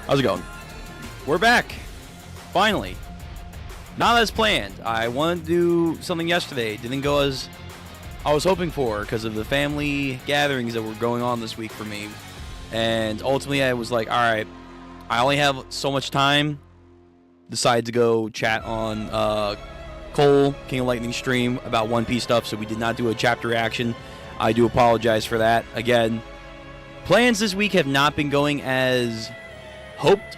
How's it going? We're back. Finally. Not as planned. I wanted to do something yesterday. Didn't go as I was hoping for because of the family gatherings that were going on this week for me. And ultimately, I was like, all right, I only have so much time. Decided to go chat on Cole, King of Lightning stream about One Piece stuff, so we did not do a chapter reaction. I do apologize for that. Again, plans this week have not been going as hoped.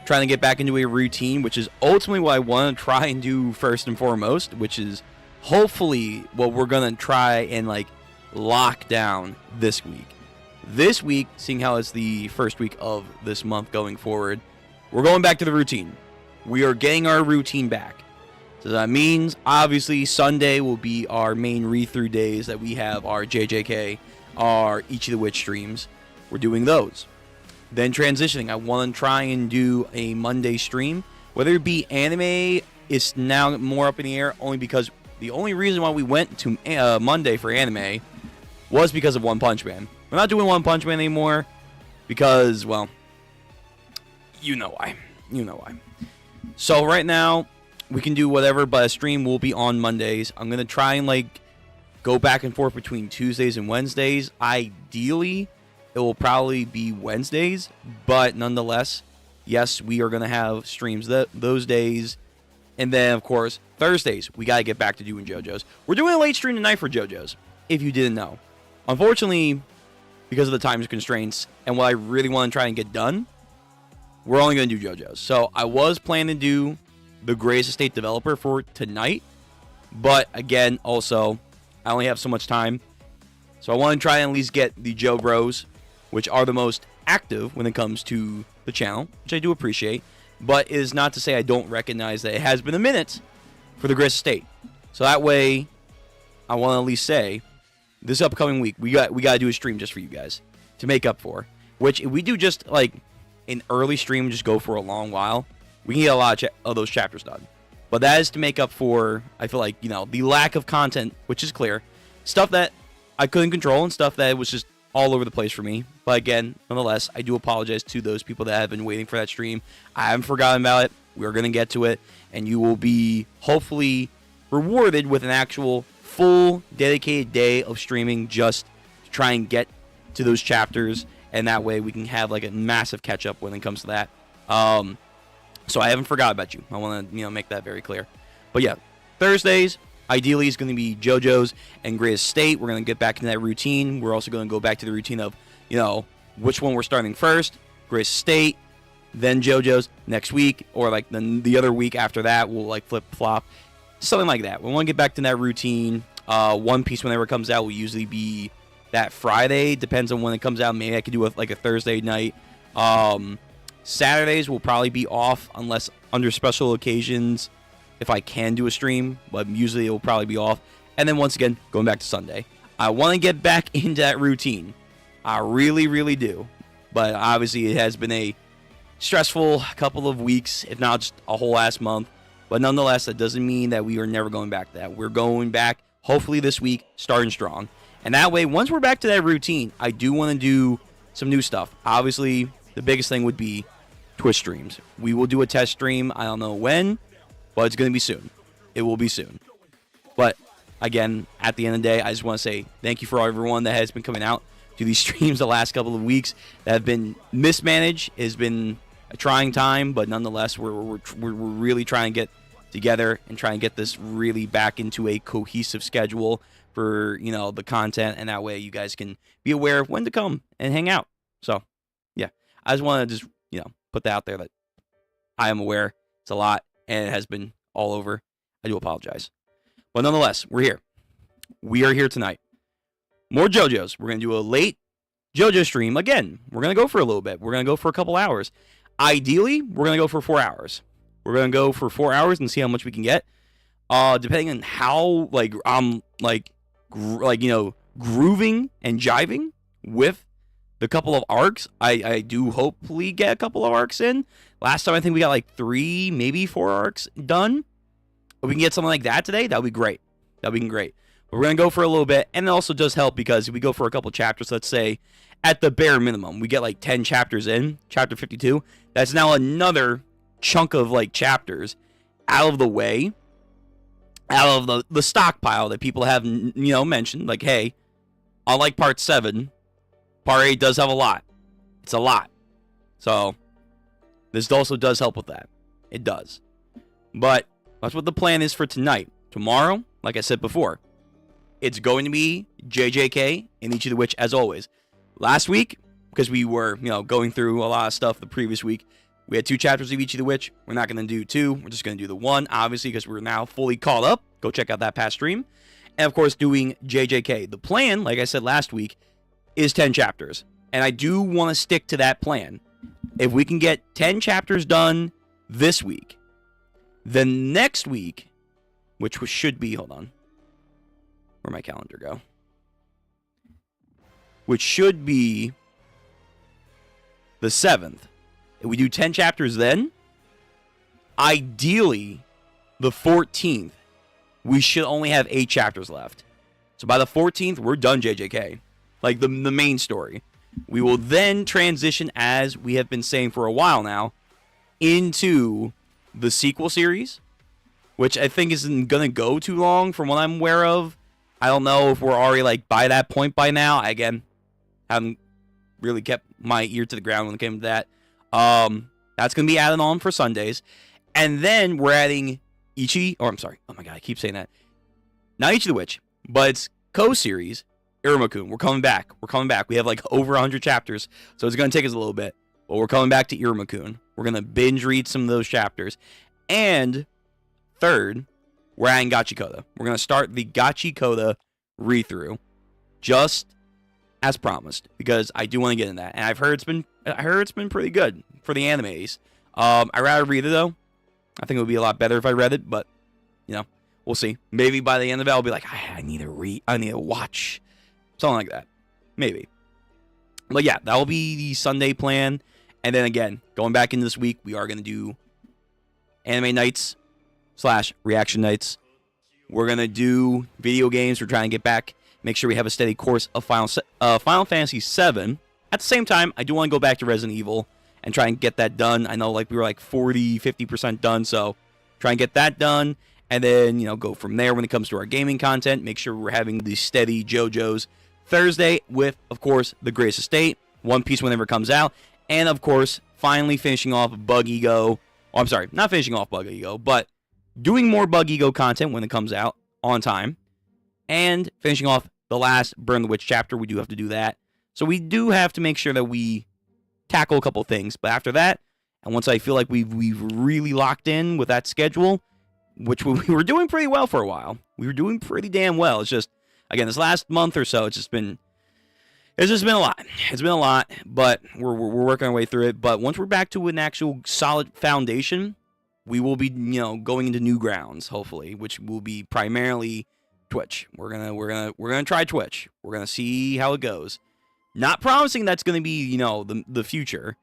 Trying to get back into a routine, which is ultimately what I want to try and do first and foremost, which is hopefully what we're going to try and lock down this week. This week, seeing how it's the first week of this month going forward, we're going back to the routine. We are getting our routine back. So that means, obviously, Sunday will be our main read-through days that we have our JJK, our Each of the Witch streams. We're doing those. Then transitioning, I want to try and do a Monday stream. Whether it be anime is now more up in the air, only because the only reason why we went to Monday for anime was because of One Punch Man. We're not doing One Punch Man anymore because, well, you know why. You know why. So right now, we can do whatever, but a stream will be on Mondays. I'm going to try and go back and forth between Tuesdays and Wednesdays. Ideally, it will probably be Wednesdays, but nonetheless, yes, we are going to have streams those days. And then, of course, Thursdays, we got to get back to doing JoJo's. We're doing a late stream tonight for JoJo's, if you didn't know. Unfortunately, because of the time constraints and what I really want to try and get done, we're only going to do JoJo's. So I was planning to do the Greatest Estate Developer for tonight, but again, also, I only have so much time. So I want to try and at least get the Joe Bros, which are the most active when it comes to the channel, which I do appreciate, but it is not to say I don't recognize that it has been a minute for the Greatest Estate. So that way, I want to at least say, this upcoming week, we got to do a stream just for you guys to make up for, which if we do just an early stream, just go for a long while, we can get a lot of those chapters done. But that is to make up for, I feel like, the lack of content, which is clear, stuff that I couldn't control and stuff that was just all over the place for me. But again, nonetheless, I do apologize to those people that have been waiting for that stream. I haven't forgotten about it. We're going to get to it, and you will be hopefully rewarded with an actual full dedicated day of streaming just to try and get to those chapters, and that way we can have a massive catch up when it comes to that. So I haven't forgot about you. I want to make that very clear. But yeah, Thursdays ideally is going to be JoJo's and Greatest Estate. We're going to get back into that routine. We're also going to go back to the routine of which one we're starting first, Greatest Estate, then JoJo's next week, or the other week after that we'll flip flop, something like that. We want to get back to that routine. One Piece, whenever it comes out, will usually be that Friday. Depends on when it comes out. Maybe I could do a Thursday night. Saturdays will probably be off unless under special occasions, if I can do a stream, but usually it will probably be off. And then once again, going back to Sunday. I want to get back into that routine. I really, really do. But obviously it has been a stressful couple of weeks, if not just a whole ass month. But nonetheless, that doesn't mean that we are never going back to that. We're going back, hopefully this week, starting strong. And that way, once we're back to that routine, I do want to do some new stuff. Obviously, the biggest thing would be Twitch streams. We will do a test stream. I don't know when, but it's going to be soon. It will be soon. But again, at the end of the day, I just want to say thank you for everyone that has been coming out to these streams the last couple of weeks that have been mismanaged. It has been a trying time, but nonetheless, we're really trying to get together and try and get this really back into a cohesive schedule for the content, and that way you guys can be aware of when to come and hang out. So yeah, I just want to put that out there that I am aware it's a lot and it has been all over. I do apologize, but nonetheless, we're here. We are here tonight. More JoJo's. We're gonna do a late JoJo stream again. We're gonna go for a little bit. We're gonna go for a couple hours. Ideally, we're gonna go for 4 hours. We're gonna go for 4 hours and see how much we can get. Depending on how I'm grooving and jiving with the couple of arcs, I do hopefully get a couple of arcs in. Last time I think we got 3, maybe 4 arcs done. If we can get something like that today, that would be great. That would be great. We're going to go for a little bit, and it also does help because if we go for a couple chapters, let's say, at the bare minimum, we get like 10 chapters in, chapter 52, that's now another chunk of like chapters out of the way, out of the stockpile that people have, mentioned, like, hey, unlike part 7, part 8 does have a lot. It's a lot. So, this also does help with that. It does. But that's what the plan is for tonight. Tomorrow, like I said before, it's going to be JJK and Each of the Witch as always. Last week, because we were, going through a lot of stuff the previous week, we had 2 chapters of Each of the Witch. We're not going to do 2. We're just going to do the 1, obviously, because we're now fully caught up. Go check out that past stream. And, of course, doing JJK. The plan, like I said last week, is 10 chapters. And I do want to stick to that plan. If we can get 10 chapters done this week, then next week, which should be, hold on. Where'd my calendar go? Which should be the 7th. If we do 10 chapters then, ideally, the 14th, we should only have 8 chapters left. So by the 14th, we're done JJK. Like the main story. We will then transition, as we have been saying for a while now, into the sequel series, which I think isn't going to go too long from what I'm aware of. I don't know if we're already like by that point by now. Again, haven't really kept my ear to the ground when it came to that. That's going to be added on for Sundays. And then we're adding Ichi, oh my god, I keep saying that. Not Ichi the Witch, but it's co-series, Iruma-kun. We're coming back. We have like over 100 chapters, so it's going to take us a little bit. But we're coming back to Iruma-kun. We're going to binge read some of those chapters. And third, we're adding Gachikoda. We're going to start the Gachikoda read-through, just as promised, because I do want to get in that. And I heard it's been pretty good for the animes. I'd rather read it though. I think it would be a lot better if I read it, but we'll see. Maybe by the end of it, I'll be like, I need to read. I need to watch something like that. Maybe. But yeah, that will be the Sunday plan. And then again, going back into this week, we are going to do anime nights / reaction nights. We're going to do video games. We're trying to get back, make sure we have a steady course of Final Fantasy VII. At the same time, I do want to go back to Resident Evil and try and get that done. I know like we were like 40-50% done, so try and get that done. And then, go from there when it comes to our gaming content. Make sure we're having the steady JoJo's Thursday with, of course, The Greatest Estate, One Piece whenever it comes out, and, of course, finally finishing off Bug Ego. Oh, I'm sorry, not finishing off Bug Ego, but doing more Bug Ego content when it comes out on time, and finishing off the last Burn the Witch chapter. We do have to do that. So we do have to make sure that we tackle a couple things. But after that, and once I feel like we've really locked in with that schedule, which we were doing pretty well for a while. We were doing pretty damn well. It's just, again, this last month or so, it's just been a lot. It's been a lot, but we're working our way through it. But once we're back to an actual solid foundation, we will be, going into new grounds, hopefully, which will be primarily Twitch. We're gonna try Twitch. We're gonna see how it goes. Not promising that's gonna be, the future.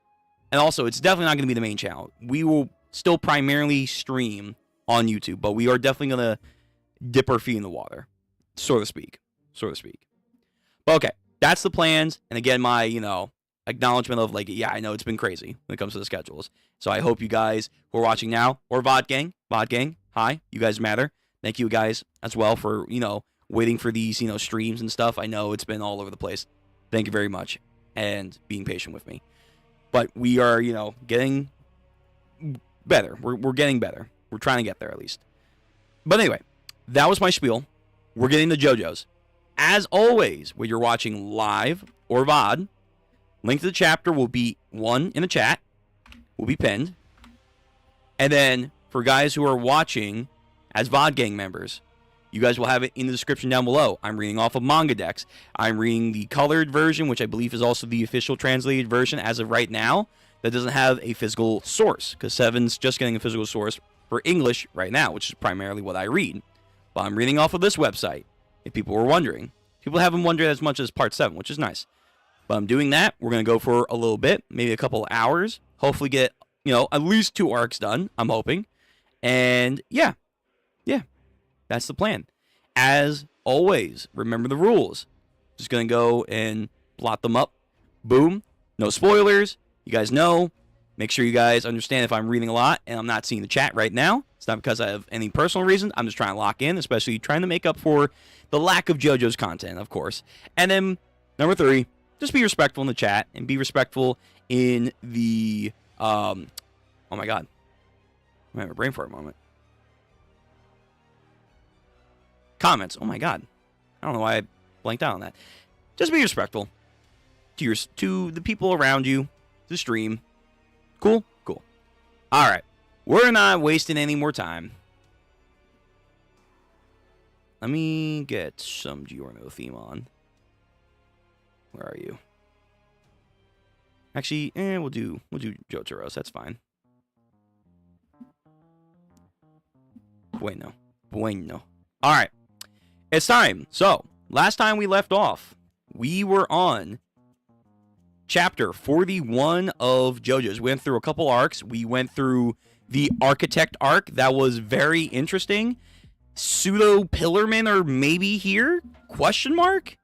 And also, it's definitely not gonna be the main channel. We will still primarily stream on YouTube, but we are definitely gonna dip our feet in the water, so to speak. But okay, that's the plans. And again, my acknowledgement of like, yeah, I know it's been crazy when it comes to the schedules. So I hope you guys who are watching now, or VOD gang, hi, you guys matter. Thank you guys as well for waiting for these streams and stuff. I know it's been all over the place. Thank you very much and being patient with me. But we are getting better. We're getting better. We're trying to get there at least. But anyway, that was my spiel. We're getting the JoJo's. As always, when you're watching live or VOD, link to the chapter will be in the chat. Will be pinned. And then for guys who are watching as VOD gang members, you guys will have it in the description down below. I'm reading off of Manga Dex. I'm reading the colored version, which I believe is also the official translated version as of right now. That doesn't have a physical source, because 7's just getting a physical source for English right now, which is primarily what I read. But I'm reading off of this website, if people were wondering. People haven't wondered as much as Part 7, which is nice. But I'm doing that. We're going to go for a little bit, maybe a couple of hours. Hopefully get, at least 2 arcs done, I'm hoping. And, yeah, that's the plan. As always, remember the rules. Just going to go and blot them up. Boom. No spoilers. You guys know. Make sure you guys understand if I'm reading a lot and I'm not seeing the chat right now. It's not because I have any personal reason. I'm just trying to lock in, especially trying to make up for the lack of JoJo's content, of course. And then, number 3, just be respectful in the chat and be respectful in the, oh my God. I'm having a brain fart moment. Comments. Oh my God. I don't know why I blanked out on that. Just be respectful to the people around you, the stream. Cool? Cool. All right. We're not wasting any more time. Let me get some Giorno theme on. Where are you? Actually, we'll do Jotaros. That's fine. Bueno. All right. It's time. So, last time we left off, we were on Chapter 41 of JoJo's. We went through a couple arcs. We went through the Architect arc. That was very interesting. Pseudo Pillarmen are maybe here? Question mark?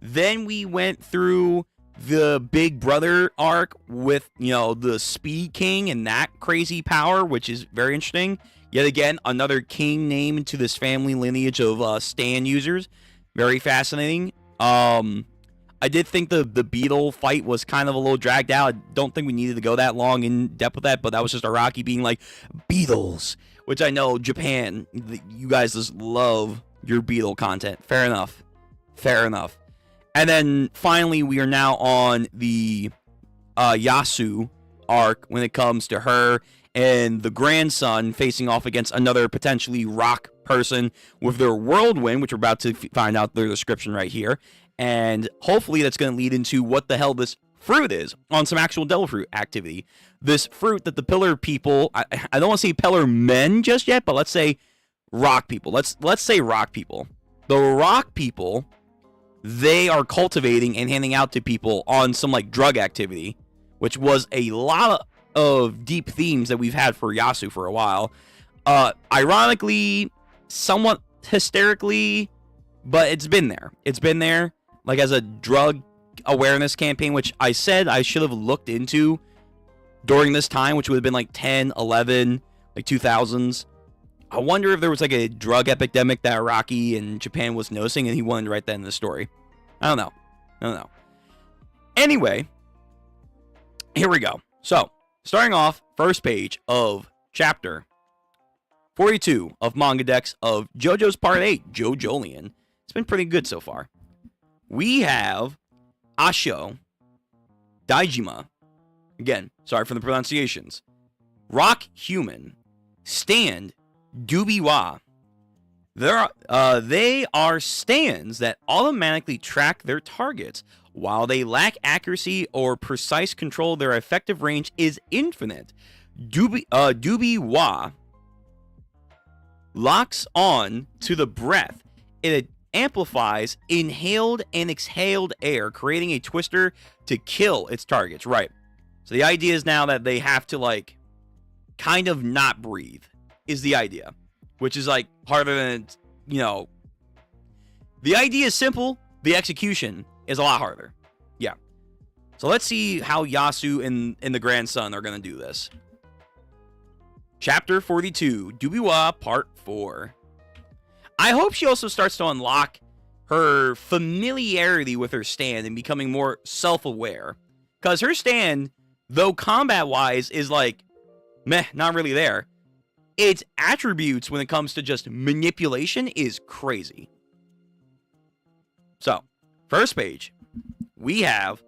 Then we went through the Big Brother arc with, the Speed King and that crazy power, which is very interesting. Yet again, another king named to this family lineage of Stan users. Very fascinating. I did think the Beetle fight was kind of a little dragged out. I don't think we needed to go that long in depth with that, but that was just Araki being like, Beetles, which I know Japan, you guys just love your Beetle content. Fair enough. And then finally, we are now on the Yasu arc when it comes to her and the grandson facing off against another potentially rock person with their whirlwind, which we're about to find out their description right here. And hopefully that's going to lead into what the hell this fruit is on some actual devil fruit activity. This fruit that the pillar people, I don't want to say pillar men just yet, but let's say rock people. Let's say rock people. The rock people, they are cultivating and handing out to people on some like drug activity, which was a lot of deep themes that we've had for Yasu for a while. Ironically, somewhat hysterically, but it's been there. Like as a drug awareness campaign, which I said I should have looked into during this time, which would have been like 10, 11, like 2000s. I wonder if there was like a drug epidemic that Araki and Japan was noticing and he wanted to write that in the story. I don't know. Anyway, here we go. So, starting off, first page of chapter 42 of Manga Dex of JoJo's Part 8, JoJolion. It's been pretty good so far. We have Asho, Daijima, again, sorry for the pronunciations, Rock Human, Stand, Dubiwa. They are stands that automatically track their targets. While they lack accuracy or precise control, their effective range is infinite. Dubiwa locks on to the breath. It amplifies inhaled and exhaled air, creating a twister to kill its targets. Right. So the idea is now that they have to, like, kind of not breathe, is the idea. Which is, like, harder than, the idea is simple. The execution is a lot harder. Yeah. So let's see how Yasu and the grandson are going to do this. Chapter 42, Dubiwa, Part 4. I hope she also starts to unlock her familiarity with her stand and becoming more self-aware. Because her stand, though combat-wise, is like, meh, not really there. Its attributes when it comes to just manipulation is crazy. So, first page, we have,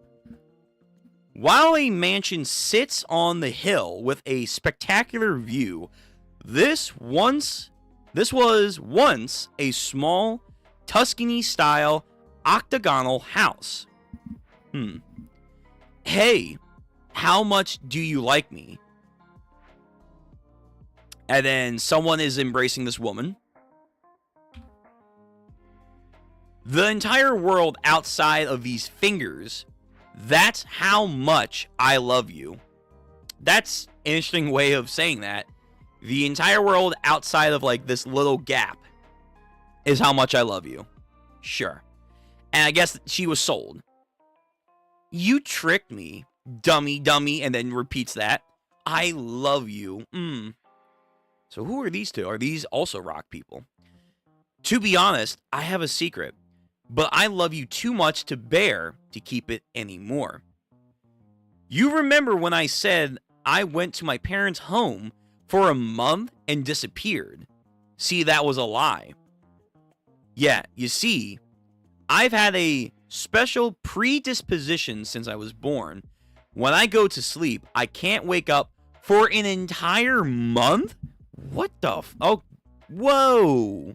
while a mansion sits on the hill with a spectacular view, this was once a small Tuscany-style octagonal house. Hey, how much do you like me? And then someone is embracing this woman. The entire world outside of these fingers, that's how much I love you. That's an interesting way of saying that. The entire world outside of, like, this little gap. is how much I love you. Sure. And I guess she was sold. You tricked me, dummy, and then repeats that. I love you. So who are these two? Are these also rock people? To be honest, I have a secret, but I love you too much to bear to keep it anymore. You remember when I said I went to my parents' home for a month and disappeared? See, that was a lie. Yeah, you see, I've had a special predisposition since I was born. When I go to sleep, I can't wake up for an entire month? What the oh, whoa.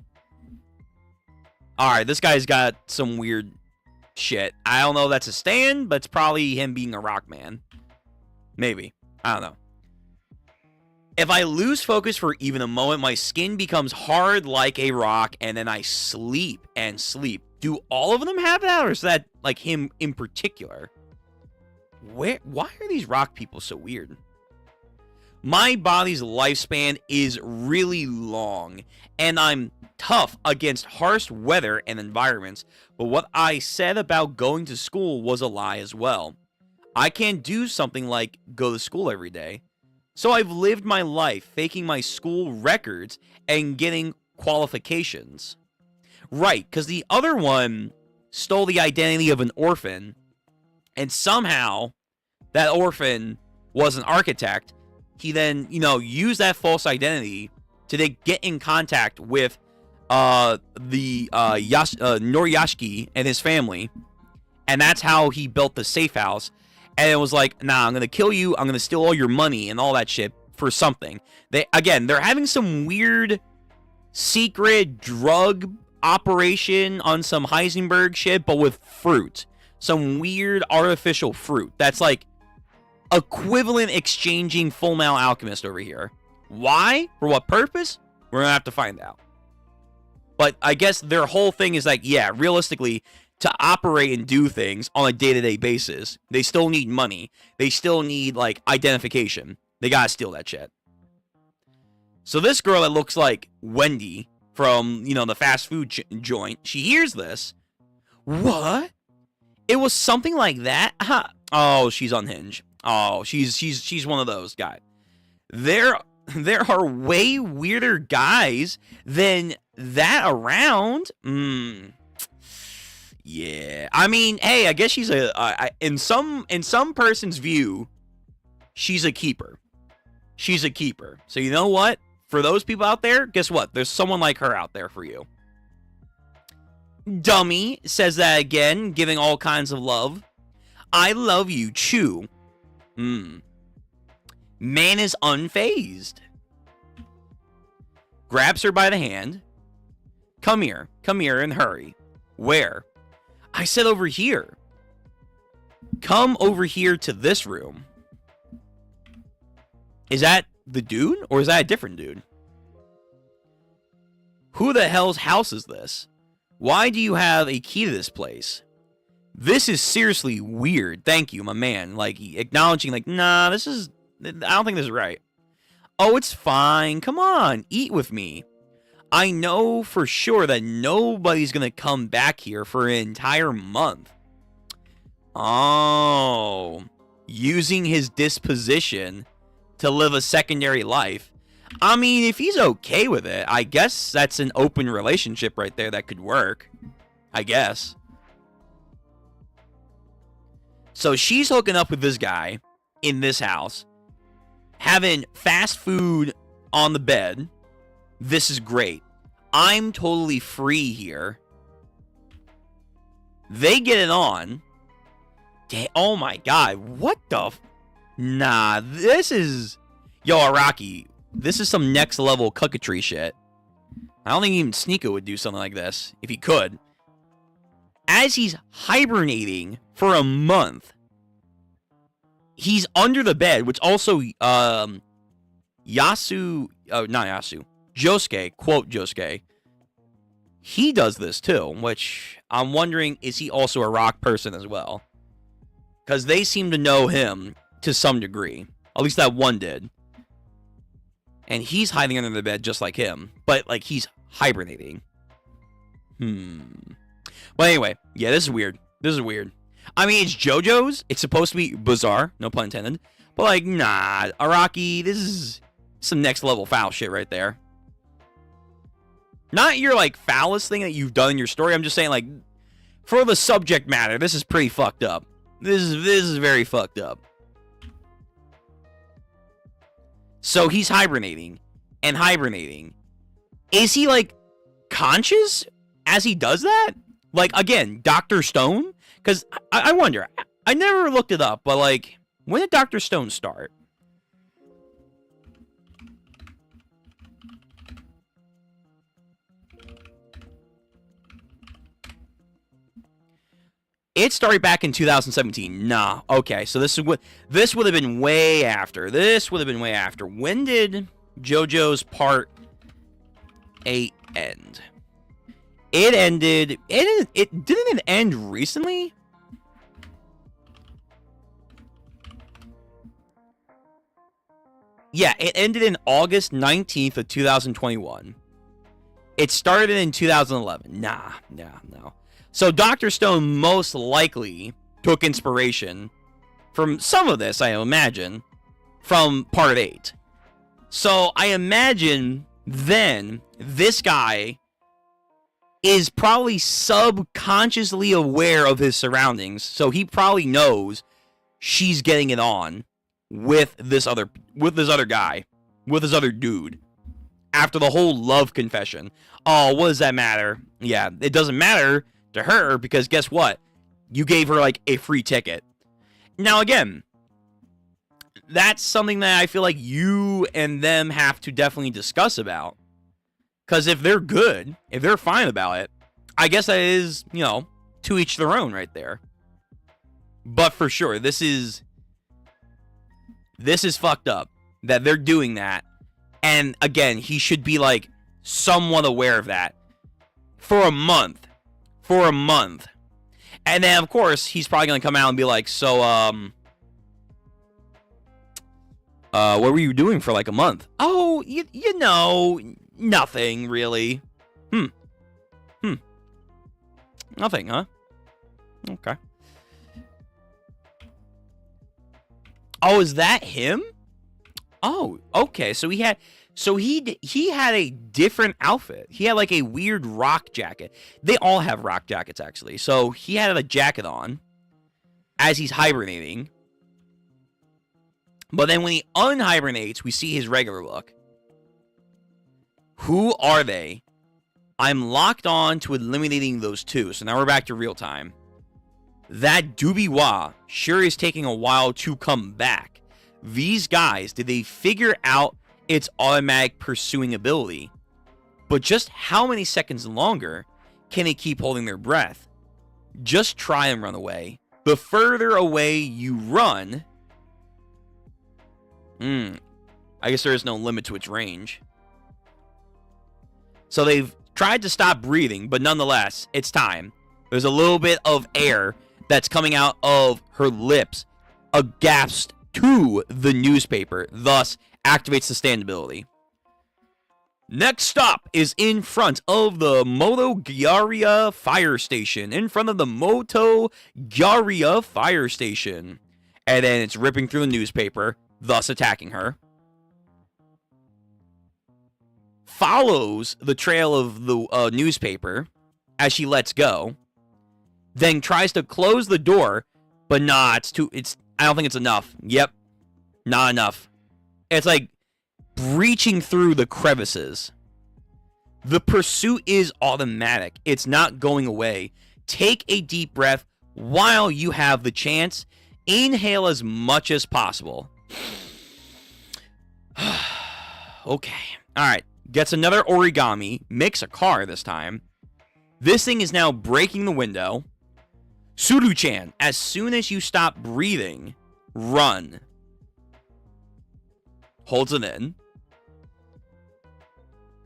Alright, this guy's got some weird shit. I don't know if that's a stand, but it's probably him being a rock man. Maybe. I don't know. If I lose focus for even a moment, my skin becomes hard like a rock, and then I sleep and sleep. Do all of them have that, or is that, like, him in particular? Why are these rock people so weird? My body's lifespan is really long, and I'm tough against harsh weather and environments, but what I said about going to school was a lie as well. I can't do something like go to school every day. So I've lived my life faking my school records and getting qualifications. Right, because the other one stole the identity of an orphan, and somehow that orphan was an architect. He then, used that false identity to then get in contact with Noriyashiki and his family, and that's how he built the safe house. And it was like, nah, I'm going to kill you, I'm going to steal all your money and all that shit for something. They're having some weird secret drug operation on some Heisenberg shit, but with fruit. Some weird artificial fruit. That's like equivalent exchanging Full Metal Alchemist over here. Why? For what purpose? We're going to have to find out. But I guess their whole thing is like, yeah, realistically, to operate and do things on a day-to-day basis, they still need money. They still need, like, identification. They gotta steal that shit. So this girl that looks like Wendy from, the fast food joint, she hears this. What? It was something like that? Oh, she's unhinged. Oh, she's one of those guys. There are way weirder guys than that around. Yeah, I mean, hey, I guess she's in some person's view, she's a keeper. She's a keeper. So you know what? For those people out there, guess what? There's someone like her out there for you. Dummy says that again, giving all kinds of love. I love you, Chew. Man is unfazed. Grabs her by the hand. Come here and hurry. Where? I said over here. Come over here to this room. Is that the dude, or is that a different dude? Who the hell's house is this? Why do you have a key to this place? This is seriously weird. Thank you, my man. Like, acknowledging, like, nah, I don't think this is right. Oh, it's fine. Come on, eat with me. I know for sure that nobody's going to come back here for an entire month. Oh, using his disposition to live a secondary life. I mean, if he's okay with it, I guess that's an open relationship right there that could work. I guess. So she's hooking up with this guy in this house, having fast food on the bed. This is great. I'm totally free here. They get it on. Oh my god, what the Nah, this is... Yo, Araki, this is some next level cucketry shit. I don't think even Sneeko would do something like this, if he could. As he's hibernating for a month, he's under the bed, which also, not Josuke, quote Josuke, he does this too, which I'm wondering, is he also a rock person as well? Because they seem to know him to some degree. At least that one did. And he's hiding under the bed just like him. But, like, he's hibernating. But anyway, yeah, this is weird. This is weird. I mean, it's JoJo's. It's supposed to be bizarre. No pun intended. But, like, nah. Araki, this is some next level foul shit right there. Not your, like, foulest thing that you've done in your story. I'm just saying, like, for the subject matter, this is pretty fucked up. This is very fucked up. So he's hibernating and hibernating. Is he, like, conscious as he does that? Like, again, Dr. Stone? Because I wonder. I never looked it up, but, like, when did Dr. Stone start? It started back in 2017. Nah. Okay, so this would have been way after. This would have been way after. When did JoJo's Part 8 end? It ended. It didn't end recently. Yeah, it ended in August 19th of 2021. It started in 2011. Nah, no. So Dr. Stone most likely took inspiration from some of this, I imagine, from Part 8. So I imagine then this guy is probably subconsciously aware of his surroundings, so he probably knows she's getting it on with this other guy, with this other dude. After the whole love confession. Oh, what does that matter? Yeah, it doesn't matter to her because guess what? You gave her like a free ticket. Now again, that's something that I feel like you and them have to definitely discuss about. Because if they're good, if they're fine about it, I guess that is, you know, to each their own right there. But for sure, this is fucked up that they're doing that. And again, he should be like somewhat aware of that for a month. And then of course, he's probably going to come out and be like, "So what were you doing for like a month?" "Oh, you know, nothing really." Nothing, huh? Okay. Oh, is that him? Oh, okay. So he had a different outfit. He had like a weird rock jacket. They all have rock jackets actually. So he had a jacket on as he's hibernating. But then when he unhibernates, we see his regular look. Who are they? I'm locked on to eliminating those two. So now we're back to real time. That Dubiwa sure is taking a while to come back. These guys, did they figure out its automatic pursuing ability? But just how many seconds longer can they keep holding their breath? Just try and run away. The further away you run... I guess there is no limit to its range. So they've tried to stop breathing, but nonetheless, it's time. There's a little bit of air that's coming out of her lips, aghast to the newspaper, thus activates the stand ability. Next stop is in front of the Moto Gyaria fire station. In front of the Moto Gyaria fire station. And then it's ripping through the newspaper, thus attacking her. Follows the trail of the newspaper as she lets go. Then tries to close the door, but nah, I don't think it's enough. Yep, not enough. It's like breaching through the crevices. The pursuit is automatic. It's not going away. Take a deep breath while you have the chance. Inhale as much as possible. Okay. All right. Gets another origami. Makes a car this time. This thing is now breaking the window. Suru-chan, as soon as you stop breathing, run. Holds it in.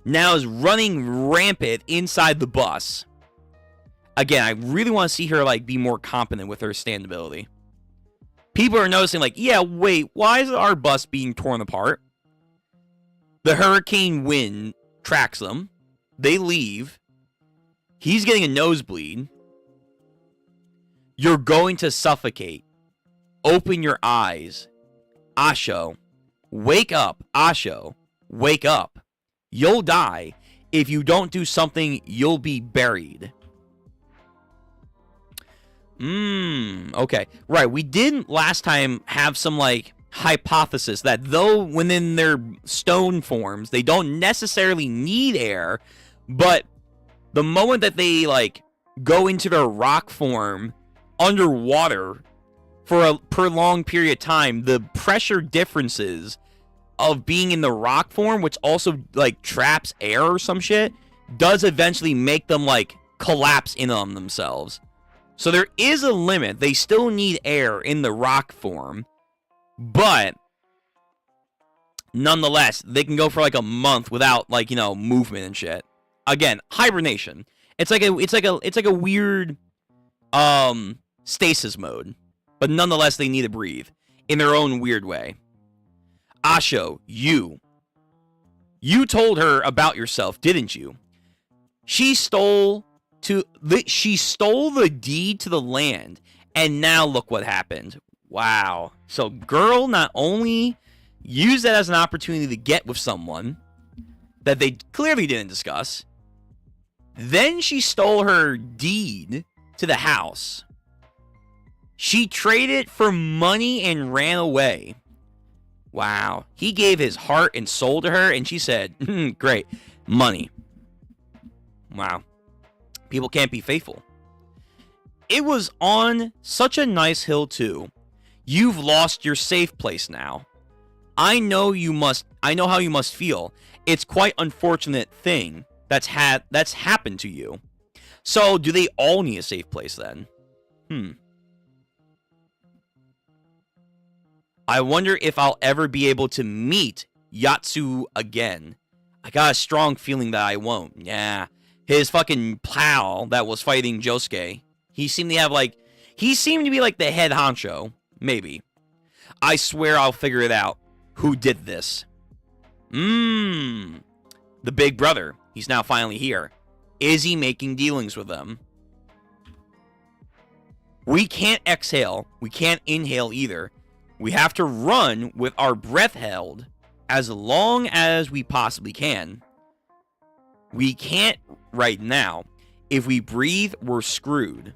Now is running rampant inside the bus. Again, I really want to see her like be more competent with her stand ability. People are noticing like, yeah, wait, why is our bus being torn apart? The hurricane wind tracks them. They leave. He's getting a nosebleed. You're going to suffocate. Open your eyes. Asho, wake up. Asho, wake up. You'll die. If you don't do something, you'll be buried. Okay. Right, we didn't last time have some, like, hypothesis that though within their stone forms, they don't necessarily need air, but the moment that they, like, go into their rock form underwater for a prolonged period of time, the pressure differences of being in the rock form, which also, like, traps air or some shit, does eventually make them, like, collapse in on themselves. So there is a limit. They still need air in the rock form, but nonetheless, they can go for like a month without, like, you know, movement and shit. Again, hibernation. It's like a weird stasis mode, but nonetheless they need to breathe in their own weird way. Asho, you told her about yourself, didn't you? She stole the deed to the land, and now look what happened. Wow. So girl not only used that as an opportunity to get with someone that they clearly didn't discuss, then she stole her deed to the house. She traded it for money and ran away. Wow. He gave his heart and soul to her, and she said, great, money. Wow. People can't be faithful. It was on such a nice hill, too. You've lost your safe place now. I know how you must feel. It's quite unfortunate thing that's happened to you. So, do they all need a safe place then? I wonder if I'll ever be able to meet Yatsu again. I got a strong feeling that I won't. Yeah. His fucking pal that was fighting Josuke, he seemed to be like the head honcho. Maybe. I swear I'll figure it out. Who did this? The big brother. He's now finally here. Is he making dealings with them? We can't exhale. We can't inhale either. We have to run with our breath held as long as we possibly can. We can't right now. If we breathe, we're screwed.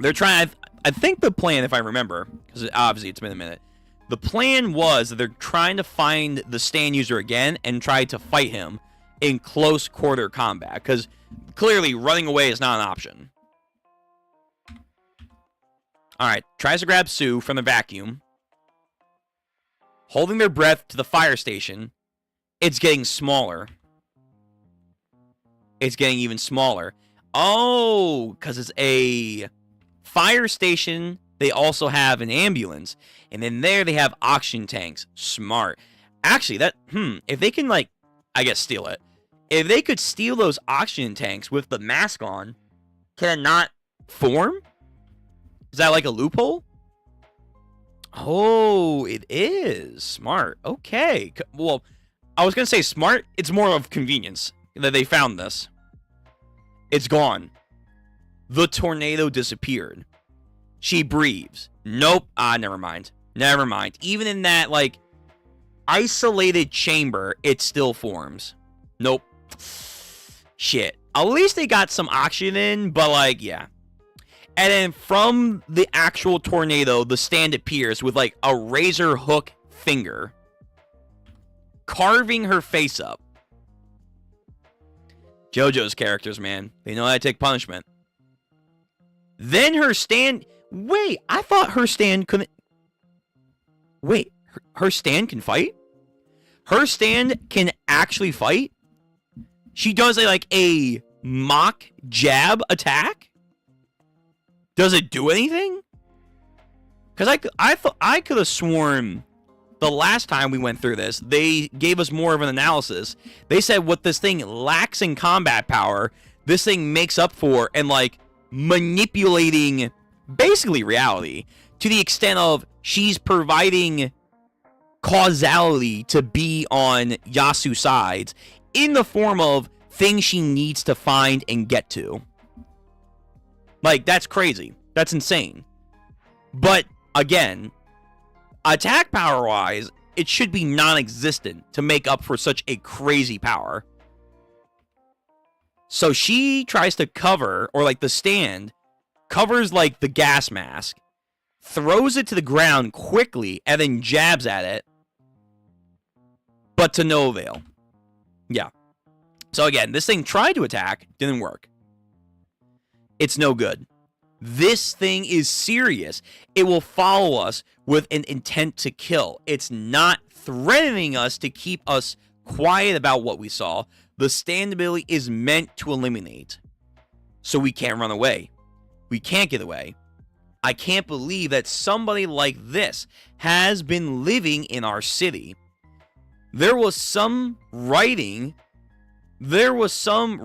They're trying... I think the plan, if I remember, because obviously it's been a minute, the plan was that they're trying to find the stand user again and try to fight him in close quarter combat, because clearly running away is not an option. Alright, tries to grab Sue from the vacuum. Holding their breath to the fire station. It's getting smaller. It's getting even smaller. Oh, because it's a fire station. They also have an ambulance. And then there they have oxygen tanks. Smart. Actually, that, if they can, like, I guess steal it. If they could steal those oxygen tanks with the mask on, can it not form? Is that like a loophole? Oh, it is. Smart. Okay. Well, I was going to say smart. It's more of convenience that they found this. It's gone. The tornado disappeared. She breathes. Nope. Never mind. Never mind. Even in that, like, isolated chamber, it still forms. Nope. Shit. At least they got some oxygen in, but, like, yeah. And then from the actual tornado, the stand appears with, like, a razor hook finger, carving her face up. Jojo's characters, man. They know how to take punishment. Then her stand... Wait, I thought her stand couldn't... Wait, her stand can fight? Her stand can actually fight? She does a mock jab attack? Does it do anything? Because I could have sworn the last time we went through this, they gave us more of an analysis. They said what this thing lacks in combat power, this thing makes up for, and, like, manipulating basically reality to the extent of she's providing causality to be on Yasu's sides in the form of thing she needs to find and get to. Like, that's crazy. That's insane. But, again, attack power-wise, it should be non-existent to make up for such a crazy power. So she tries to cover, or like the stand, covers like the gas mask, throws it to the ground quickly, and then jabs at it. But to no avail. Yeah. So again, this thing tried to attack, didn't work. It's no good. This thing is serious. It will follow us with an intent to kill. It's not threatening us to keep us quiet about what we saw. The stand ability is meant to eliminate. So we can't run away. We can't get away. I can't believe that somebody like this has been living in our city. There was some writing. There was some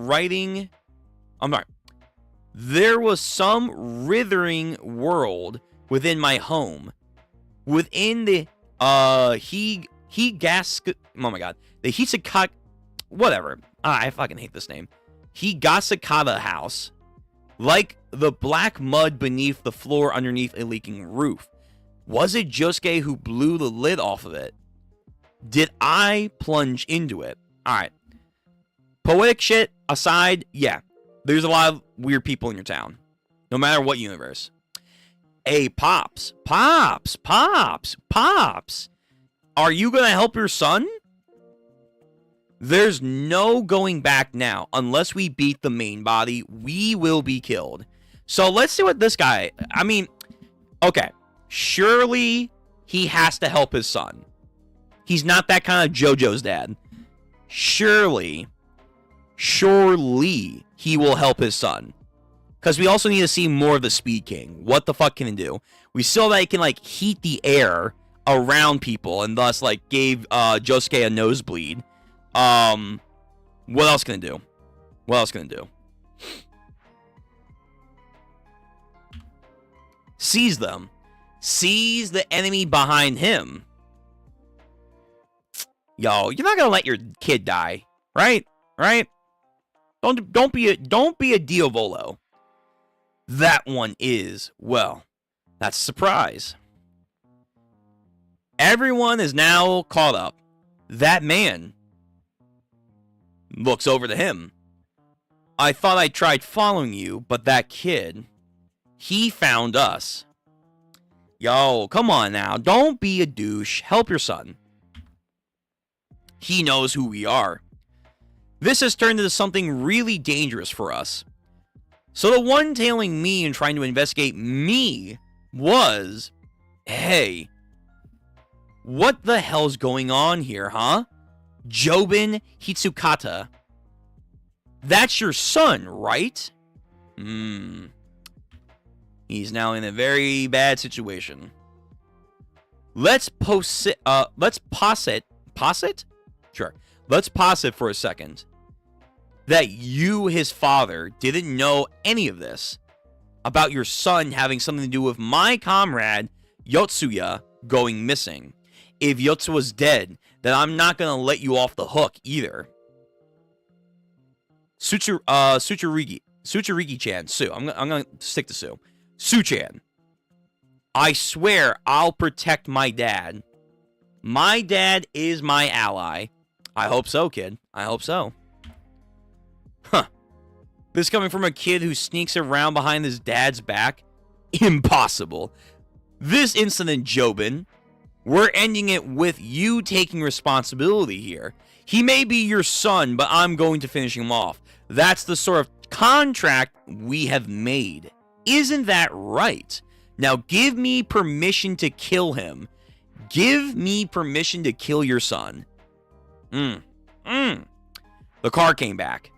withering world within my home. Within the the Hisakata, whatever. I fucking hate this name. Higasakata house. Like the black mud beneath the floor underneath a leaking roof. Was it Josuke who blew the lid off of it? Did I plunge into it? Alright. Poetic shit aside, yeah. There's a lot of weird people in your town. No matter what universe. Hey, Pops. Pops. Are you gonna help your son? There's no going back now. Unless we beat the main body, we will be killed. So let's see what this guy... I mean, okay. Surely he has to help his son. He's not that kind of Jojo's dad. Surely he will help his son. Because we also need to see more of the Speed King. What the fuck can he do? We saw that he can, like, heat the air around people and thus, like, gave Josuke a nosebleed. What else can it do? What else can it do? Seize them. Seize the enemy behind him. Yo, you're not gonna let your kid die, right? Right? Don't be a Diavolo. That one is, well, that's a surprise. Everyone is now caught up. That man looks over to him. I thought I tried following you, but that kid, he found us. Yo, come on now. Don't be a douche. Help your son. He knows who we are. This has turned into something really dangerous for us. So the one tailing me and trying to investigate me was, hey, what the hell's going on here, huh? Jobin Hitsukata. That's your son, right? He's now in a very bad situation. Let's posit. Sure. Let's posit for a second that you, his father, didn't know any of this about your son having something to do with my comrade Yotsuya going missing. If Yotsu was dead, then I'm not gonna let you off the hook either. Tsuchirigi-chan, Sue. I'm gonna stick to Sue. Sue-chan, I swear I'll protect my dad. My dad is my ally. I hope so, kid. I hope so. Huh. This coming from a kid who sneaks around behind his dad's back? Impossible. This incident, Jobin, we're ending it with you taking responsibility here. He may be your son, but I'm going to finish him off. That's the sort of contract we have made. Isn't that right? Now give me permission to kill him. Give me permission to kill your son. The car came back.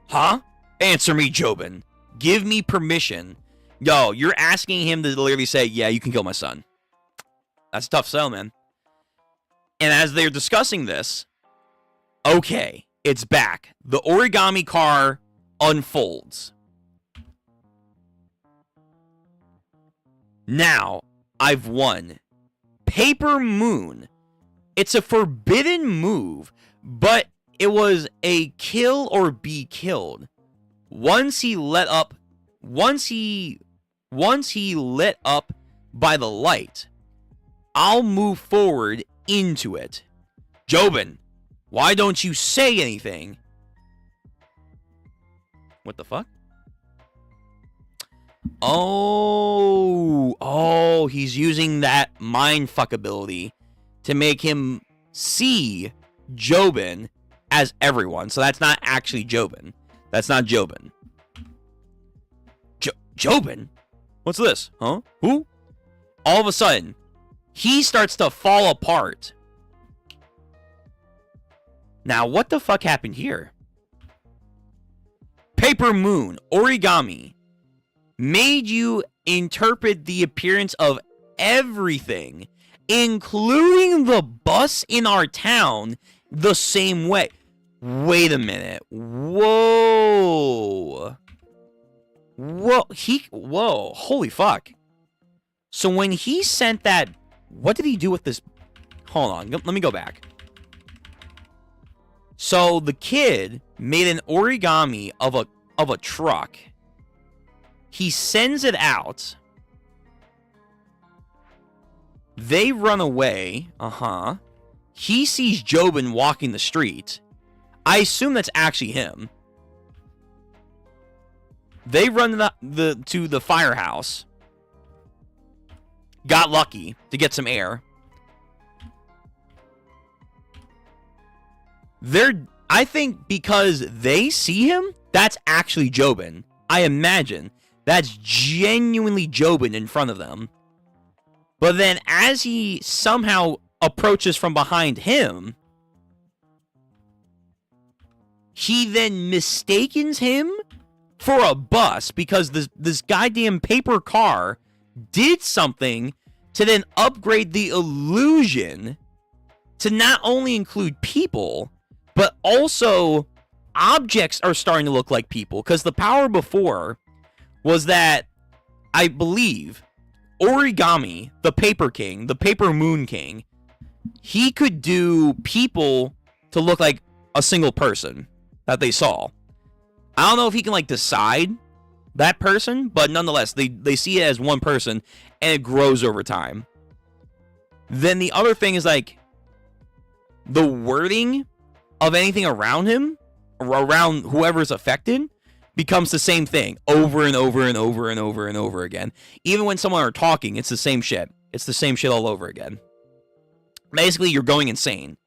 Huh? Answer me, Jobin. Give me permission. Yo, you're asking him to literally say, yeah, you can kill my son. That's a tough sell, man. And as they're discussing this, okay, it's back. The origami car unfolds. Now, I've won. Paper Moon. It's a forbidden move, but it was a kill or be killed. Once he lit up by the light, I'll move forward into it. Jobin, why don't you say anything? What the fuck? Oh, he's using that mindfuck ability to make him see Jobin as everyone. So that's not actually Jobin. That's not Jobin. Jobin? What's this? Huh? Who? All of a sudden, he starts to fall apart. Now, what the fuck happened here? Paper Moon, origami, made you interpret the appearance of everything, including the bus in our town, the same way. Wait a minute. Whoa. Whoa. Holy fuck. So when he sent that, what did he do with this? Hold on. Let me go back. So the kid made an origami of a truck. He sends it out. They run away. He sees Jobin walking the street. I assume that's actually him. They run to the firehouse. Got lucky to get some air. I think because they see him, that's actually Jobin. I imagine that's genuinely Jobin in front of them. But then as he somehow approaches from behind him, he then mistakes him for a bus because this goddamn paper car did something to then upgrade the illusion to not only include people, but also objects are starting to look like people. Because the power before was that, I believe, Origami, the Paper King, the Paper Moon King, he could do people to look like a single person that they saw. I don't know if he can, like, decide that person, but nonetheless, they see it as one person, and it grows over time. Then the other thing is, like, the wording of anything around him, or around whoever's affected, becomes the same thing over and over and over and over and over again. Even when someone are talking, it's the same shit. It's the same shit all over again. Basically, you're going insane.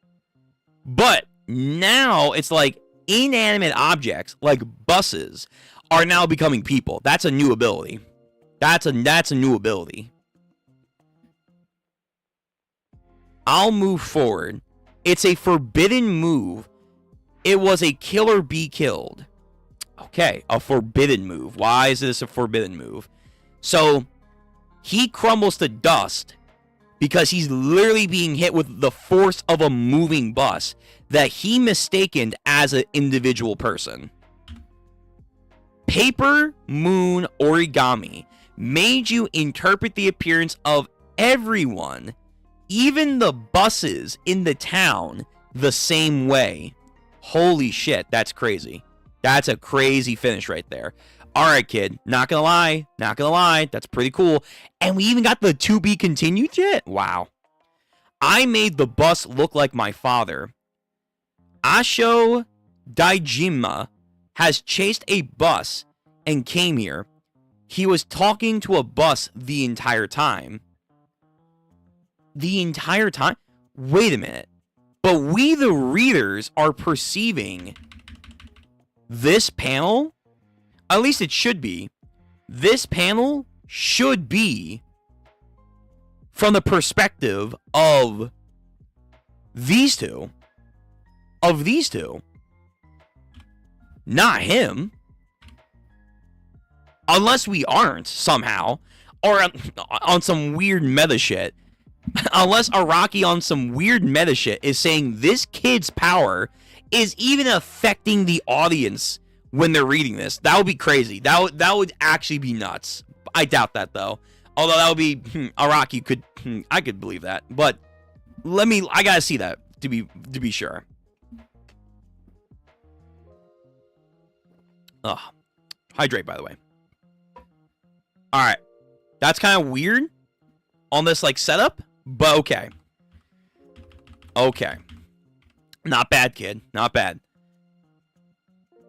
But now it's like inanimate objects, like buses, are now becoming people. That's a new ability. That's a new ability. I'll move forward. It's a forbidden move. It was a kill or be killed. Okay, a forbidden move. Why is this a forbidden move? So, he crumbles to dust because he's literally being hit with the force of a moving bus that he mistaken as an individual person. Paper Moon Origami made you interpret the appearance of everyone, even the buses in the town, the same way. Holy shit, that's crazy. That's a crazy finish right there. Alright, kid. Not gonna lie. That's pretty cool. And we even got the to be continued shit. Wow. I made the bus look like my father. Asho Daijima has chased a bus and came here. He was talking to a bus the entire time. The entire time? Wait a minute. But we, the readers, are perceiving this panel, at least it should be, this panel should be from the perspective of these two. Not him. Unless we aren't, somehow. Or on some weird meta shit. Unless Araki on some weird meta shit is saying this kid's power is even affecting the audience when they're reading this. That would be crazy. That would actually be nuts. I doubt that, though. Although that would be... Araki could... I could believe that. But I gotta see that to be sure. Ugh. Hydrate, by the way. All right. That's kind of weird on this, like, setup, but okay. Okay. Not bad, kid. Not bad.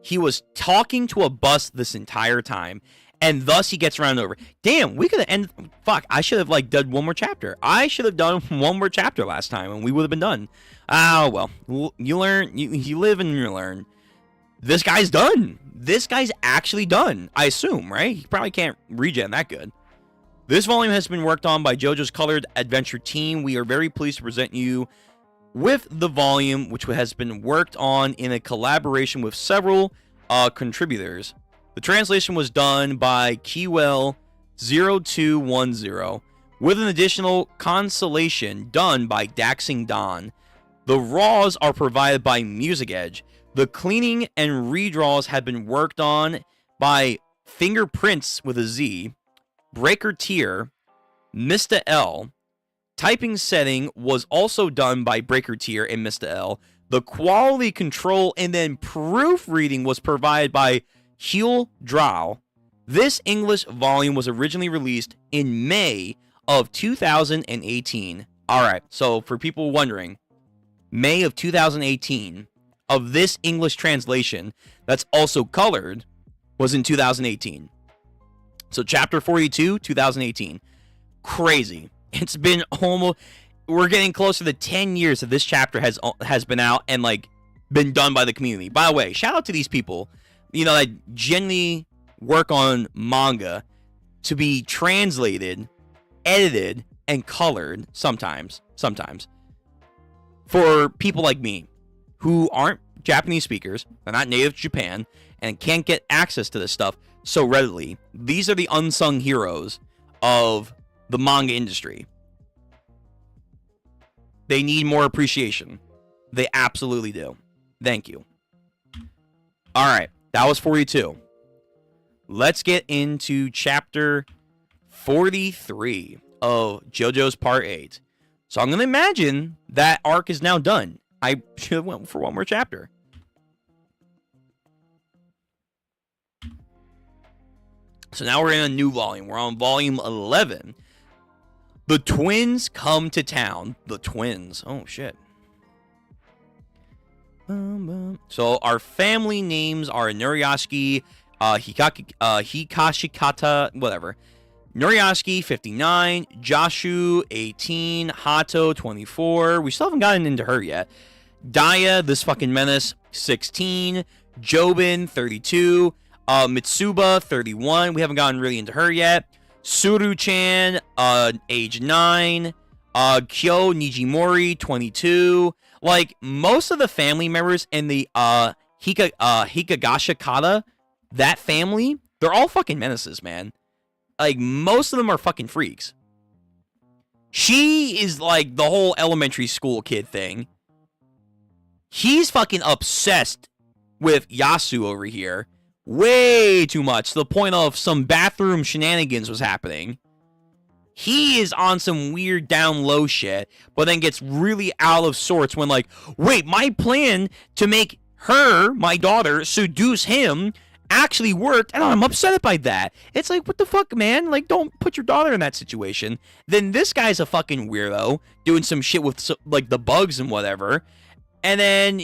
He was talking to a bus this entire time, and thus he gets run over. Damn, we could have ended... Fuck, I should have, like, done one more chapter. I should have done one more chapter last time, and we would have been done. Oh, well. You learn. You live and you learn. This guy's done. This guy's actually done, I assume, right? He probably can't regen that good. This volume has been worked on by JoJo's Colored Adventure team. We are very pleased to present you with the volume, which has been worked on in a collaboration with several contributors. The translation was done by Keywell0210, with an additional consolation done by Daxing Don. The raws are provided by Music Edge. The cleaning and redraws have been worked on by Fingerprints with a Z, Breaker Tier, Mr. L. Typing setting was also done by Breaker Tier and Mr. L. The quality control and then proofreading was provided by Heel Drow. This English volume was originally released in May of 2018. Alright, so for people wondering, May of 2018 of this English translation that's also colored was in 2018. So chapter 42, 2018. Crazy. It's been almost... We're getting closer to 10 years that this chapter has been out and, like, been done by the community. By the way, shout out to these people, you know, that genuinely work on manga to be translated, edited, and colored sometimes, for people like me who aren't Japanese speakers, they're not native to Japan, and can't get access to this stuff so readily. These are the unsung heroes of the manga industry. They need more appreciation. They absolutely do. Thank you. Alright, that was 42. Let's get into chapter 43 of JoJo's Part 8. So I'm going to imagine that arc is now done. I should have went for one more chapter. So now we're in a new volume. We're on volume 11. The twins come to town. The twins. Oh, shit. So our family names are Noriyashi, Hikashikata, whatever. Noriyashi, 59. Jashu, 18. Hato, 24. We still haven't gotten into her yet. Daya, this fucking menace, 16. Jobin, 32. Mitsuba, 31. We haven't gotten really into her yet. Suru-chan, age 9. Kyo Nijimori, 22. Like, most of the family members in the Hikagashikata, that family, they're all fucking menaces, man. Like, most of them are fucking freaks. She is like the whole elementary school kid thing. He's fucking obsessed with Yasu over here. Way too much, to the point of some bathroom shenanigans was happening. He is on some weird down low shit, but then gets really out of sorts when, like, wait, my plan to make her, my daughter, seduce him actually worked, and I'm upset by that. It's like, what the fuck, man? Like, don't put your daughter in that situation. Then this guy's a fucking weirdo, doing some shit with, like, the bugs and whatever. And then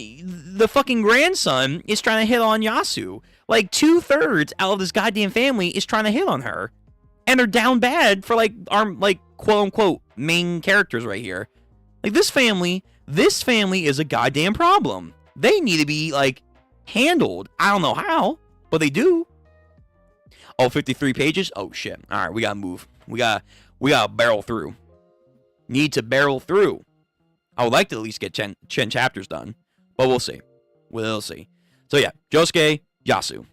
the fucking grandson is trying to hit on Yasu. Like, 2/3 out of this goddamn family is trying to hit on her. And they're down bad for, like, our, like, quote-unquote main characters right here. Like, this family is a goddamn problem. They need to be, like, handled. I don't know how, but they do. Oh, 53 pages? Oh, shit. All right, we gotta move. We gotta barrel through. Need to barrel through. I would like to at least get 10 chapters done, but we'll see. We'll see. So, yeah, Josuke, Yasu.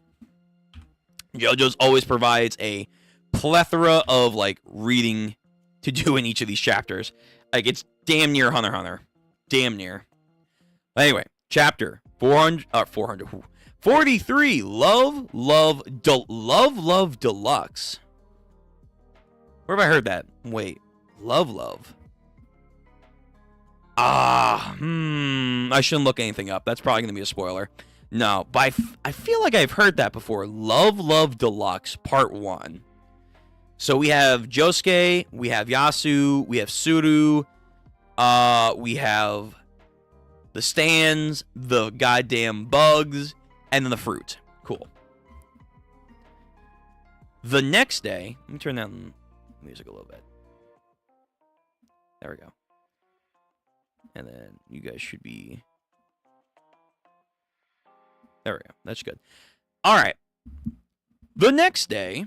JoJo's always provides a plethora of, like, reading to do in each of these chapters. Like, it's damn near Hunter x Hunter. Damn near. Anyway, chapter 43, Love Deluxe. Where have I heard that? Wait, Love. I shouldn't look anything up. That's probably going to be a spoiler. No, but I feel like I've heard that before. Love, Love Deluxe Part 1. So we have Josuke, we have Yasu, we have Suru, we have the stands, the goddamn bugs, and then the fruit. Cool. The next day, let me turn down the music a little bit. There we go. And then you guys should be... There we go. That's good. All right. The next day,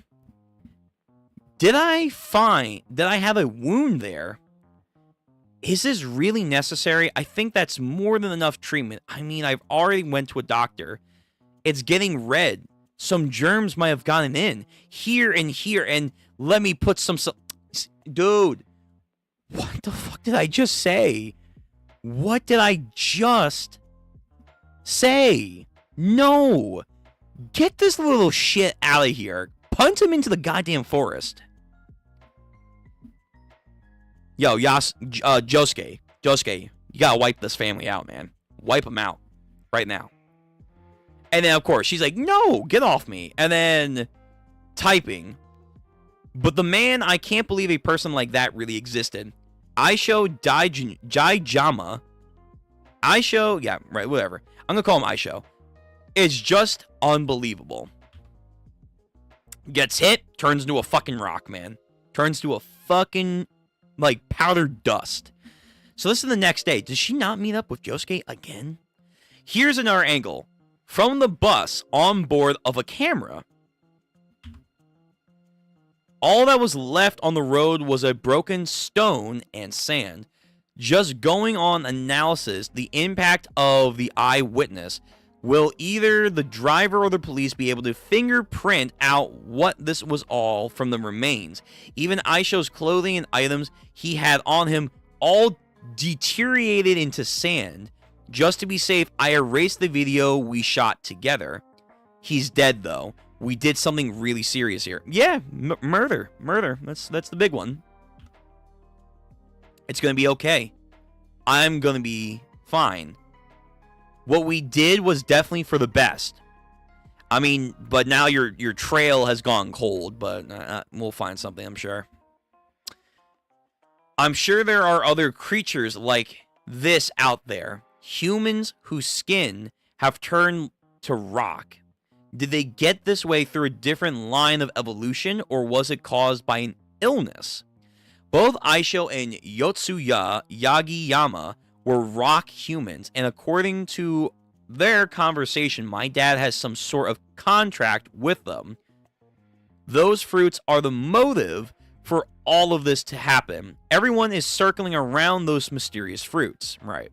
did I have a wound there? Is this really necessary? I think that's more than enough treatment. I mean, I've already went to a doctor. It's getting red. Some germs might have gotten in here, and let me put some... Dude, what the fuck did I just say? What did I just say? No. Get this little shit out of here. Punt him into the goddamn forest. Yo, Josuke, you gotta wipe this family out, man. Wipe them out. Right now. And then, of course, she's like, no, get off me. And then, typing. But the man, I can't believe a person like that really existed. Aisho Daijama. Aisho, yeah, right, whatever. I'm gonna call him Aisho. It's just unbelievable. Gets hit, turns into a fucking rock, man. Turns to a fucking, like, powdered dust. So this is the next day. Does she not meet up with Josuke again? Here's another angle. From the bus on board of a camera. All that was left on the road was a broken stone and sand. Just going on analysis, the impact of the eyewitness. Will either the driver or the police be able to fingerprint out what this was all from the remains? Even Aisho's clothing and items he had on him all deteriorated into sand. Just to be safe, I erased the video we shot together. He's dead, though. We did something really serious here. Yeah, murder. Murder. That's the big one. It's going to be okay. I'm going to be fine. What we did was definitely for the best. I mean, but now your trail has gone cold, but we'll find something, I'm sure. I'm sure there are other creatures like this out there. Humans whose skin have turned to rock. Did they get this way through a different line of evolution, or was it caused by an illness? Both Aisho and Yotsuya Yagiyama were rock humans, and according to their conversation, my dad has some sort of contract with them. Those fruits are the motive for all of this to happen. Everyone is circling around those mysterious fruits. Right.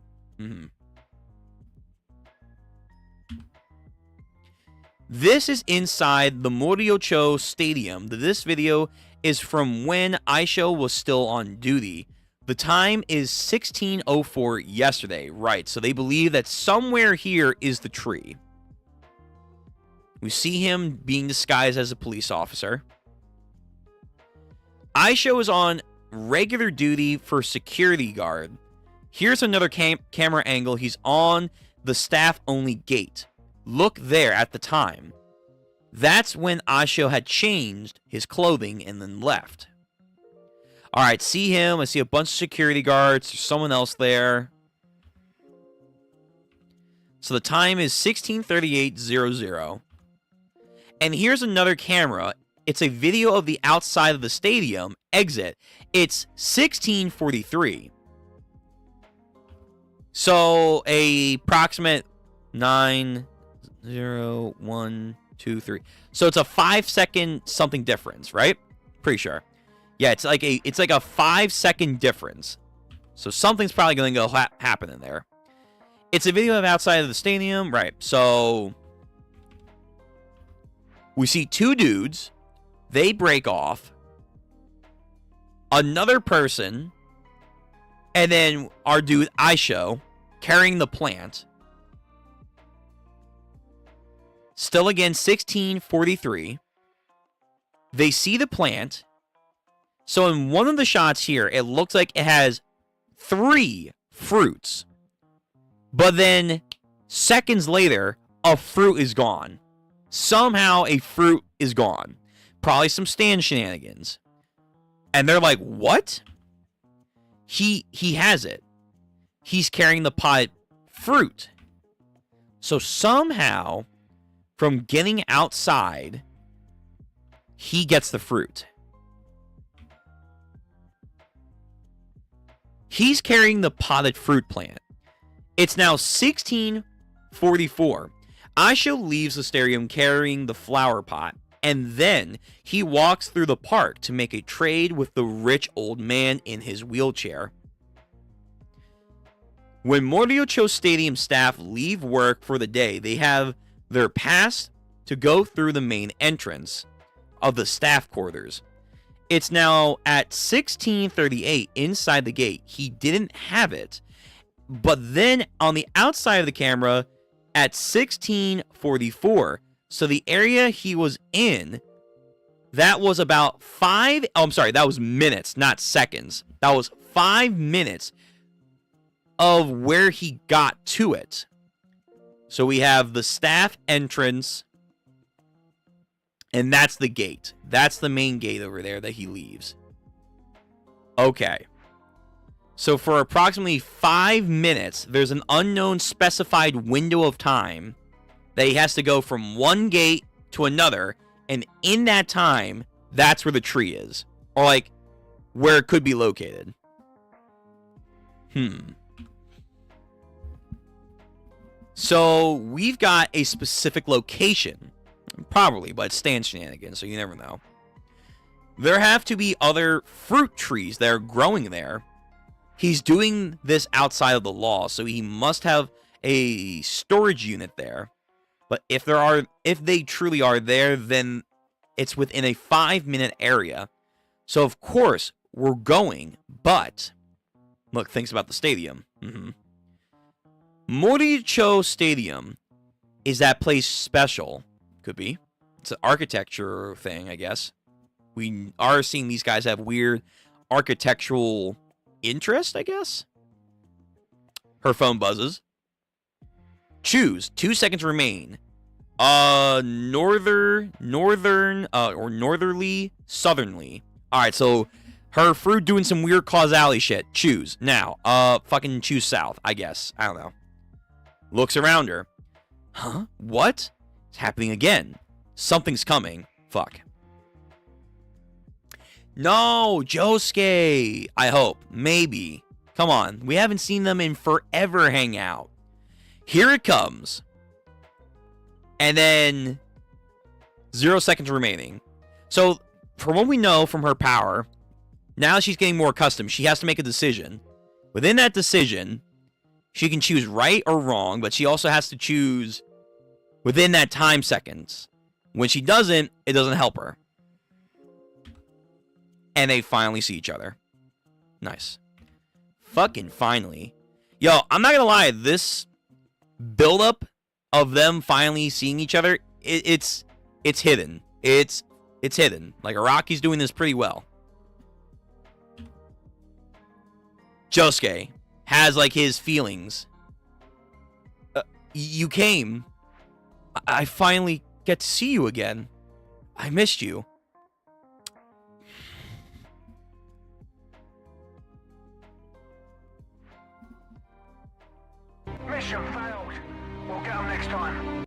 This is inside the Moriocho Stadium. This video is from when Aisho was still on duty. The time is 16:04 yesterday. Right, so they believe that somewhere here is the tree. We see him being disguised as a police officer. Aisho is on regular duty for security guard. Here's another camera angle. He's on the staff-only gate. Look there at the time. That's when Aisho had changed his clothing and then left. Alright, see him. I see a bunch of security guards. There's someone else there. So the time is 16:38:00. And here's another camera. It's a video of the outside of the stadium exit. It's 16:43. So a approximate 9, 0, 1, 2, 3. So it's a 5-second something difference, right? Pretty sure. Yeah, it's like a 5-second difference. So something's probably going to go happen in there. It's a video of outside of the stadium, right? So we see two dudes. They break off. Another person, and then our dude Aisho carrying the plant. Still again, 16:43. They see the plant. So in one of the shots here, it looks like it has 3 fruits. But then seconds later, a fruit is gone. Somehow a fruit is gone. Probably some stand shenanigans. And they're like, what? He has it. He's carrying the potted fruit. So somehow, from getting outside, he gets the fruit. He's carrying the potted fruit plant. It's now 1644. Aisha leaves the stadium carrying the flower pot, and then he walks through the park to make a trade with the rich old man in his wheelchair. When Moriocho Stadium staff leave work for the day, they have their pass to go through the main entrance of the staff quarters. It's now at 1638 inside the gate. He didn't have it. But then on the outside of the camera at 1644. So the area he was in, that was about that was minutes, not seconds. That was 5 minutes of where he got to it. So we have the staff entrance, and that's the gate. That's the main gate over there that he leaves. Okay. So for approximately 5 minutes, there's an unknown specified window of time that he has to go from one gate to another, and in that time, that's where the tree is. Or like, where it could be located. So, we've got a specific location. Probably, but it's stand shenanigans, so you never know. There have to be other fruit trees that are growing there. He's doing this outside of the law, so he must have a storage unit there. But if they truly are there, then it's within a 5-minute area. So, of course, we're going, but look, thinks about the stadium. Moriocho Stadium, is that place special? Could be. It's an architecture thing, I guess. We are seeing these guys have weird architectural interest, I guess. Her phone buzzes. Choose. 2 seconds remain. Northerly, southerly. Alright, so her fruit doing some weird causality shit. Choose. Now, fucking choose south, I guess. I don't know. Looks around her. Huh? What? It's happening again. Something's coming. Fuck. No, Josuke. I hope. Maybe. Come on. We haven't seen them in forever hang out. Here it comes. And then 0 seconds remaining. So, from what we know from her power, now she's getting more accustomed. She has to make a decision. Within that decision, she can choose right or wrong, but she also has to choose within that time seconds. When she doesn't, it doesn't help her. And they finally see each other. Nice. Fucking finally. Yo, I'm not gonna lie, this buildup of them finally seeing each other, it's hidden. It's hidden. Like, Araki's doing this pretty well. Josuke has, like, his feelings. You came. I finally get to see you again. I missed you. Mission failed. We'll get them next time.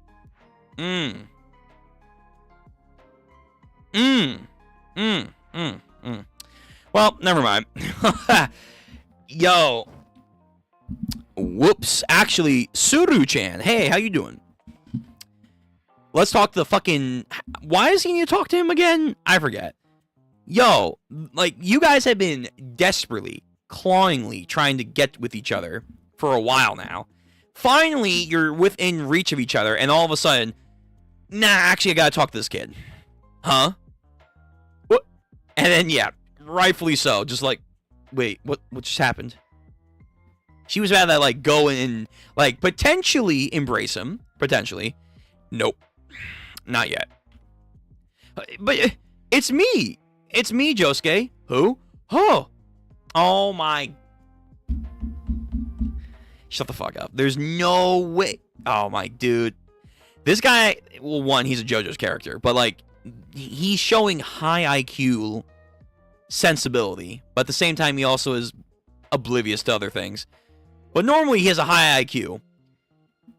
Well, never mind. Yo. Whoops. Actually, Suru-chan. Hey, how you doing? Let's talk to the fucking... Why does he need to talk to him again? I forget. Yo, like, you guys have been desperately, clawingly trying to get with each other for a while now. Finally, you're within reach of each other, and all of a sudden, nah, actually, I gotta talk to this kid. Huh? What? And then, yeah, rightfully so. Just like, wait, what just happened? She was about to, like, go and, like, potentially embrace him. Potentially. Nope. Not yet. But it's me. It's me, Josuke. Who? Oh. Oh, my. Shut the fuck up. There's no way. Oh, my dude. This guy, well, one, he's a JoJo's character, but, like, he's showing high IQ sensibility, but at the same time, he also is oblivious to other things. But normally, he has a high IQ.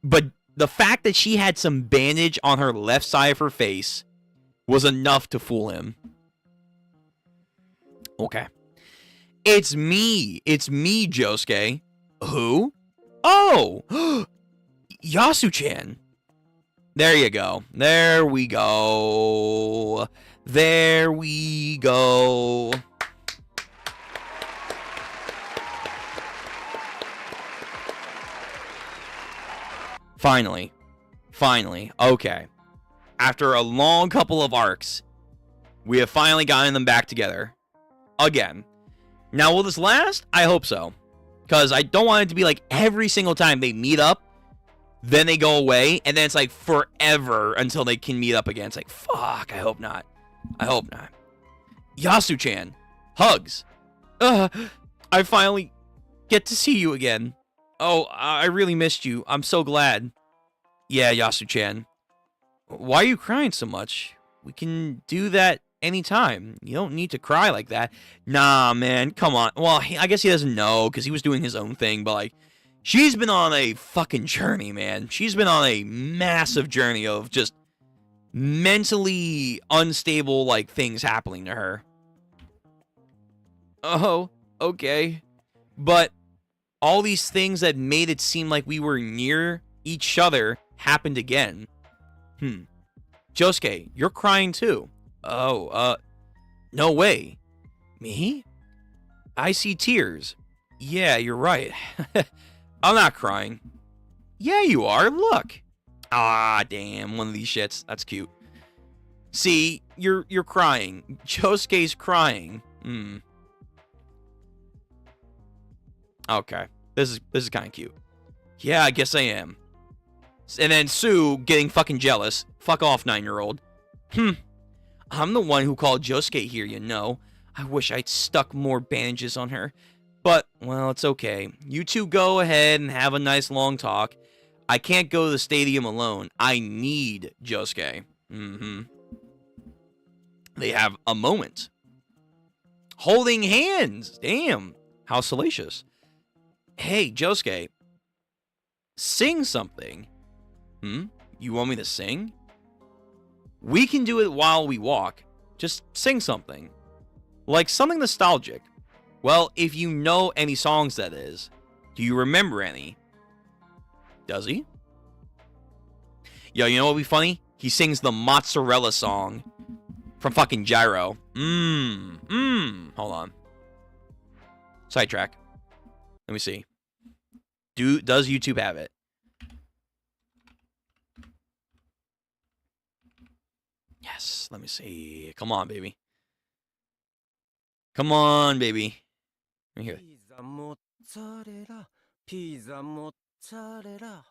But the fact that she had some bandage on her left side of her face was enough to fool him. Okay. It's me. It's me, Josuke. Who? Oh! Yasu-chan. There you go. There we go. There we go. Finally. Finally. Okay. After a long couple of arcs, we have finally gotten them back together. Again. Now, will this last? I hope so. Because I don't want it to be like every single time they meet up, then they go away, and then it's like forever until they can meet up again. It's like, fuck, I hope not. I hope not. Yasu-chan. Hugs. I finally get to see you again. Oh, I really missed you. I'm so glad. Yeah, Yasu-chan. Why are you crying so much? We can do that anytime. You don't need to cry like that. Nah, man, come on. Well, I guess he doesn't know because he was doing his own thing, but like, she's been on a fucking journey, man. She's been on a massive journey of just mentally unstable, like, things happening to her. Oh, okay. But all these things that made it seem like we were near each other happened again. Josuke, you're crying too. Oh, no way. Me? I see tears. Yeah, you're right. I'm not crying. Yeah, you are. Look. Ah, damn. One of these shits. That's cute. See, you're crying. Josuke's crying. Okay. This is kind of cute. Yeah, I guess I am. And then Sue getting fucking jealous. Fuck off, 9-year-old. I'm the one who called Josuke here, you know. I wish I'd stuck more bandages on her. But, well, it's okay. You two go ahead and have a nice long talk. I can't go to the stadium alone. I need Josuke. They have a moment. Holding hands. Damn. How salacious. Hey, Josuke. Sing something. You want me to sing? We can do it while we walk. Just sing something. Like something nostalgic. Well, if you know any songs, that is. Do you remember any? Does he? Yo, you know what would be funny? He sings the mozzarella song from fucking Gyro. Hold on. Sidetrack. Let me see. Does YouTube have it? Yes, let me see. Come on, baby. Come on, baby. Let me hear it. Pizza mozzarella, pizza mozzarella.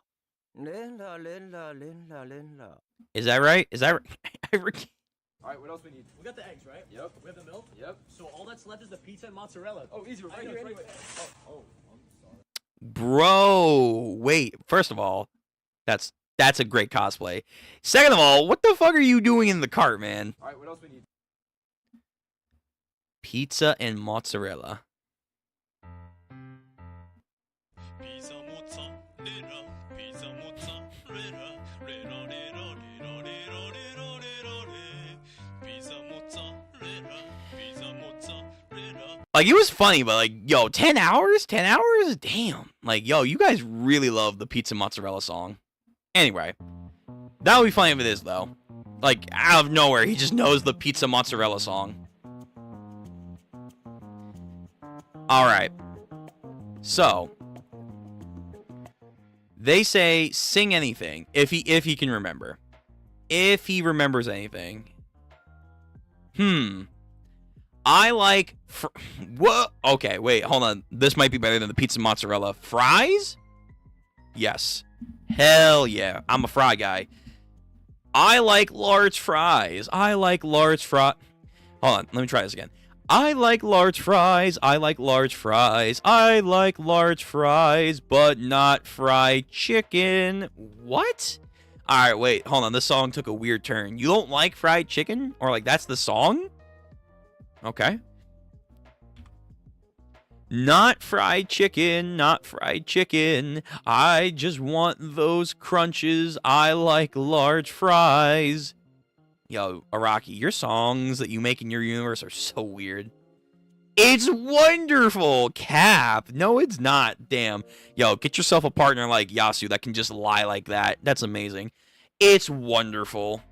Lella, lella, lella, lella. Is that right? Is that right? Alright, what else we need? We got the eggs, right? Yep. We have the milk? Yep. So all that's left is the pizza and mozzarella. Oh, easy. Right here, anyway. Oh, I'm sorry. Bro, wait. First of all, that's a great cosplay. Second of all, what the fuck are you doing in the cart, man? Alright, what else we need? Pizza and mozzarella. Pizza mozzarella, pizza mozzarella, pizza mozzarella, pizza mozzarella. Like, it was funny, but like, yo, 10 hours? 10 hours? Damn. Like, yo, you guys really love the pizza mozzarella song. Anyway, that would be funny if it is, though. Like, out of nowhere, he just knows the pizza mozzarella song. Alright. So, they say sing anything, if he can remember. If he remembers anything. I like... What? Okay, wait, hold on. This might be better than the pizza mozzarella. Fries? Yes. Hell yeah. I'm a fry guy. I like large fries. I like large fry... Hold on, let me try this again. I like large fries. I like large fries. I like large fries, but not fried chicken. What? All right, wait, hold on. This song took a weird turn. You don't like fried chicken? Or like that's the song? Okay. Not fried chicken, not fried chicken. I just want those crunches. I like large fries. Yo, Araki, your songs that you make in your universe are so weird. It's wonderful, Cap. No, it's not. Damn. Yo, get yourself a partner like Yasu that can just lie like that. That's amazing. It's wonderful.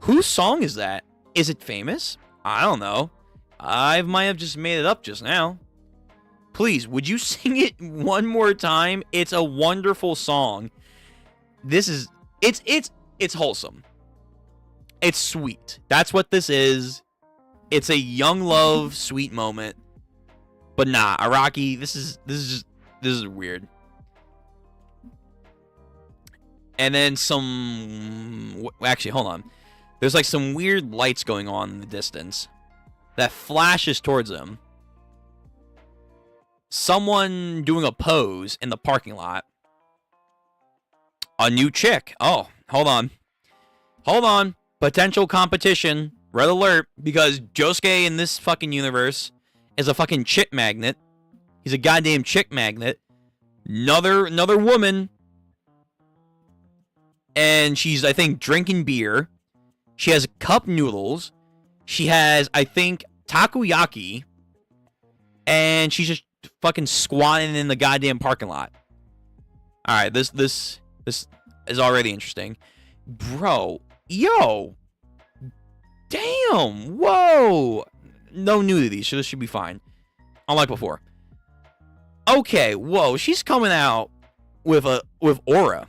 Whose song is that? Is it famous? I don't know. I might have just made it up just now. Please, would you sing it one more time? It's a wonderful song. This is it's wholesome. It's sweet. That's what this is. It's a young love sweet moment. But nah, Araki, this is weird. And then actually, hold on. There's like some weird lights going on in the distance that flashes towards him. Someone doing a pose in the parking lot. A new chick. Oh, hold on. Hold on. Potential competition. Red alert. Because Josuke in this fucking universe is a fucking chick magnet. He's a goddamn chick magnet. Another woman. And she's, I think, drinking beer. She has cup noodles. She has, I think, takoyaki. And she's just fucking squatting in the goddamn parking lot. Alright, this is already interesting. Bro. Yo. Damn. Whoa. No nudity, so this should be fine. Unlike before. Okay, whoa. She's coming out with aura.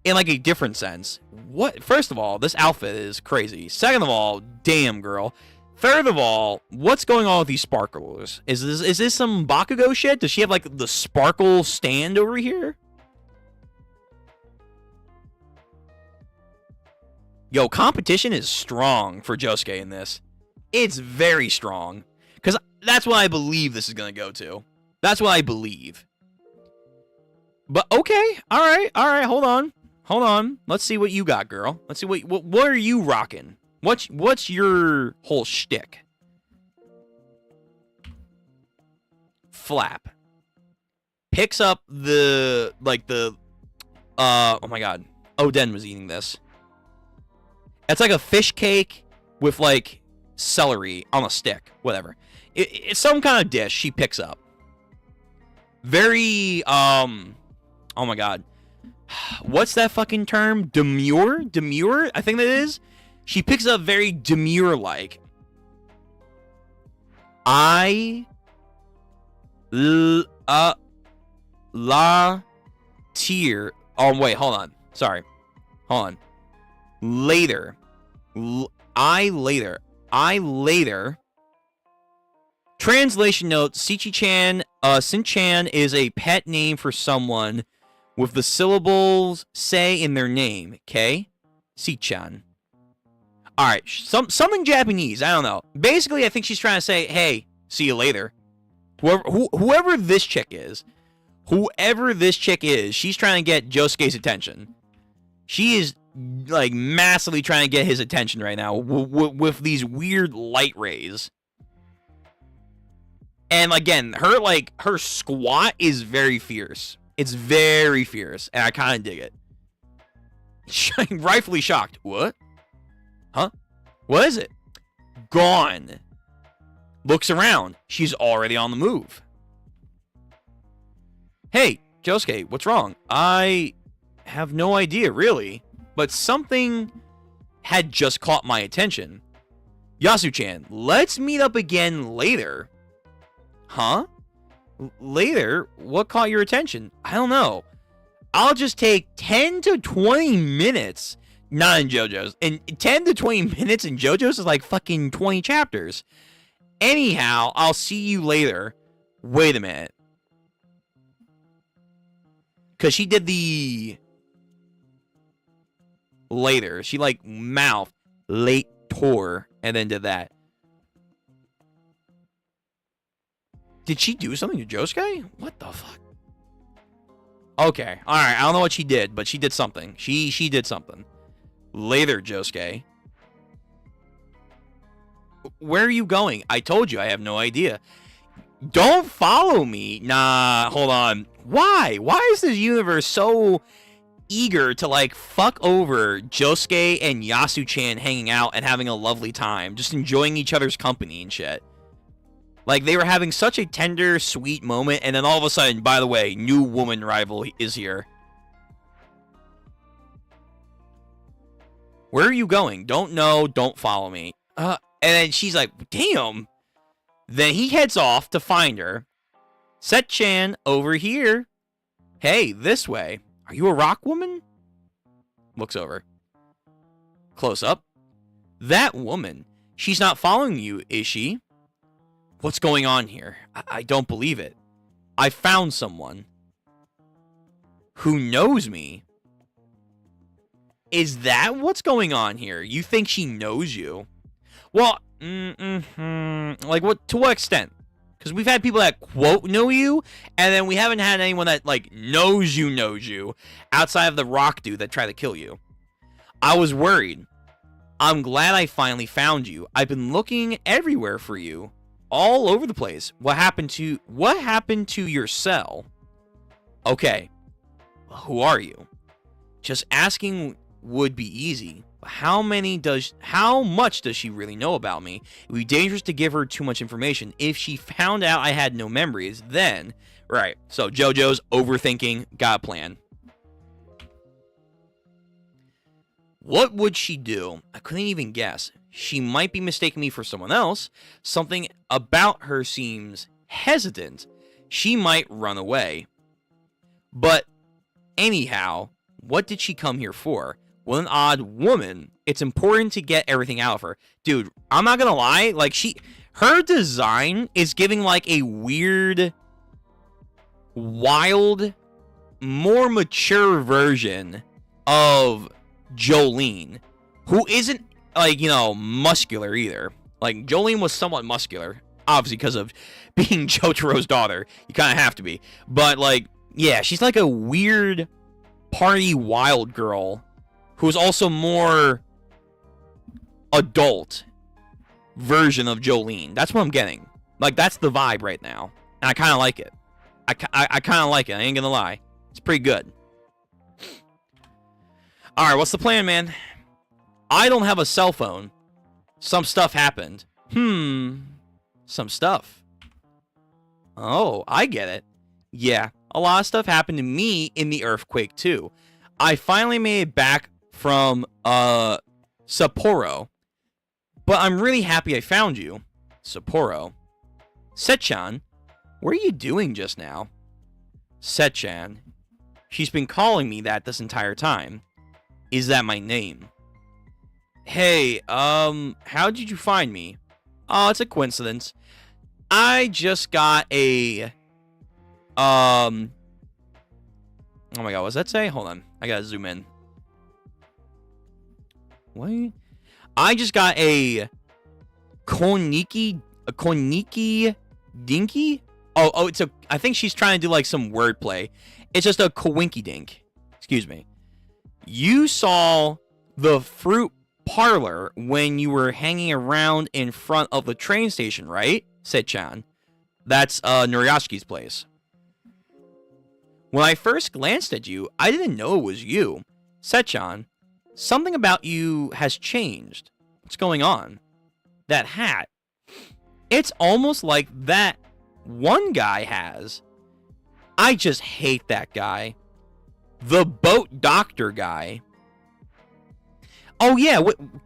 In like a different sense. What? First of all, this outfit is crazy. Second of all, damn girl. Third of all, what's going on with these sparklers? Is this some Bakugo shit? Does she have like the sparkle stand over here? Yo, competition is strong for Josuke in this. It's very strong. Because that's what I believe this is going to go to. That's what I believe. But okay. Alright, hold on. Let's see what you got, girl. Let's see what are you rocking? What's your whole shtick? Flap. Picks up oh my god. Oden was eating this. It's like a fish cake with like celery on a stick. Whatever. It's some kind of dish she picks up. Very, oh my god. What's that fucking term? Demure? Demure? I think that is. She picks up very demure-like. Tier. Oh, wait, hold on. Sorry. Hold on. Later. Later. Translation note, Sin-chan is a pet name for someone with the syllables say in their name, okay? Si-chan. Alright, something Japanese, I don't know. Basically, I think she's trying to say, hey, see you later. Whoever this chick is, she's trying to get Josuke's attention. She is, like, massively trying to get his attention right now with these weird light rays. And, again, her squat is very fierce. It's very fierce, and I kind of dig it. Rightfully shocked. What? Huh? What is it? Gone. Looks around. She's already on the move. Hey, Josuke, what's wrong? I have no idea, really. But something had just caught my attention. Yasu-chan, let's meet up again later. Huh? Later? What caught your attention? I don't know. I'll just take 10 to 20 minutes. Not in JoJo's. And 10 to 20 minutes in JoJo's is like fucking 20 chapters. Anyhow, I'll see you later. Wait a minute. Because she did the later. She like mouthed later and then did that. Did she do something to Josuke? What the fuck? Okay, alright, I don't know what she did, but she did something. She did something. Later, Josuke. Where are you going? I told you, I have no idea. Don't follow me. Nah, hold on. Why? Why is this universe so eager to, like, fuck over Josuke and Yasu-chan hanging out and having a lovely time, just enjoying each other's company and shit? Like, they were having such a tender, sweet moment, and then all of a sudden, by the way, new woman rival is here. Where are you going? Don't know, don't follow me. And then she's like, damn. Then he heads off to find her. Set-chan, over here. Hey, this way. Are you a rock woman? Looks over. Close up. That woman. She's not following you, is she? What's going on here? I don't believe it. I found someone who knows me. Is that what's going on here? You think she knows you? Well, like what? To what extent? Because we've had people that quote know you, and then we haven't had anyone that like knows you, outside of the rock dude that tried to kill you. I was worried. I'm glad I finally found you. I've been looking everywhere for you. All over the place. What happened to your cell? Okay. Who are you? Just asking would be easy. But how much does she really know about me? It would be dangerous to give her too much information. If she found out I had no memories, then right. So Jojo's overthinking, got a plan. What would she do? I couldn't even guess. She might be mistaking me for someone else. Something about her seems hesitant. She might run away. But anyhow, what did she come here for? What an odd woman. It's important to get everything out of her. Dude, I'm not gonna lie. Like, her design is giving like a weird, wild, more mature version of Jolene, who isn't, like, you know, muscular either. Like, Jolene was somewhat muscular, obviously because of being Jotaro's daughter. You kind of have to be. But, like, yeah, she's like a weird party wild girl who's also more adult version of Jolene. That's what I'm getting. Like, that's the vibe right now. And I kind of like it. I kind of like it. I ain't gonna lie. It's pretty good. Alright, what's the plan, man? I don't have a cell phone. Some stuff happened. Some stuff. Oh, I get it. Yeah, a lot of stuff happened to me in the earthquake, too. I finally made it back from, Sapporo. But I'm really happy I found you. Sapporo. Set-chan, what are you doing just now? Set-chan. She's been calling me that this entire time. Is that my name? Hey, how did you find me? Oh, it's a coincidence. I just got a, oh my god, what's that say? Hold on, I gotta zoom in. What? I just got a koniki dinky? Oh, it's a, I think she's trying to do like some wordplay. It's just a coinky dink. Excuse me. You saw the fruit parlor when you were hanging around in front of the train station, right? Said Chan. That's Noriyashiki's place. When I first glanced at you, I didn't know it was you. Said Chan. Something about you has changed. What's going on? That hat. It's almost like that one guy has. I just hate that guy. The boat doctor guy. Oh, yeah.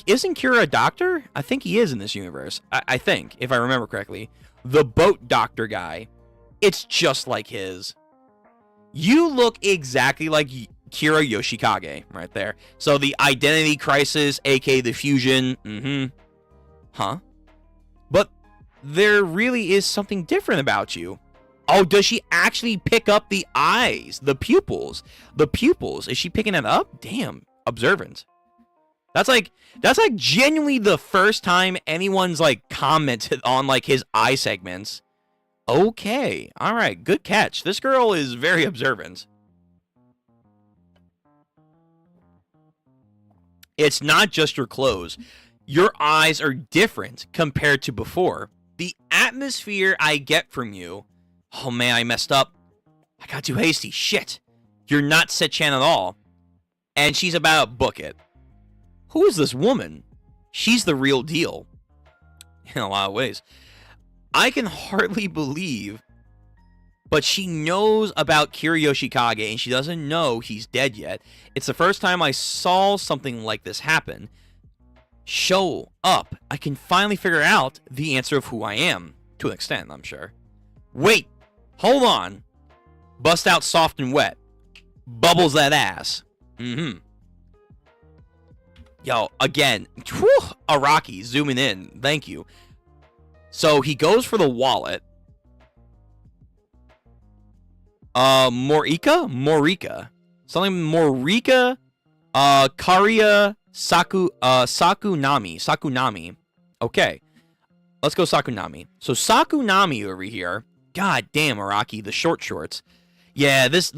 Isn't Kira a doctor? I think he is in this universe. I think, if I remember correctly. The boat doctor guy. It's just like his. You look exactly like Kira Yoshikage right there. So the identity crisis, aka the fusion. Huh? But there really is something different about you. Oh, does she actually pick up the eyes? The pupils. The pupils. Is she picking it up? Damn. Observant. That's like genuinely the first time anyone's like commented on like his eye segments. Okay. All right. Good catch. This girl is very observant. It's not just your clothes. Your eyes are different compared to before. The atmosphere I get from you... Oh, man, I messed up. I got too hasty. Shit. You're not Set-chan at all. And she's about to book it. Who is this woman? She's the real deal. In a lot of ways. I can hardly believe, but she knows about Kiriyoshikage and she doesn't know he's dead yet. It's the first time I saw something like this happen. Show up. I can finally figure out the answer of who I am. To an extent, I'm sure. Wait. Hold on. Bust out soft and wet. Bubbles that ass. Yo, again. Whew, Araki, zooming in. Thank you. So he goes for the wallet. Morika. Something Morika. Karia Sakunami. Okay. Let's go Sakunami. So Sakunami over here. God damn, Araki, the short shorts. Yeah, this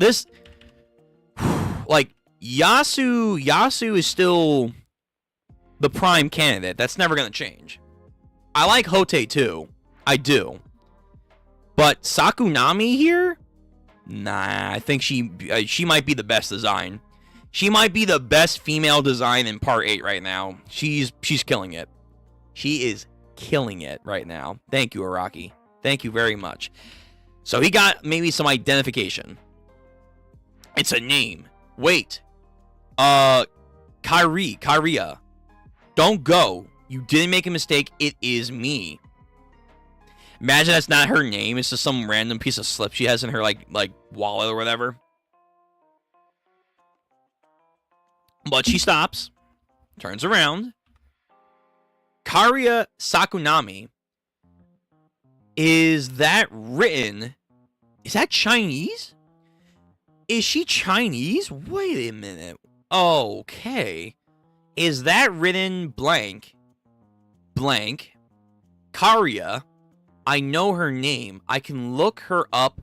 like Yasu is still the prime candidate. That's never gonna change. I like Hote too. I do. But Sakunami here? Nah, I think she might be the best design. She might be the best female design in Part 8 right now. She's killing it. She is killing it right now. Thank you, Araki. Thank you very much. So he got maybe some identification. It's a name. Wait. Karia. Don't go. You didn't make a mistake. It is me. Imagine that's not her name. It's just some random piece of slip she has in her like wallet or whatever. But she stops, turns around. Karia Sakunami. Is that written? Is that Chinese? Is she Chinese? Wait a minute. Okay. Is that written blank? Karia. I know her name. I can look her up.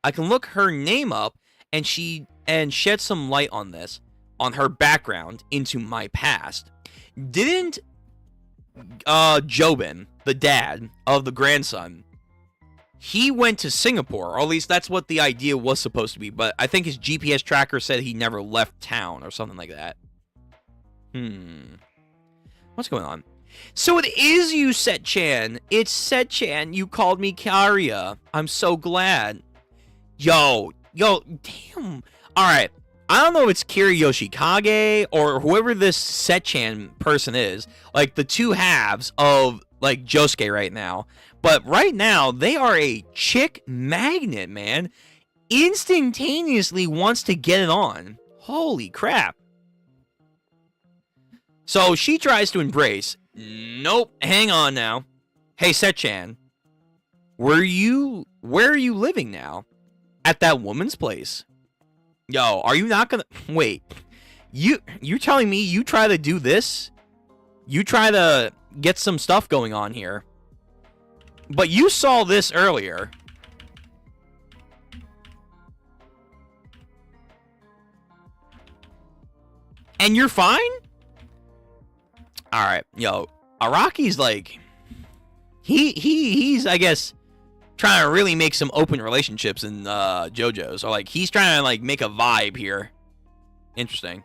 I can look her name up and shed some light on this, on her background into my past. Didn't Jobin, the dad of the grandson, he went to Singapore, or at least that's what the idea was supposed to be, but I think his GPS tracker said he never left town or something like that. What's going on? So it is you, Set-chan. It's Set-chan. You called me Karia. I'm so glad. Yo, damn. Alright. I don't know if it's Kiriyoshikage or whoever this Set-chan person is. Like, the two halves of, like, Josuke right now. But right now, they are a chick magnet, man. Instantaneously wants to get it on. Holy crap. So she tries to embrace. Nope. Hang on now. Hey, Set-chan. Where are you living now? At that woman's place. Yo, are you not gonna... Wait. You telling me you try to do this? You try to get some stuff going on here. But you saw this earlier. And you're fine? Alright, yo, Araki's like, he's, I guess, trying to really make some open relationships in JoJo's. Or, like, he's trying to, like, make a vibe here. Interesting.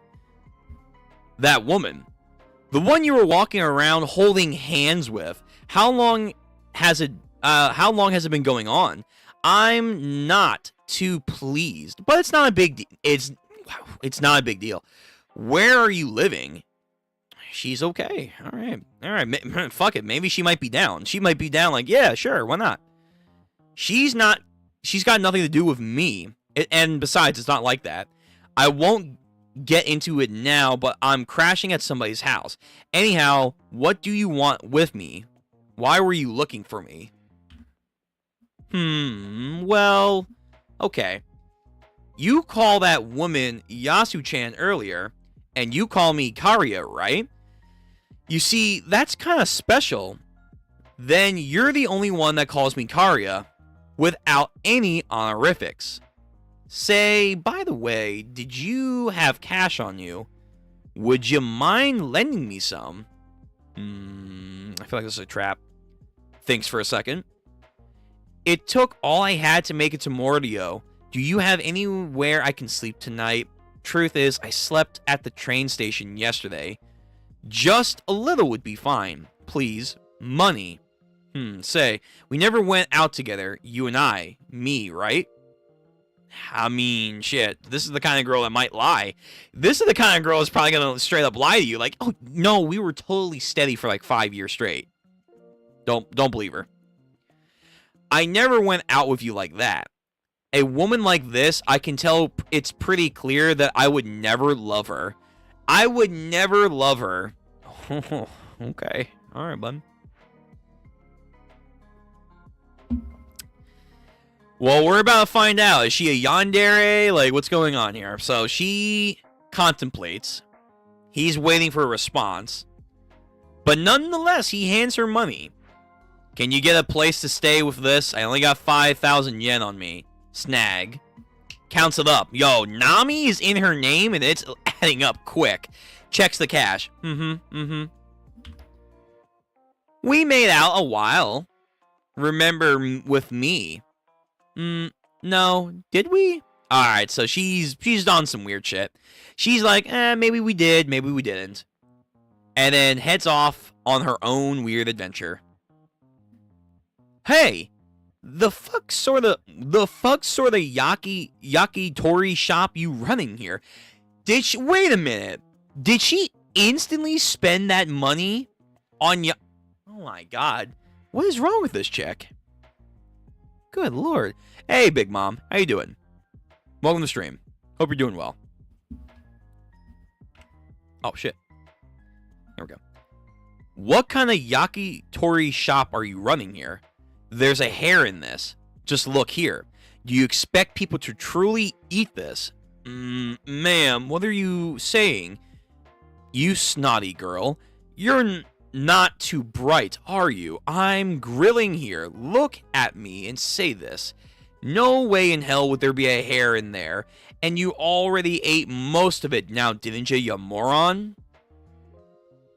That woman. The one you were walking around holding hands with. How long has it been going on? I'm not too pleased. But it's not a big deal. It's not a big deal. Where are you living? She's okay. All right. Fuck it. Maybe she might be down. She might be down like, yeah, sure, why not? She's got nothing to do with me. And besides, it's not like that. I won't get into it now, but I'm crashing at somebody's house. Anyhow, what do you want with me? Why were you looking for me? Well, okay. You call that woman Yasu-chan earlier, and you call me Karia, right? You see, that's kind of special. Then you're the only one that calls me Karia. without any honorifics. Say, by the way, did you have cash on you? Would you mind lending me some? I feel like this is a trap. Thinks for a second. It took all I had to make it to Mordio. Do you have anywhere I can sleep tonight? Truth is, I slept at the train station yesterday. Just a little would be fine. Please. Money. Say, we never went out together, you and I. Me, right? I mean, shit. This is the kind of girl that might lie. This is the kind of girl that's probably gonna straight up lie to you. Like, oh, no, we were totally steady for like 5 years straight. Don't believe her. I never went out with you like that. A woman like this, I can tell it's pretty clear that I would never love her. I would never love her. Okay. All right, bud. Well, we're about to find out. Is she a yandere? Like, what's going on here? So she contemplates. He's waiting for a response. But nonetheless, he hands her money. Can you get a place to stay with this? I only got 5,000 yen on me. Snag. Counts it up. Yo, Nami is in her name, and it's adding up quick. Checks the cash. We made out a while. Remember with me. No. Did we? Alright, so she's done some weird shit. She's like, maybe we did, maybe we didn't. And then heads off on her own weird adventure. Hey! The fuck sort of yakitori shop you running here? Wait a minute. Did she instantly spend that money on Oh my god. What is wrong with this chick? Good lord. Hey, Big Mom. How you doing? Welcome to the stream. Hope you're doing well. Oh, shit. There we go. What kind of yakitori shop are you running here? There's a hair in this. Just look here. Do you expect people to truly eat this? Ma'am, what are you saying? You snotty girl. You're not too bright, are you? I'm grilling here. Look at me and say this. No way in hell would there be a hair in there. And you already ate most of it. Now, didn't you moron?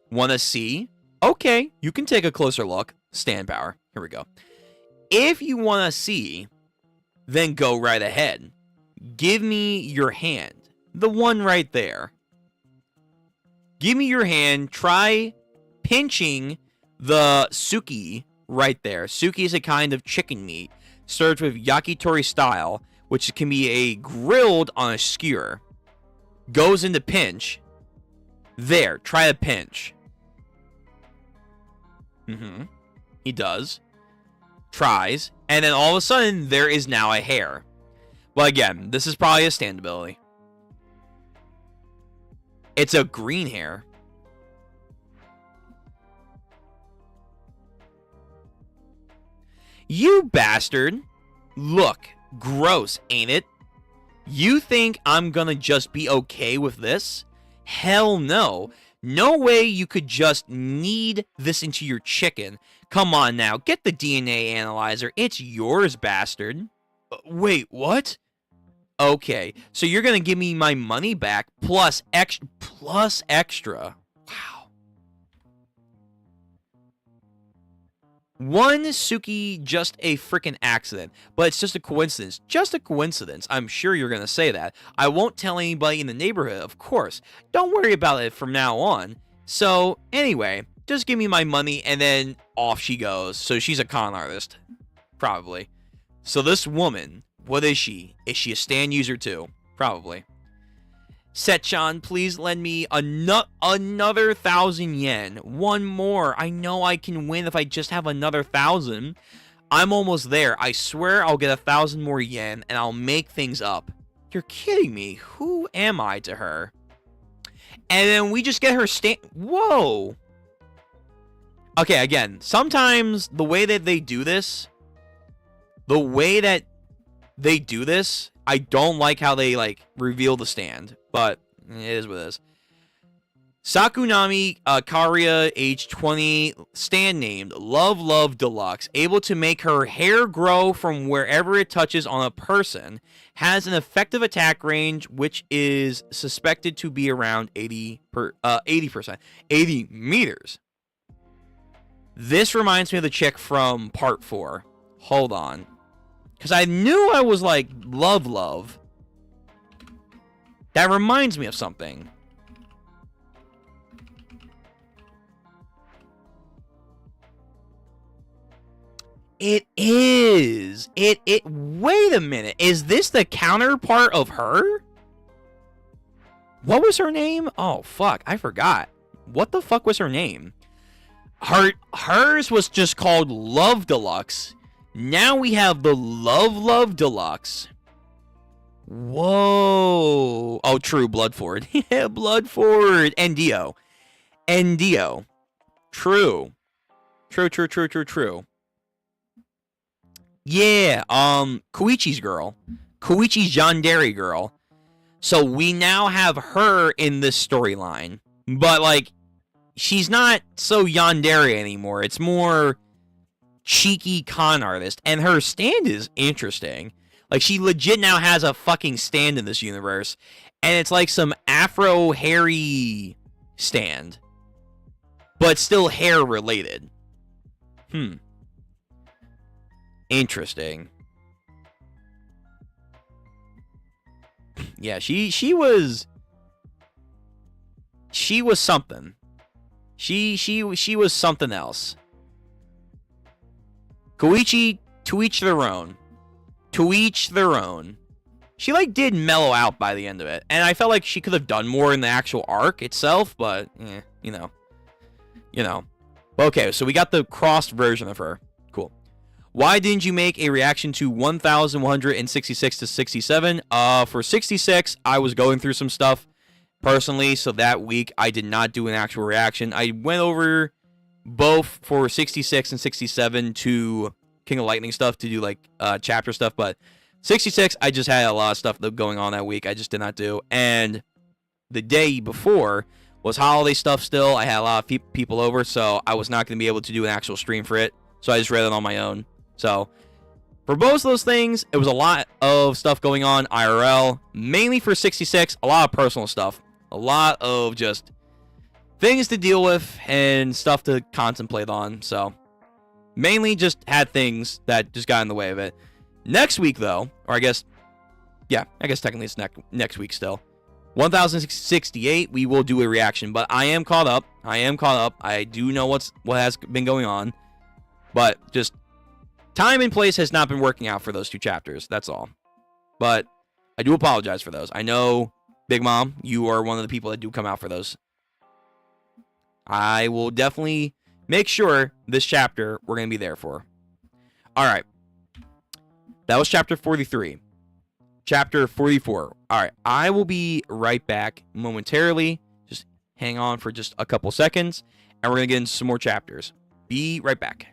Wanna see? Okay, you can take a closer look. Stand power. Here we go. If you wanna see, then go right ahead. Give me your hand. The one right there. Give me your hand. Try pinching the suki right there. Suki is a kind of chicken meat served with yakitori style, which can be grilled on a skewer. Goes into pinch. There, try to pinch. He does. Tries. And then all of a sudden, there is now a hair. Well, again, this is probably a standability. It's a green hair. You bastard. Look, gross, ain't it? You think I'm gonna just be okay with this? Hell no. No way you could just knead this into your chicken. Come on now, get the DNA analyzer. It's yours, bastard. Wait, what? Okay, so you're gonna give me my money back plus extra. Wow. One Suki, just a freaking accident, but it's just a coincidence. Just a coincidence. I'm sure you're gonna say that. I won't tell anybody in the neighborhood, of course. Don't worry about it from now on. So, anyway, just give me my money and then off she goes. So she's a con artist. Probably. So this woman, what is she? Is she a stand user too? Probably. Setchan, please lend me another 1,000 yen. One more. I know I can win if I just have another 1,000. I'm almost there. I swear I'll get 1,000 more yen and I'll make things up. You're kidding me. Who am I to her? And then we just get her Whoa. Okay, again, sometimes the way that they do this, I don't like how they, like, reveal the stand. But it is what it is. Sakunami Karia, age 20, stand named Love Love Deluxe, able to make her hair grow from wherever it touches on a person, has an effective attack range which is suspected to be around 80%, 80 meters. This reminds me of the chick from part 4. Hold on. Because I knew I was like, love, love. That reminds me of something. It is. Wait a minute. Is this the counterpart of her? What was her name? Oh, fuck. I forgot. What the fuck was her name? Hers was just called Love Deluxe. Now we have the Love Love Deluxe. Whoa. Oh, true. Bloodford. Yeah, Bloodford. And Dio. True. True. Yeah, Koichi's girl. Koichi's yandere girl. So we now have her in this storyline. But, like, she's not so yandere anymore. It's more cheeky con artist. And her stand is interesting. Like, she legit now has a fucking stand in this universe. And it's like some afro hairy stand. But still hair related. Interesting. Yeah, she was something. She was something else. Koichi, to each their own. To each their own. She like did mellow out by the end of it, and I felt like she could have done more in the actual arc itself, but you know. Okay, so we got the crossed version of her. Cool. Why didn't you make a reaction to 1166 to 67? For 66, I was going through some stuff personally, so that week I did not do an actual reaction. I went over both for 66 and 67 to King of Lightning stuff to do like chapter stuff, but 66, I just had a lot of stuff going on that week. I just did not do. And the day before was holiday stuff still. I had a lot of people over, so I was not going to be able to do an actual stream for it. So I just read it on my own. So, for both of those things, it was a lot of stuff going on IRL. Mainly for 66, a lot of personal stuff. A lot of just things to deal with and stuff to contemplate on. So, mainly just had things that just got in the way of it. Next week, though, or I guess technically it's next week still. 1068, we will do a reaction, but I am caught up. I do know what has been going on, but just time and place has not been working out for those two chapters. That's all. But I do apologize for those. I know, Big Mom, you are one of the people that do come out for those. I will definitely make sure this chapter we're going to be there for. All right. That was chapter 43. Chapter 44. All right. I will be right back momentarily. Just hang on for just a couple seconds, and we're going to get into some more chapters. Be right back.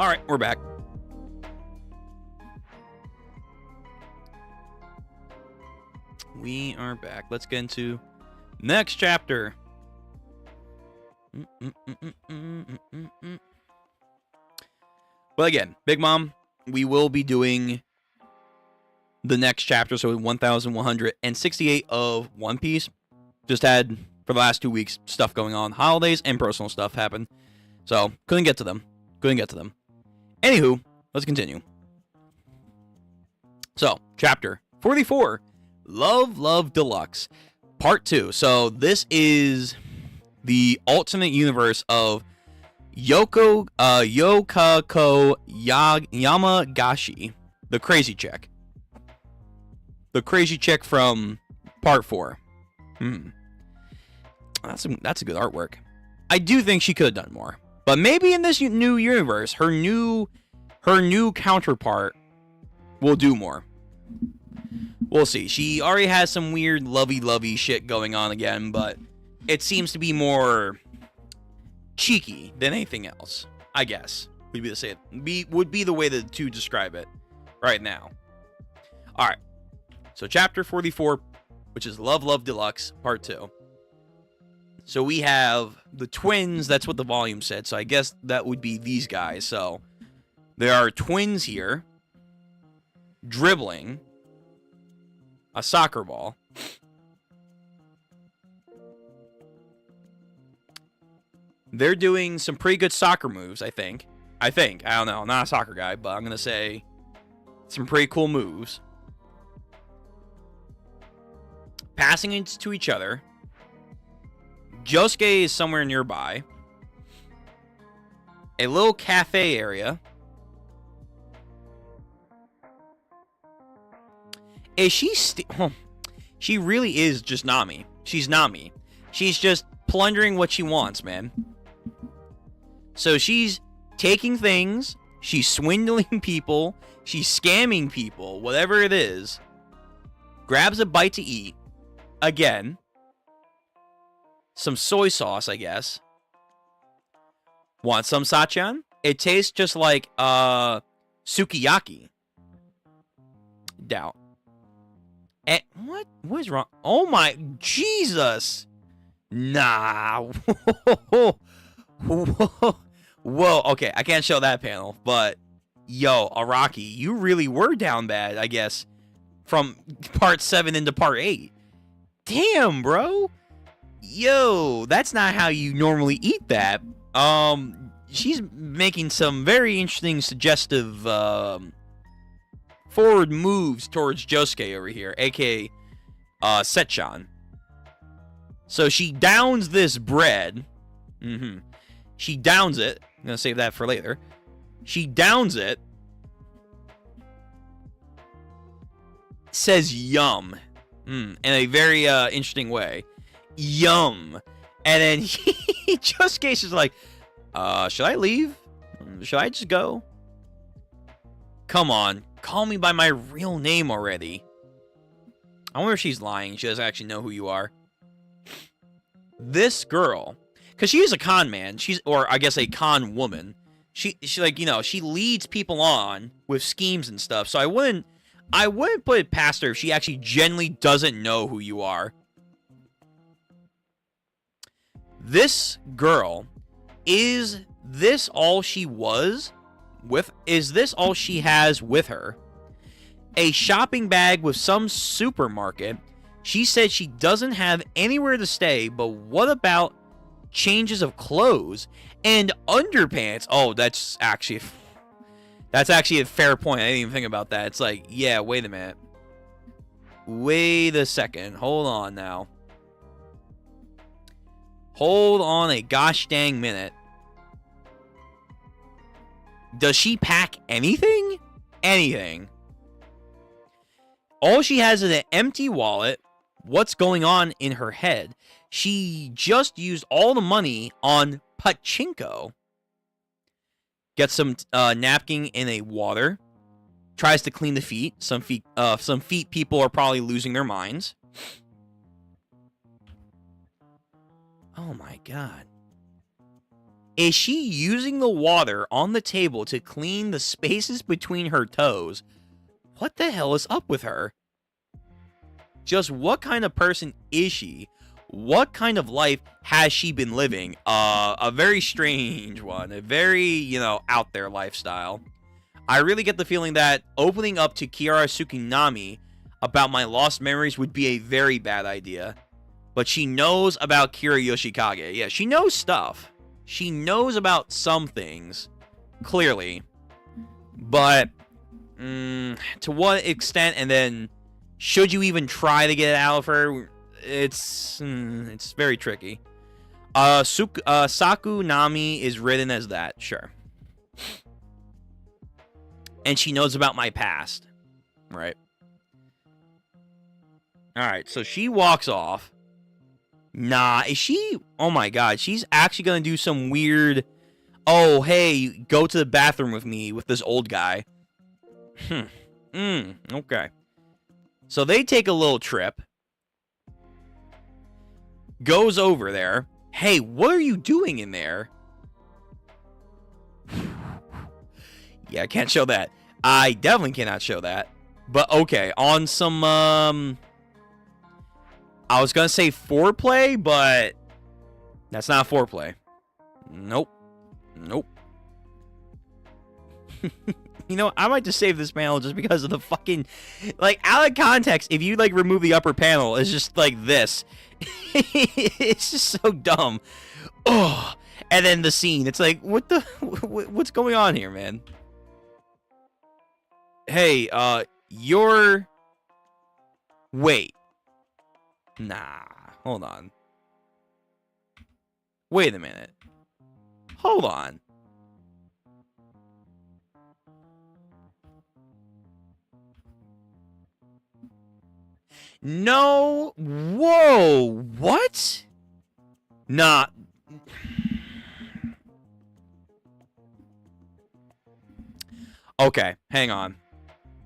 All right, we're back. We are back. Let's get into next chapter. But again, Big Mom, we will be doing the next chapter, so 1168 of One Piece. Just had, for the last 2 weeks, stuff going on. Holidays and personal stuff happened. So, couldn't get to them. Anywho, let's continue. So, chapter 44, Love Deluxe, Part 2. So, this is the alternate universe of Yokako Yamagashi, the crazy chick. The crazy chick from Part 4. That's a good artwork. I do think she could have done more. But maybe in this new universe, her new counterpart will do more. We'll see. She already has some weird lovey-lovey shit going on again, but it seems to be more cheeky than anything else, I guess. Would be the way to describe it right now. All right. So chapter 44, which is Love Deluxe, Part 2. So we have the twins. That's what the volume said. So I guess that would be these guys. So there are twins here dribbling a soccer ball. They're doing some pretty good soccer moves, I think. I don't know. I'm not a soccer guy, but I'm going to say some pretty cool moves. Passing it to each other. Josuke is somewhere nearby. A little cafe area. Is she she really is just Nami. She's Nami. She's just plundering what she wants, man. So she's taking things, she's swindling people, she's scamming people, whatever it is. Grabs a bite to eat. Again. Some soy sauce, I guess. Want some, Sachan? It tastes just like sukiyaki. Doubt. What is wrong? Oh my Jesus. Nah. Whoa. Okay, I can't show that panel, but yo, Araki, you really were down bad, I guess, from part 7 into part 8. Damn, bro. Yo, that's not how you normally eat that. She's making some very interesting, suggestive, forward moves towards Josuke over here, aka, Setchan. So she downs this bread. She downs it. I'm gonna save that for later. She downs it. Says yum. In a very, interesting way. Yum. And then Josuke's just like, should I leave? Should I just go? Come on. Call me by my real name already. I wonder if she's lying. She doesn't actually know who you are. This girl, because she is a con man. Or I guess a con woman. She like, she leads people on with schemes and stuff. So I wouldn't put it past her if she actually genuinely doesn't know who you are. This girl, is this all she was with? Is this all she has with her? A shopping bag with some supermarket. She said she doesn't have anywhere to stay, but what about changes of clothes and underpants? Oh, that's actually a fair point. I didn't even think about that. It's like, yeah, wait a minute. Wait a second. Hold on now. Hold on a gosh dang minute. Does she pack anything? Anything. All she has is an empty wallet. What's going on in her head? She just used all the money on pachinko. Gets some napkin in a water. Tries to clean the feet. Some feet people are probably losing their minds. Oh my god. Is she using the water on the table to clean the spaces between her toes? What the hell is up with her? Just what kind of person is she? What kind of life has she been living? A very strange one. A very, out there lifestyle. I really get the feeling that opening up to Kiara Tsukinami about my lost memories would be a very bad idea. But she knows about Kira Yoshikage. Yeah, she knows stuff. She knows about some things, clearly. But, to what extent, and then, should you even try to get it out of her? It's very tricky. Saku Nami is written as that, sure. And she knows about my past, right? Alright, so she walks off. Nah, is she... Oh my god, she's actually gonna do some weird... Oh, hey, go to the bathroom with me with this old guy. Okay. So they take a little trip. Goes over there. Hey, what are you doing in there? Yeah, I can't show that. I definitely cannot show that. But okay, on some, I was gonna say foreplay, but that's not foreplay. Nope. You know, I might just save this panel just because of the fucking, like, out of context, if you, like, remove the upper panel, it's just like this. It's just so dumb. Oh, and then the scene, it's like, what's going on here, man? Hey, wait. Nah, hold on. Wait a minute. Hold on. No. Whoa. What? Nah. Okay, hang on.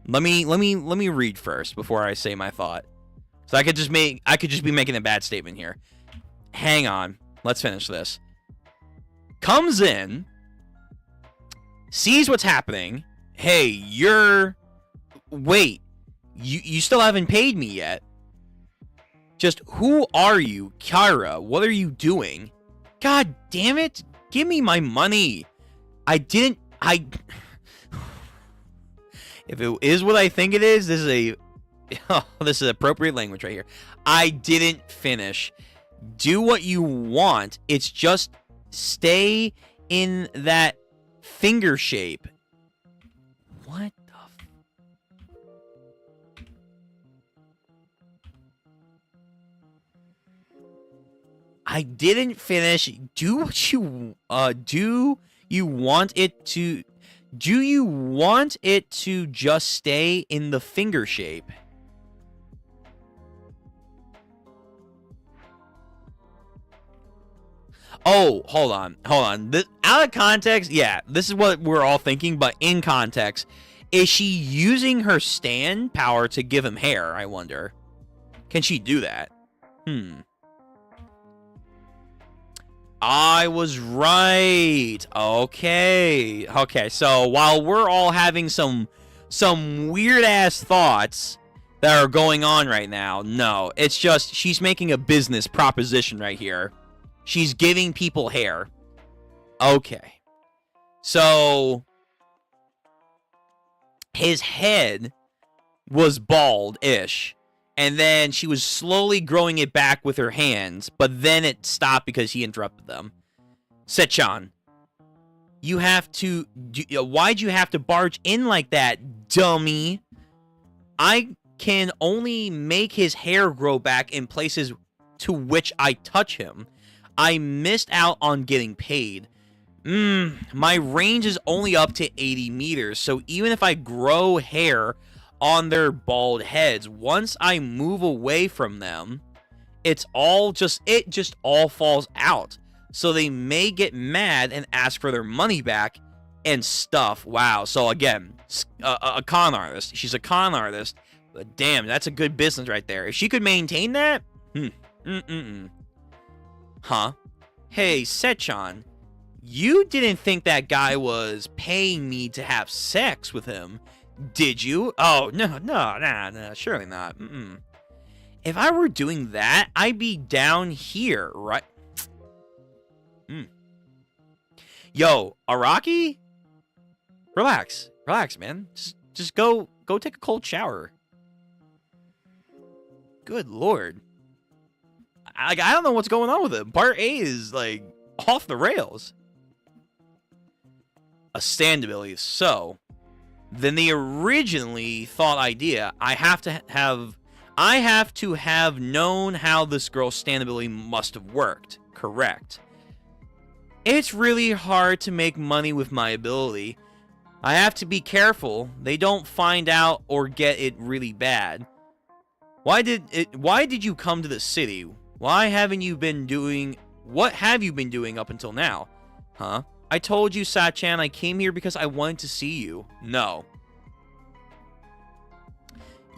Let me read first before I say my thought. So I could just be making a bad statement here. Hang on. Let's finish this. Comes in, sees what's happening. Hey, wait. You still haven't paid me yet. Just, who are you, Kyra? What are you doing? God damn it. Give me my money. If it is what I think it is, this is appropriate language right here. I didn't finish. Do what you want. It's just stay in that finger shape. What the I didn't finish. Do what you do you want it to just stay in the finger shape? Oh, hold on. This, out of context, yeah, this is what we're all thinking, but in context, is she using her stand power to give him hair, I wonder? Can she do that? I was right. Okay, so while we're all having some weird-ass thoughts that are going on right now, no, it's just she's making a business proposition right here. She's giving people hair. Okay. So his head was bald-ish. And then she was slowly growing it back with her hands. But then it stopped because he interrupted them. Sechan, you have to... Why'd you have to barge in like that, dummy? I can only make his hair grow back in places to which I touch him. I missed out on getting paid. My range is only up to 80 meters, so even if I grow hair on their bald heads, once I move away from them, it just all falls out. So they may get mad and ask for their money back and stuff. Wow. So again, a con artist. She's a con artist. But damn, that's a good business right there. If she could maintain that, Huh? Hey, Sechan, You didn't think that guy was paying me to have sex with him, did you? Oh, no, surely not. If I were doing that, I'd be down here, right? Yo, Araki? Relax, man. Just go take a cold shower. Good lord. I don't know what's going on with him. Part A is, like, off the rails. A stand ability. So, then the originally thought idea, I have to have known how this girl's stand ability must have worked. Correct. It's really hard to make money with my ability. I have to be careful they don't find out or get it really bad. Why did you come to the city? What have you been doing up until now? Huh? I told you, Sachan, I came here because I wanted to see you. No.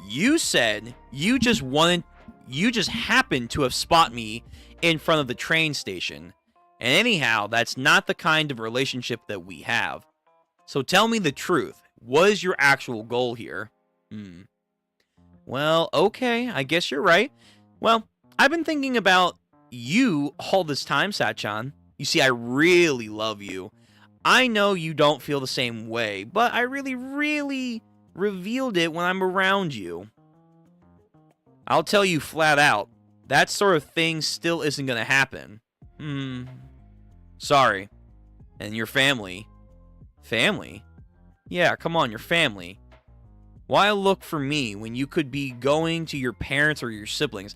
You said you just happened to have spotted me in front of the train station. And anyhow, that's not the kind of relationship that we have. So tell me the truth. What is your actual goal here? Well, okay, I guess you're right. Well, I've been thinking about you all this time, Sachan. You see, I really love you. I know you don't feel the same way, but I really revealed it when I'm around you. I'll tell you flat out, that sort of thing still isn't gonna happen. Sorry. And your family? Family? Yeah, come on, your family. Why look for me when you could be going to your parents or your siblings?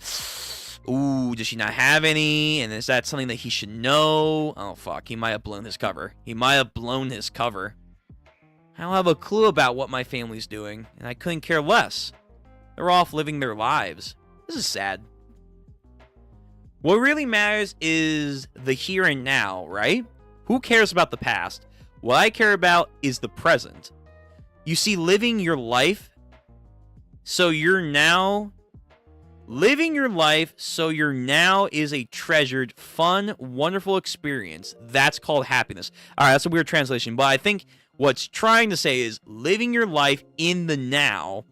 Ooh, does she not have any? And is that something that he should know? Oh, fuck. He might have blown his cover. I don't have a clue about what my family's doing, and I couldn't care less. They're off living their lives. This is sad. What really matters is the here and now, right? Who cares about the past? What I care about is the present. You see, living your life so you're now is a treasured, fun, wonderful experience. That's called happiness. All right, that's a weird translation, but I think what's trying to say is living your life in the now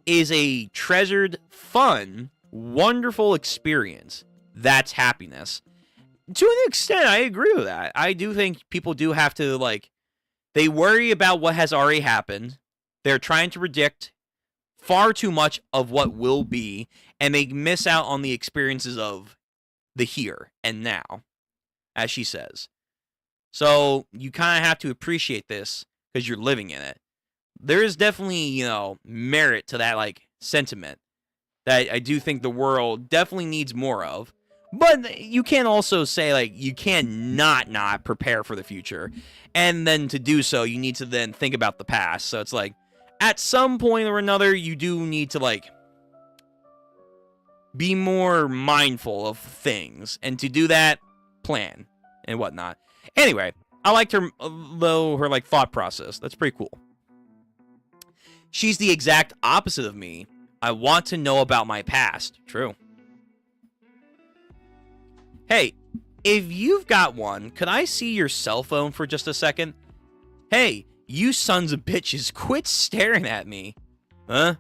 is a treasured, fun, wonderful experience. That's happiness. To an extent, I agree with that. I do think people do have to, like, they worry about what has already happened. They're trying to predict far too much of what will be, and they miss out on the experiences of the here and now, as she says. So you kind of have to appreciate this because you're living in it. There is definitely, merit to that, like, sentiment that I do think the world definitely needs more of. But you can't also say, like, you can't not prepare for the future. And then to do so, you need to then think about the past. So it's like, at some point or another, you do need to, like, be more mindful of things. And to do that, plan and whatnot. Anyway, I liked her, her, like, thought process. That's pretty cool. She's the exact opposite of me. I want to know about my past. True. Hey, if you've got one, could I see your cell phone for just a second? Hey, you sons of bitches, quit staring at me. Huh?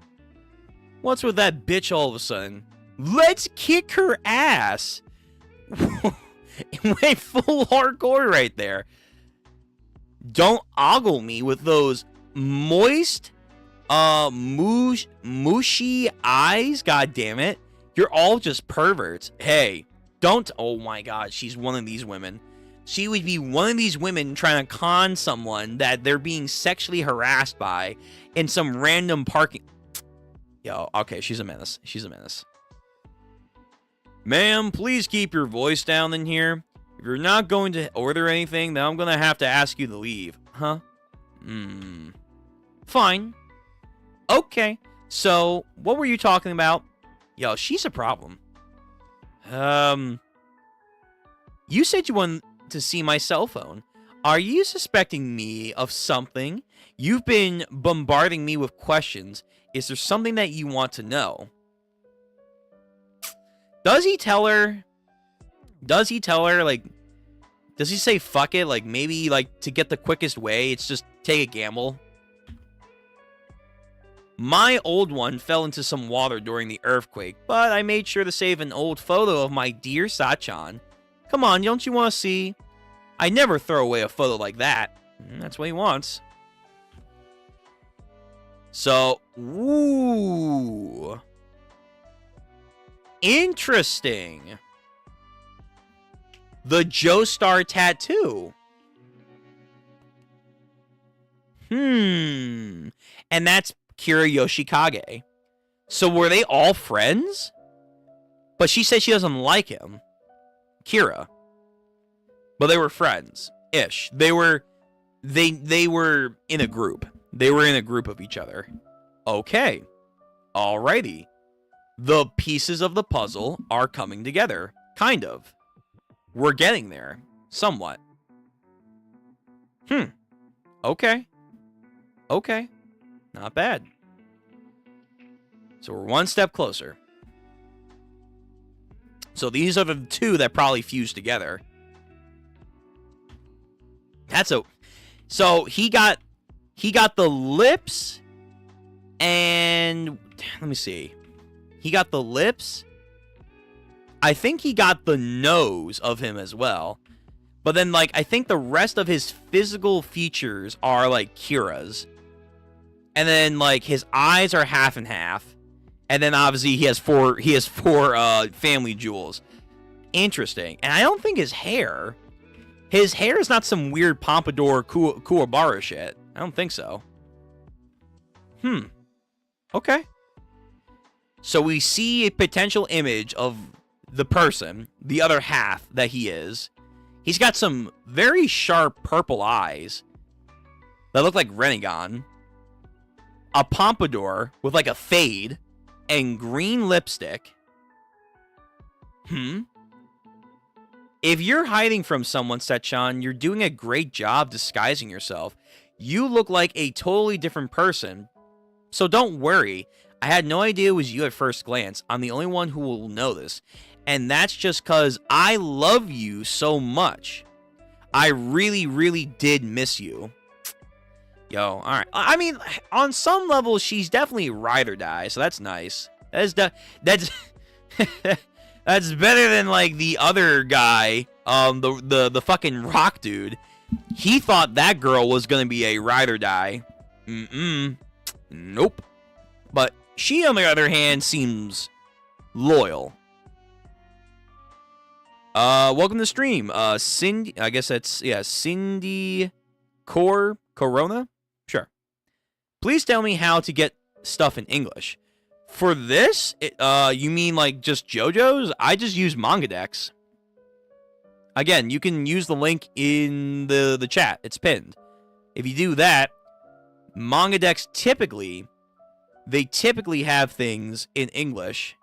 What's with that bitch all of a sudden? Let's kick her ass. It went full hardcore right there. Don't ogle me with those moist, mushy eyes. God damn it. You're all just perverts. Hey. Don't. Oh my god, she's one of these women. She would be one of these women trying to con someone that they're being sexually harassed by in some random parking. Yo, okay, she's a menace. Ma'am, please keep your voice down in here. If you're not going to order anything, then I'm going to have to ask you to leave. Huh? Fine. Okay. So, what were you talking about? Yo, she's a problem. You said you wanted to see my cell phone. Are you suspecting me of something? You've been bombarding me with questions. Is there something that you want to know? Does he tell her, like, Does he say fuck it? Like, maybe, like, to get the quickest way, it's just take a gamble? My old one fell into some water during the earthquake, but I made sure to save an old photo of my dear Sachan. Come on, don't you want to see? I never throw away a photo like that. That's what he wants. So, ooh. Interesting. The Joestar tattoo. And that's Kira Yoshikage. So were they all friends? But she said she doesn't like him. Kira. But they were friends-ish. They were in a group. They were in a group of each other. Okay. Alrighty. The pieces of the puzzle are coming together. Kind of. We're getting there. Somewhat. Okay. Okay. Not bad. So we're one step closer. So these are the two that probably fuse together. So he got the lips and let me see. He got the lips. I think he got the nose of him as well. But then, like, I think the rest of his physical features are like Kira's. And then, like, his eyes are half and half. And then obviously he has four family jewels. Interesting. And I don't think his hair is not some weird pompadour Kuwabara shit. I don't think so. Okay. So we see a potential image of the person, the other half that he is. He's got some very sharp purple eyes that look like Renegon. A pompadour with like a fade and green lipstick. If you're hiding from someone, Setchan, you're doing a great job disguising yourself. You look like a totally different person. So don't worry. I had no idea it was you at first glance. I'm the only one who will know this. And that's just because I love you so much. I really, really did miss you. Yo, alright. I mean, on some level, she's definitely ride or die, so that's nice. That's that's better than, like, the other guy, the fucking rock dude. He thought that girl was gonna be a ride or die. Nope. But she, on the other hand, seems loyal. Welcome to the stream. Cindy, I guess that's, yeah, Cindy Corona? Sure. Please tell me how to get stuff in English. For this, you mean like just JoJo's? I just use Mangadex. Again, you can use the link in the chat. It's pinned. If you do that, Mangadex typically have things in English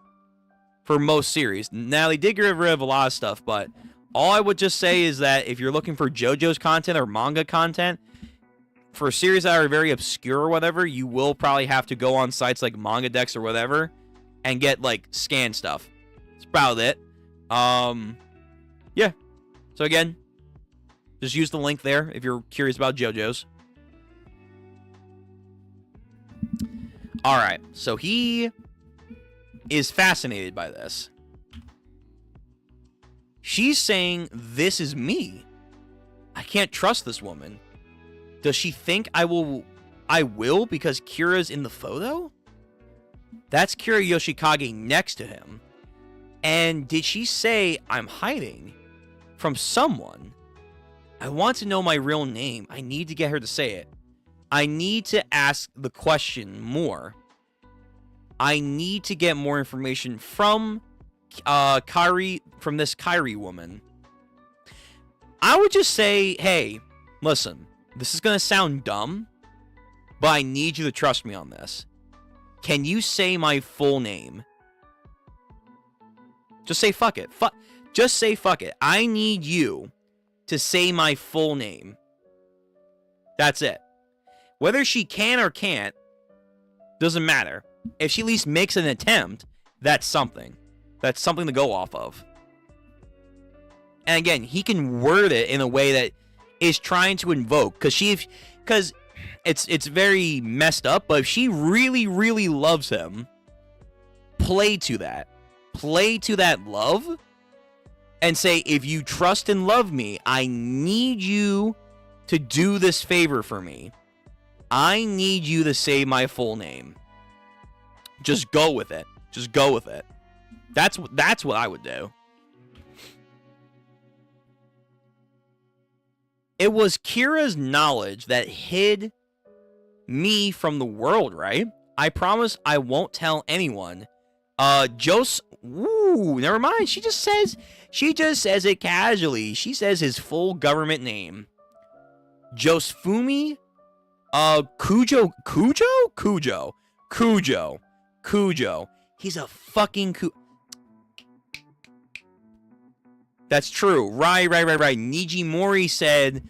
for most series. Now, they did get rid of a lot of stuff, but all I would just say is that if you're looking for JoJo's content or manga content, for series that are very obscure or whatever, you will probably have to go on sites like Mangadex or whatever and get, like, scanned stuff. That's about it. Yeah. So, again, just use the link there if you're curious about JoJo's. Alright, so he is fascinated by this. She's saying, this is me. I can't trust this woman. Does she think I will because Kira's in the photo? That's Kira Yoshikage next to him. And did she say I'm hiding from someone? I want to know my real name. I need to get her to say it. I need to ask the question more. I need to get more information from this Kairi woman. I would just say, hey, listen, this is going to sound dumb, but I need you to trust me on this. Can you say my full name? Just say fuck it. Just say fuck it. I need you to say my full name. That's it. Whether she can or can't, doesn't matter. If she at least makes an attempt, that's something. That's something to go off of. And again, he can word it in a way that is trying to invoke, because it's very messed up, but if she really, really loves him, play to that love, and say, if you trust and love me, I need you to do this favor for me. I need you to say my full name. Just go with it. That's what I would do. It was Kira's knowledge that hid me from the world, right? I promise I won't tell anyone. Never mind. She just says it casually. She says his full government name. Josefumi Cujo. He's a fucking That's true. Right. Nijimori said,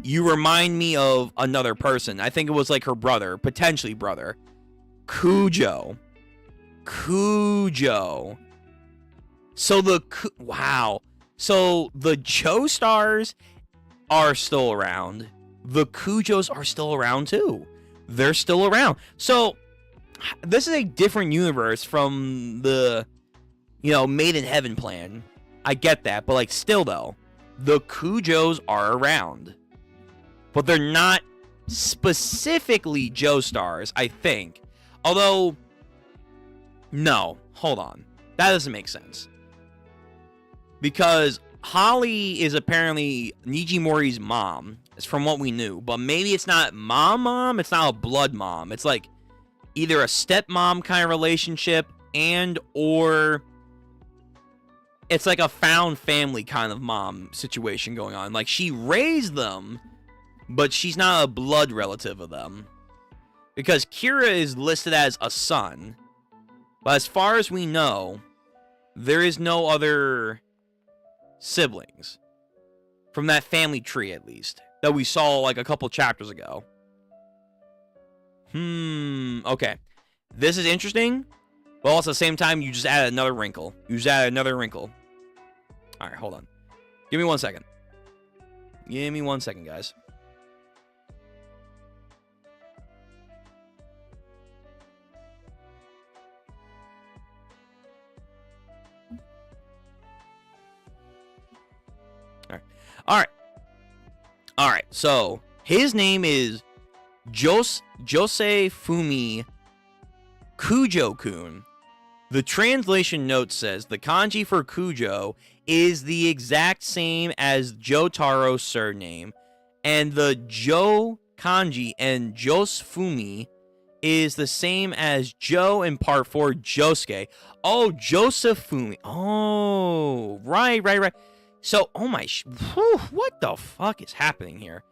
you remind me of another person. I think it was like her brother, potentially brother. Cujo. So wow. So the Joestars are still around. The Cujos are still around too. They're still around. So this is a different universe from the, Made in Heaven plan. I get that, but like still though, the Cujos are around. But they're not specifically Joestars, I think. Although, no, hold on. That doesn't make sense. Because Holly is apparently Nijimori's mom, is from what we knew. But maybe it's not mom, it's not a blood mom. It's like either a stepmom kind of relationship or it's like a found family kind of mom situation going on. Like she raised them, but she's not a blood relative of them. Because Kira is listed as a son. But as far as we know, there is no other siblings. From that family tree, at least. That we saw like a couple chapters ago. Okay. This is interesting. But also at the same time, you just added another wrinkle. Alright, hold on. Give me 1 second. Guys. Alright, so his name is Josefumi Kujo-kun. The translation note says the kanji for Kujo is the exact same as Jotaro's surname, and the Jo kanji and Josefumi is the same as Joe in part 4 Josuke. Oh, Josefumi. Oh, right. So, what the fuck is happening here?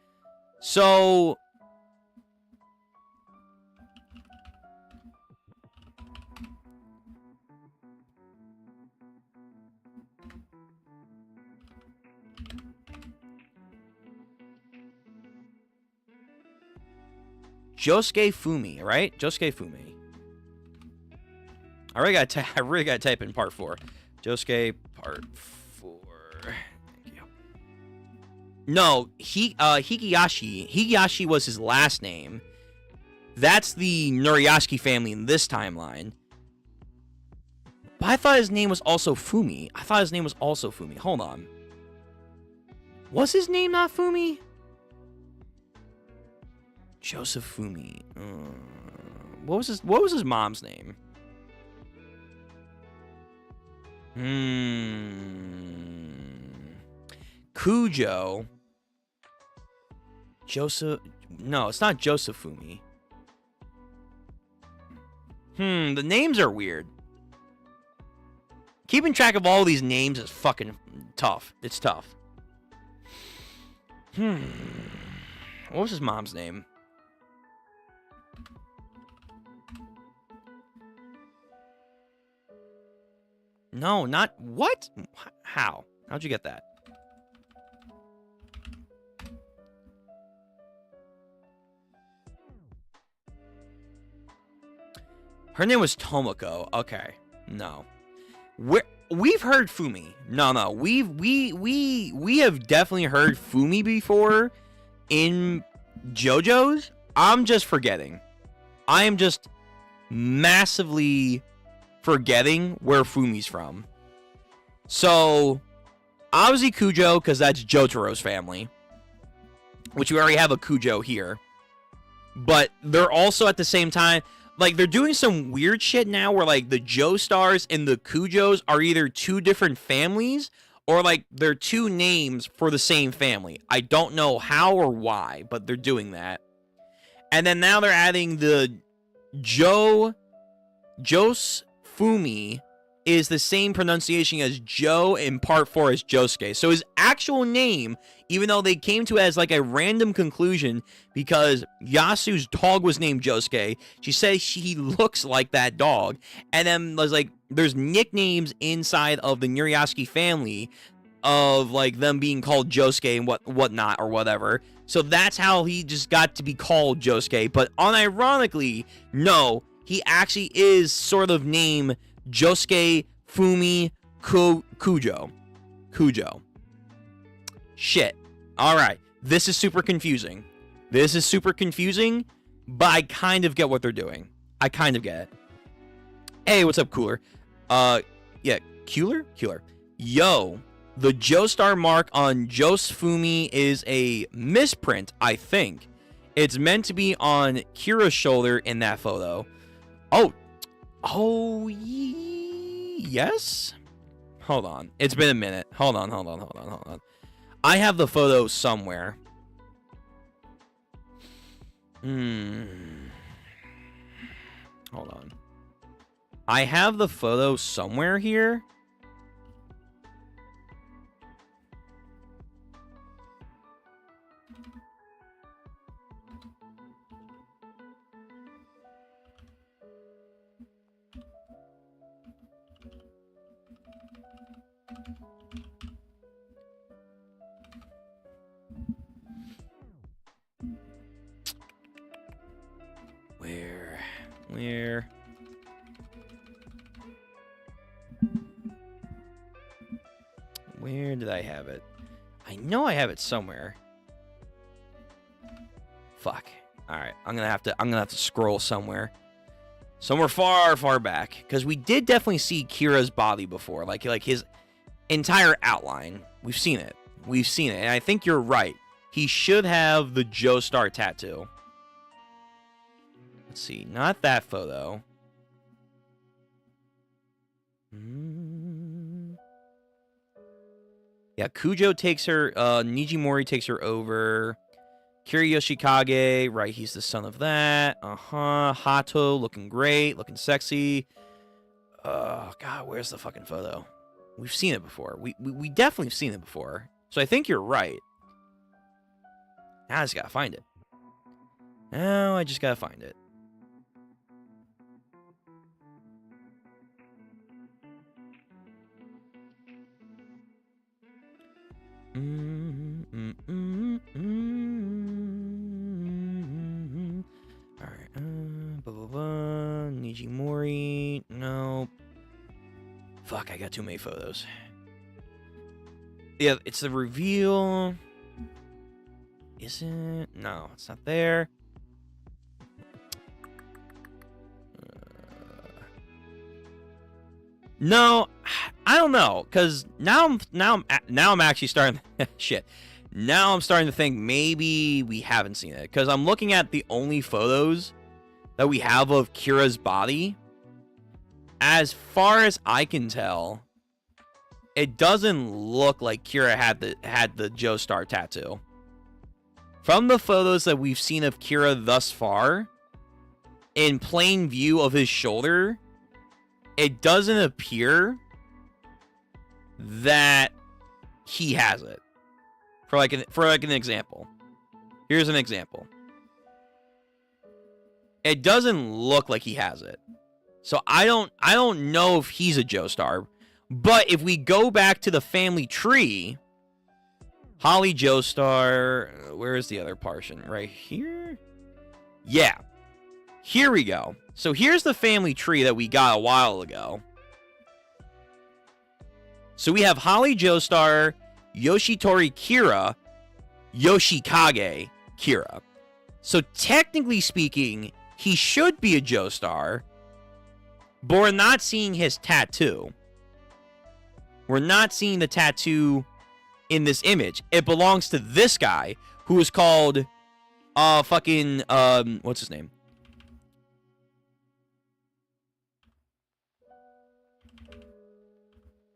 So, Josuke Fumi, right? Josuke Fumi. I really gotta type in part 4. Josuke part 4. Thank you. No, Higashi. Higashi was his last name. That's the Noriaki family in this timeline. But I thought his name was also Fumi. Hold on. Was his name not Fumi? Joseph Fumi. What was his mom's name? Kujo. Joseph. No, it's not Joseph Fumi. The names are weird. Keeping track of all these names is fucking tough. It's tough. What was his mom's name? No, not... What? How? How'd you get that? Her name was Tomoko. Okay. No. Where... we've heard Fumi. No, we have definitely heard Fumi before in JoJo's. I'm just forgetting. I am just massively forgetting where Fumi's from. So, obviously Kujo, because that's Jotaro's family, which we already have a Kujo here. But they're also at the same time, like, they're doing some weird shit now where, like, the Joestars and the Kujos are either two different families or, like, they're two names for the same family. I don't know how or why, but they're doing that. And then now they're adding the Jose Fumi is the same pronunciation as Joe in part 4 as Josuke. So his actual name, even though they came to it as like a random conclusion because Yasu's dog was named Josuke, she says he looks like that dog. And then was like, there's nicknames inside of the Nuriyasuki family of like them being called Josuke and whatnot or whatever. So that's how he just got to be called Josuke. But unironically, no, he actually is sort of named Josuke Fumi Kujo. Shit. Alright. This is super confusing. But I kind of get what they're doing. I kind of get it. Hey, what's up, Cooler? Yeah, Cooler? Yo, the Joestar mark on Josefumi is a misprint, I think. It's meant to be on Kira's shoulder in that photo. Oh, yes? Hold on. It's been a minute. Hold on. I have the photo somewhere. Hold on. I have the photo somewhere here. Where did I have it? I know I have it somewhere. Fuck. All right, I'm gonna have to scroll somewhere far back, because we did definitely see Kira's body before, like his entire outline. We've seen it, and I think you're right. He should have the Joestar tattoo. Let's see, not that photo. Yeah, Kujo takes her, Nijimori takes her over. Kira Yoshikage, right, he's the son of that. Hato, looking great, looking sexy. Oh, God, where's the fucking photo? We've seen it before. We definitely have seen it before. So I think you're right. Now I just gotta find it. Alright, Nijimori, no. Fuck, I got too many photos. Yeah, it's the reveal. Is it? No, it's not there. No, I don't know, cause now I'm actually starting. Shit. Now I'm starting to think maybe we haven't seen it, cause I'm looking at the only photos that we have of Kira's body. As far as I can tell, it doesn't look like Kira had the Joestar tattoo. From the photos that we've seen of Kira thus far, in plain view of his shoulder, it doesn't appear that he has it. For an example. Here's an example. It doesn't look like he has it. So I don't know if he's a Joestar. But if we go back to the family tree, Holly Joestar, where is the other portion? Right here? Yeah. Here we go. So here's the family tree that we got a while ago. So we have Holly Joestar, Yoshitori Kira, Yoshikage Kira. So technically speaking, he should be a Joestar, but we're not seeing his tattoo. We're not seeing the tattoo in this image. It belongs to this guy who is called what's his name?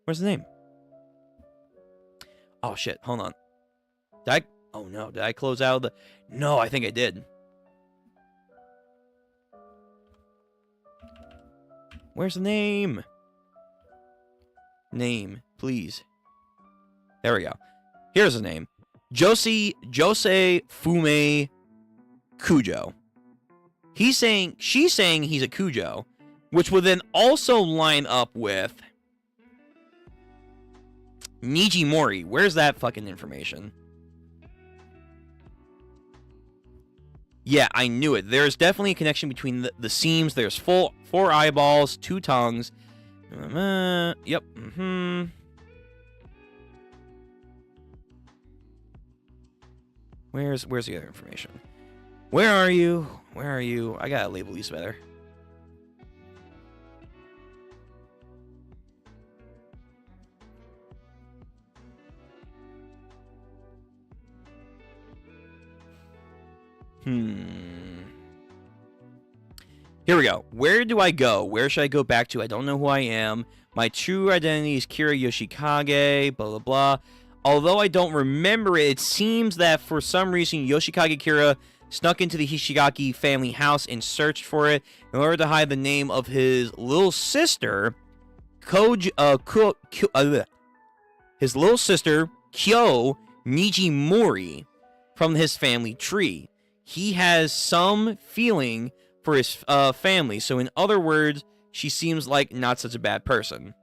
Where's the name? Oh shit, hold on. Oh no, did I close out the... No, I think I did. Where's the name? Name, please. There we go. Here's his name. Jose Fume Kujo. She's saying he's a Kujo, which would then also line up with Nijimori. Where's that fucking information? Yeah, I knew it. There's definitely a connection between the seams. There's four eyeballs, 2 tongues. Yep. Where's the other information? Where are you? Where are you? I gotta label these better. Here we go. Where do I go? Where should I go back to? I don't know who I am. My true identity is Kira Yoshikage, blah, blah, blah. Although I don't remember it, it seems that for some reason Yoshikage Kira snuck into the Hishigaki family house and searched for it in order to hide the name of his little sister, his little sister, Kyo Nijimori, from his family tree. He has some feeling for his family. So in other words, she seems like not such a bad person.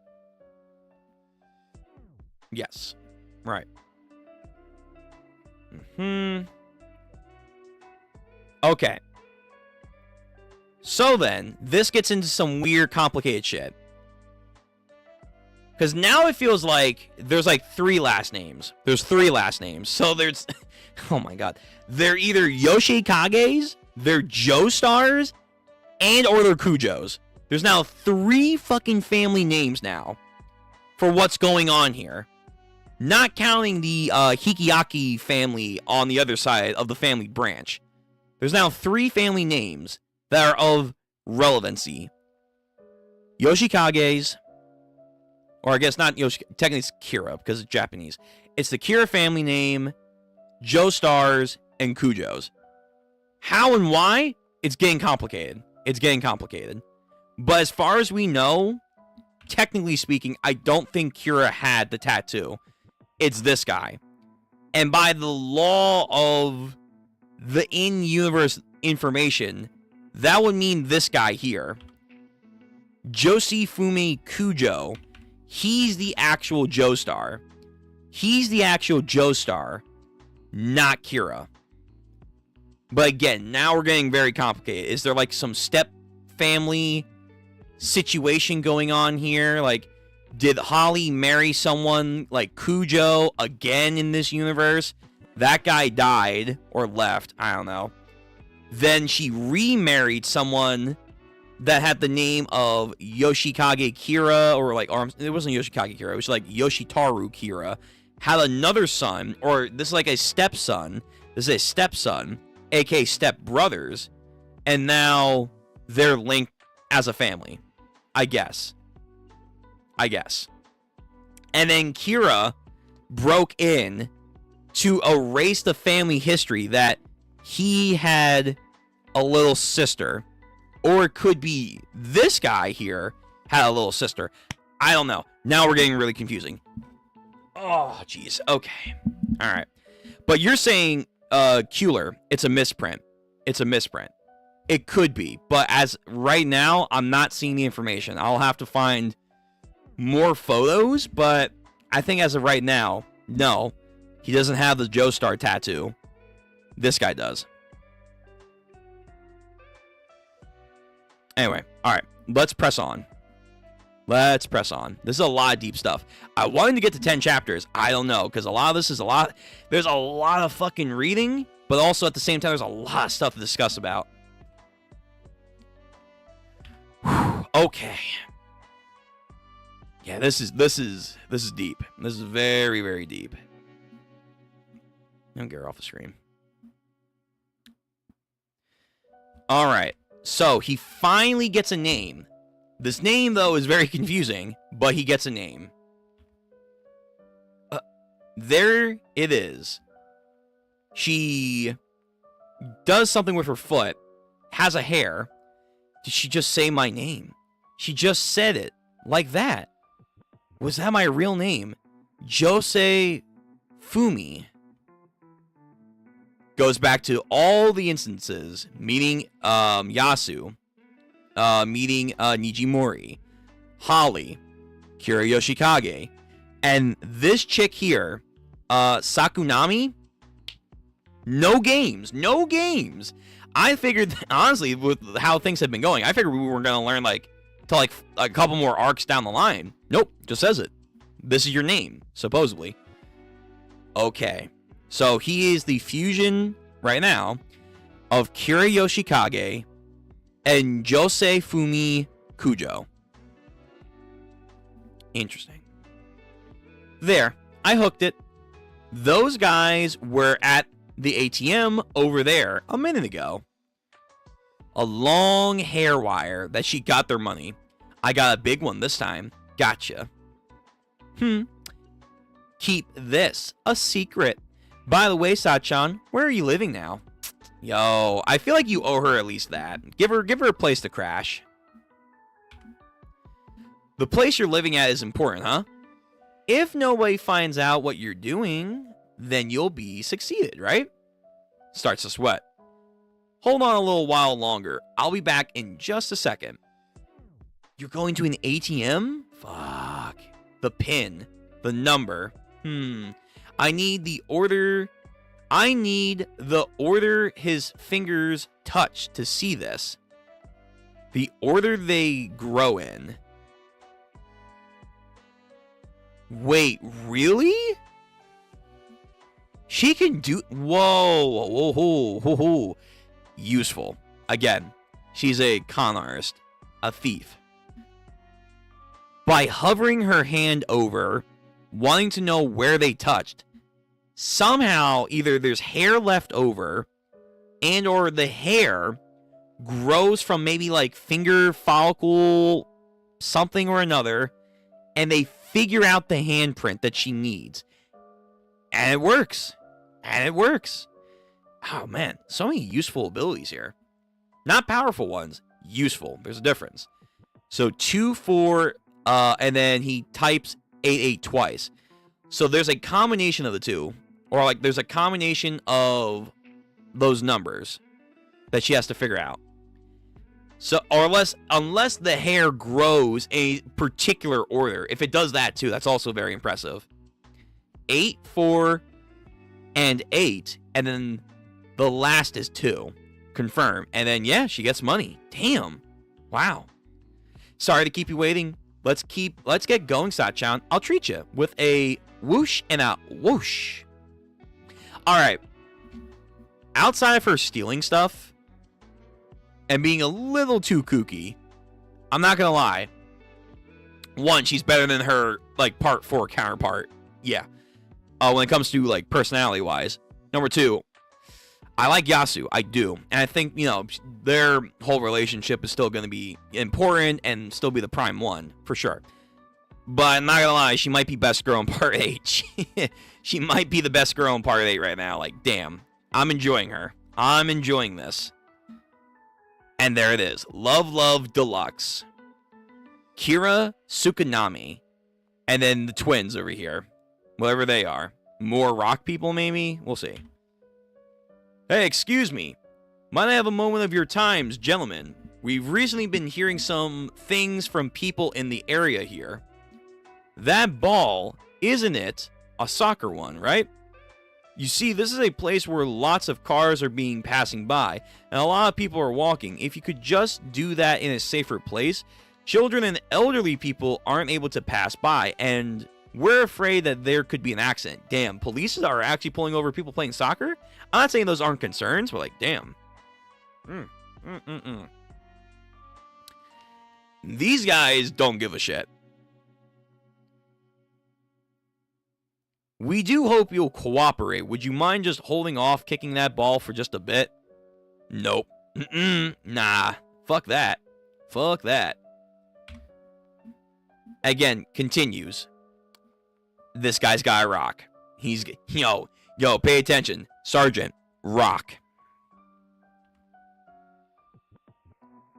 Yes. Right. Okay. So then, this gets into some weird, complicated shit. Because now it feels like there's like 3 last names. There's 3 last names. So there's... Oh my god. They're either Yoshikages, they're Joestars, or they're Kujos. There's now 3 fucking family names now for what's going on here. Not counting the Hikiaki family on the other side of the family branch. There's now 3 family names that are of relevancy. Yoshikages, or I guess not Yoshikage, technically it's Kira because it's Japanese. It's the Kira family name, Joestars, and Kujos. How and why? It's getting complicated. It's getting complicated. But as far as we know, technically speaking, I don't think Kira had the tattoo. It's this guy. And by the law of the in-universe information, that would mean this guy here. Josefumi Kujo. He's the actual Joestar. He's the actual Joestar, not Kira. But again, now we're getting very complicated. Is there like some step family situation going on here? Like, did Holly marry someone like Kujo again in this universe? That guy died or left. I don't know. Then she remarried someone that had the name of Yoshikage Kira, or it wasn't Yoshikage Kira. It was like Yoshitaru Kira. Had another son, or this is like a stepson. This is a stepson, aka stepbrothers, and now they're linked as a family. I guess. And then Kira broke in to erase the family history that he had a little sister. Or it could be this guy here had a little sister. I don't know. Now we're getting really confusing. Oh, jeez. Okay. All right. But you're saying, Kueller, it's a misprint. It's a misprint. It could be. But as right now, I'm not seeing the information. I'll have to find more photos. But I think as of right now, no. He doesn't have the Joestar tattoo. This guy does. Anyway, all right. Let's press on. Let's press on. This is a lot of deep stuff. I wanted to get to 10 chapters. I don't know, because a lot of this is a lot. There's a lot of fucking reading, but also at the same time, there's a lot of stuff to discuss about. Whew, okay. Yeah, this is deep. This is very, very deep. Don't get her off the screen. All right. So he finally gets a name. This name, though, is very confusing, but he gets a name. There it is. She does something with her foot, has a hair. Did she just say my name? She just said it like that. Was that my real name? Jose Fumi. Goes back to all the instances, meeting Yasu, meeting Nijimori, Holly, Kira Yoshikage, and this chick here, Sakunami. No games. I figured, honestly, with how things have been going, I figured we were gonna learn to a couple more arcs down the line. Nope, just says it. This is your name, supposedly. Okay. So he is the fusion, right now, of Kira Yoshikage and Jose Fumi Kujo. Interesting. There. I hooked it. Those guys were at the ATM over there a minute ago. A long hair wire that she got their money. I got a big one this time. Gotcha. Keep this a secret. By the way, Sachan, where are you living now? Yo, I feel like you owe her at least that. Give her a place to crash. The place you're living at is important, huh? If nobody finds out what you're doing, then you'll be succeeded, right? Starts to sweat. Hold on a little while longer. I'll be back in just a second. You're going to an ATM? Fuck. The pin. The number. I need the order his fingers touch to see this. The order they grow in. Wait, really? She can do... Whoa. Useful. Again, she's a con artist. A thief. By hovering her hand over, wanting to know where they touched, somehow either there's hair left over and or the hair grows from maybe like finger follicle something or another, and they figure out the handprint that she needs. And it works. Oh man, so many useful abilities here. Not powerful ones, useful. There's a difference. So 2, 4, and then he types 8, 8 twice. So there's a combination of the two. Or like there's a combination of those numbers that she has to figure out. So, or unless the hair grows a particular order. If it does that too, that's also very impressive. 8, 4, and 8. And then the last is 2. Confirm. And then, yeah, she gets money. Damn. Wow. Sorry to keep you waiting. Let's get going, Sachan. I'll treat you with a whoosh and a whoosh. Alright. Outside of her stealing stuff and being a little too kooky, I'm not gonna lie. One, she's better than her, like, part 4 counterpart. Yeah. When it comes to, like, personality-wise. Number 2, I like Yasu. I do. And I think, their whole relationship is still going to be important and still be the prime one, for sure. But I'm not going to lie, she might be best girl in part 8. She might be the best girl in part 8 right now. Like, damn. I'm enjoying her. I'm enjoying this. And there it is. Love Deluxe. Kira Tsukunami. And then the twins over here. Whatever they are. More rock people, maybe? We'll see. Hey, excuse me. Might I have a moment of your times, gentlemen? We've recently been hearing some things from people in the area here. That ball, isn't it a soccer one, right? You see, this is a place where lots of cars are passing by, and a lot of people are walking. If you could just do that in a safer place, Children and elderly people aren't able to pass by, and we're afraid that there could be an accident. Damn, police are actually pulling over people playing soccer? I'm not saying those aren't concerns, but like, damn. These guys don't give a shit. We do hope you'll cooperate. Would you mind just holding off kicking that ball for just a bit? Nope. Nah. Fuck that. Fuck that. Again, continues. This guy's got a rock. He's... Yo, pay attention. Sergeant, rock.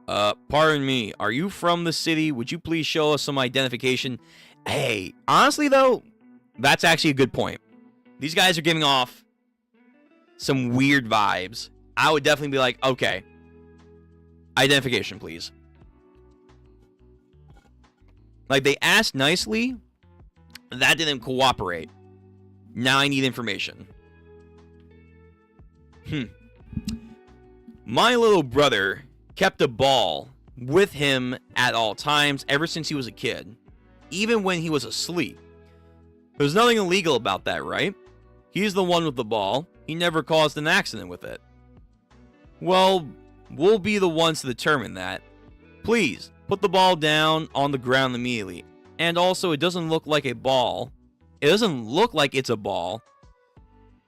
Pardon me. Are you from the city? Would you please show us some identification? Hey, honestly, though, that's actually a good point. These guys are giving off some weird vibes. I would definitely be like, okay. Identification, please. Like, they asked nicely. That didn't cooperate. Now I need information. My little brother kept a ball with him at all times ever since he was a kid. Even when he was asleep. There's nothing illegal about that, right? He's the one with the ball. He never caused an accident with it. Well, we'll be the ones to determine that. Please, put the ball down on the ground immediately. And also, it doesn't look like a ball. It doesn't look like it's a ball.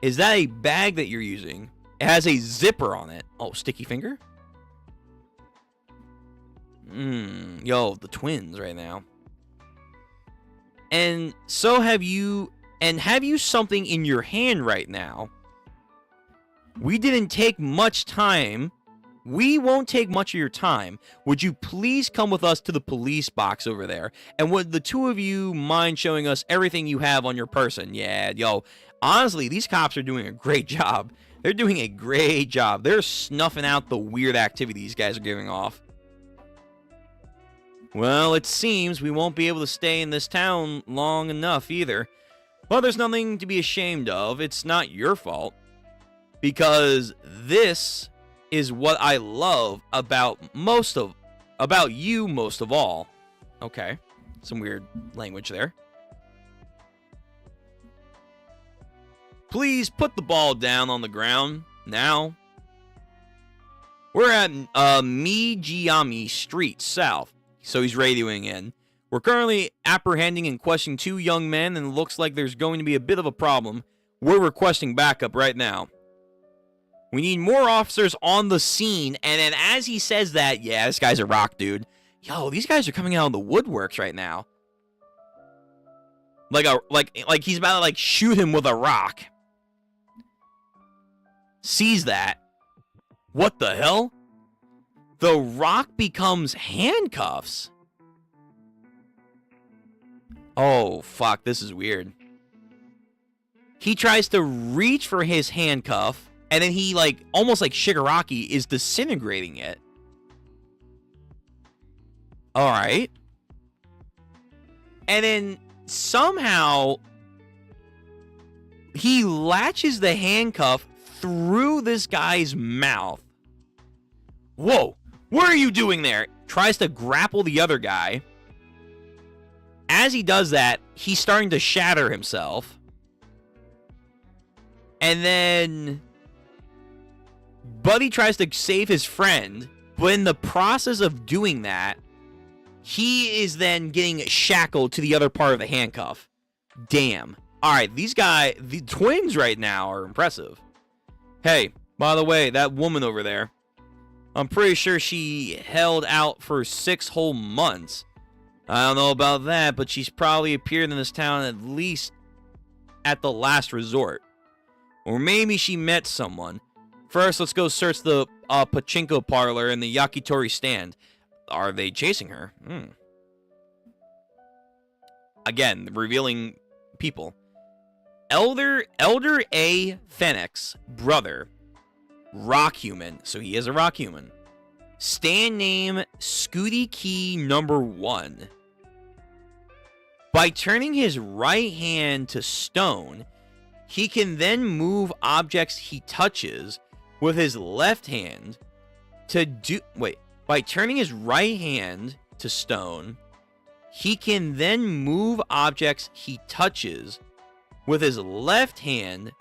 Is that a bag that you're using? It has a zipper on it. Oh, sticky finger? Yo, the twins right now. And so have you something in your hand right now? We didn't take much time. We won't take much of your time. Would you please come with us to the police box over there? And would the two of you mind showing us everything you have on your person? Yeah, yo, honestly, these cops are doing a great job. They're doing a great job. They're snuffing out the weird activity these guys are giving off. Well, it seems we won't be able to stay in this town long enough either. Well, there's nothing to be ashamed of. It's not your fault. Because this is what I love about you most of all. Okay. Some weird language there. Please put the ball down on the ground now. We're at Mijiyami Street South. So he's radioing in. We're currently apprehending and questioning two young men, and it looks like there's going to be a bit of a problem. We're requesting backup right now. We need more officers on the scene. And then as he says that, yeah, this guy's a rock, dude. Yo, these guys are coming out of the woodworks right now. Like he's about to like shoot him with a rock. Sees that. What the hell? The rock becomes handcuffs. Oh, fuck. This is weird. He tries to reach for his handcuff, and then he, like, almost like Shigaraki, is disintegrating it. Alright. And then, somehow, he latches the handcuff through this guy's mouth. Whoa. What are you doing there? Tries to grapple the other guy. As he does that, he's starting to shatter himself. And then Buddy tries to save his friend, but in the process of doing that, he is then getting shackled to the other part of the handcuff. Damn. Alright, these guys, the twins right now are impressive. Hey, by the way, that woman over there, I'm pretty sure she held out for 6 whole months. I don't know about that, but she's probably appeared in this town at least at the last resort. Or maybe she met someone. First, let's go search the pachinko parlor and the yakitori stand. Are they chasing her? Again, revealing people. Elder A. Fenix, brother. Rock human. So he is a rock human. Stand name Scooty Key number 1. By turning his right hand to stone, he can then move objects he touches with his left hand to do... Wait. By turning his right hand, to stone, he can then move objects he touches with his left hand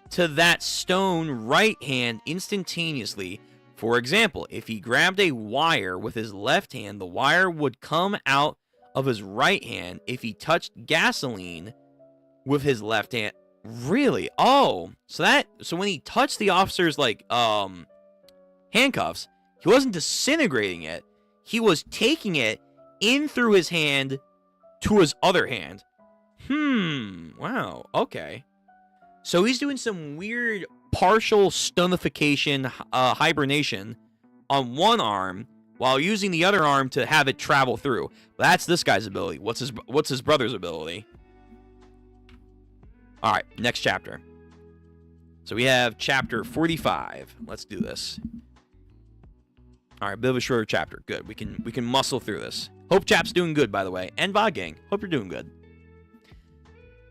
to that stone right hand instantaneously. For example, if he grabbed a wire with his left hand, the wire would come out of his right hand. If he touched gasoline with his left hand, really? Oh, so when he touched the officer's handcuffs, he wasn't disintegrating it. He was taking it in through his hand to his other hand. Wow, okay. So he's doing some weird partial stunification, hibernation on one arm while using the other arm to have it travel through. That's this guy's ability. What's his brother's ability? All right, next chapter. So we have chapter 45. Let's do this. All right, bit of a shorter chapter. Good. We can muscle through this. Hope Chap's doing good, by the way. And VOD Gang. Hope you're doing good.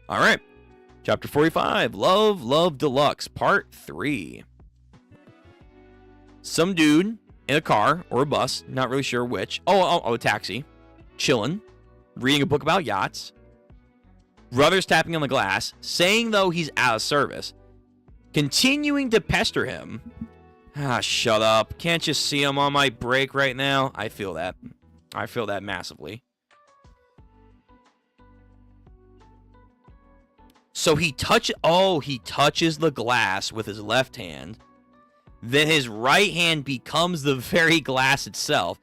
All right. Chapter 45. Love Deluxe. Part 3. Some dude in a car or a bus. Not really sure which. Oh, a taxi. Chilling. Reading a book about yachts. Brother's tapping on the glass. Saying, though, he's out of service. Continuing to pester him. Shut up. Can't you see I'm on my break right now? I feel that. I feel that massively. So he touches the glass with his left hand. Then his right hand becomes the very glass itself.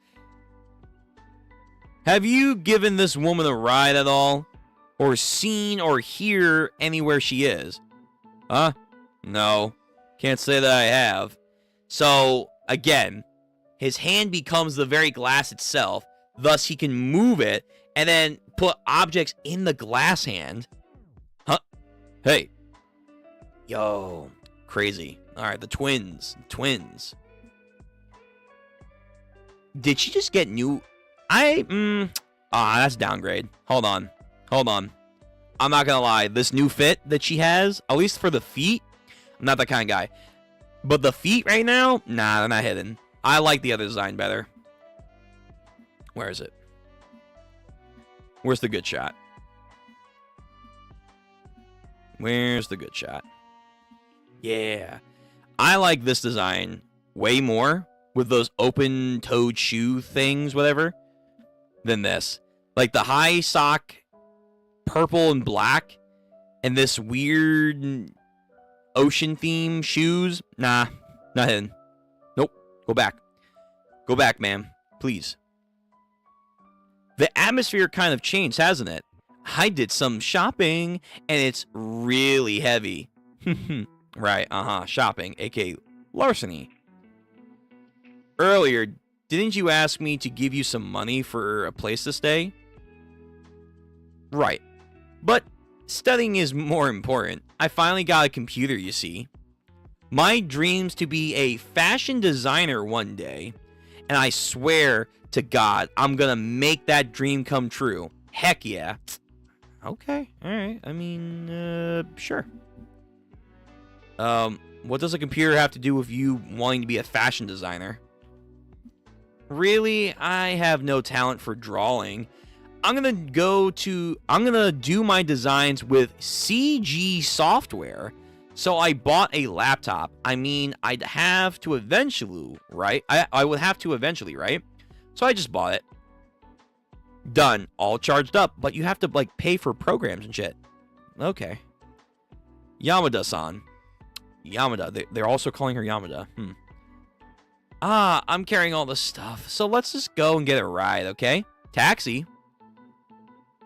Have you given this woman a ride at all? Or seen or hear anywhere she is? Huh? No. Can't say that I have. So, again, his hand becomes the very glass itself. Thus, he can move it and then put objects in the glass hand. Huh? Hey. Yo. Crazy. All right, the twins. Did she just get new? That's downgrade. Hold on. I'm not gonna lie. This new fit that she has, at least for the feet, I'm not that kind of guy. But the feet right now, nah, they're not hidden. I like the other design better. Where is it? Where's the good shot? Where's the good shot? Yeah. I like this design way more with those open-toed shoe things, whatever, than this. Like the high sock, purple and black, and this weird ocean theme shoes. Nah, not hidden. Nope. Go back. Go back, man. Please. The atmosphere kind of changed, hasn't it? I did some shopping, and it's really heavy. Right, shopping, aka larceny. Earlier, didn't you ask me to give you some money for a place to stay? Right. But studying is more important. I finally got a computer, you see. My dream's to be a fashion designer one day, and I swear to God, I'm gonna make that dream come true. Heck yeah. Okay, alright. I mean, sure. What does a computer have to do with you wanting to be a fashion designer? Really, I have no talent for drawing. I'm gonna do my designs with CG software. So I bought a laptop. I mean, I'd have to eventually, right? I would have to eventually, right? So I just bought it. Done. All charged up. But you have to, like, pay for programs and shit. Okay. Yamada-san. Yamada. They're also calling her Yamada. I'm carrying all the stuff. So let's just go and get a ride, okay? Taxi.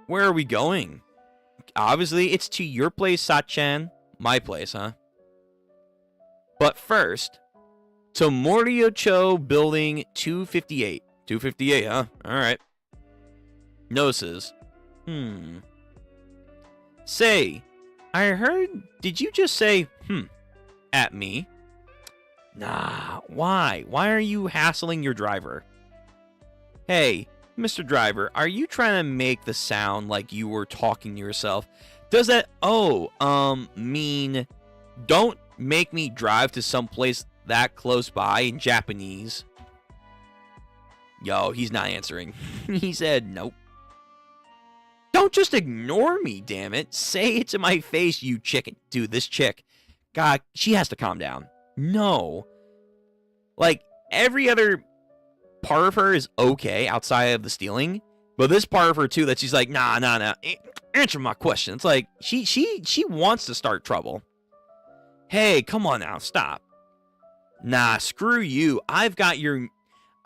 Where are we going? Obviously, it's to your place, Sachan. My place, huh? But first, to Moriocho Building 258. 258, huh? Alright. Notices. Say, I heard... Did you just say, at me? Nah, why? Why are you hassling your driver? Hey, Mr. Driver, are you trying to make the sound like you were talking to yourself? Does that, mean don't make me drive to someplace that close by in Japanese? Yo, he's not answering. He said nope. Don't just ignore me, damn it. Say it to my face, you chicken. Dude, this chick, God, she has to calm down. No. Like, every other part of her is okay outside of the stealing, but this part of her too that she's like, nah. Answer my question. It's like she wants to start trouble. Hey, come on now, stop. Nah, screw you. I've got your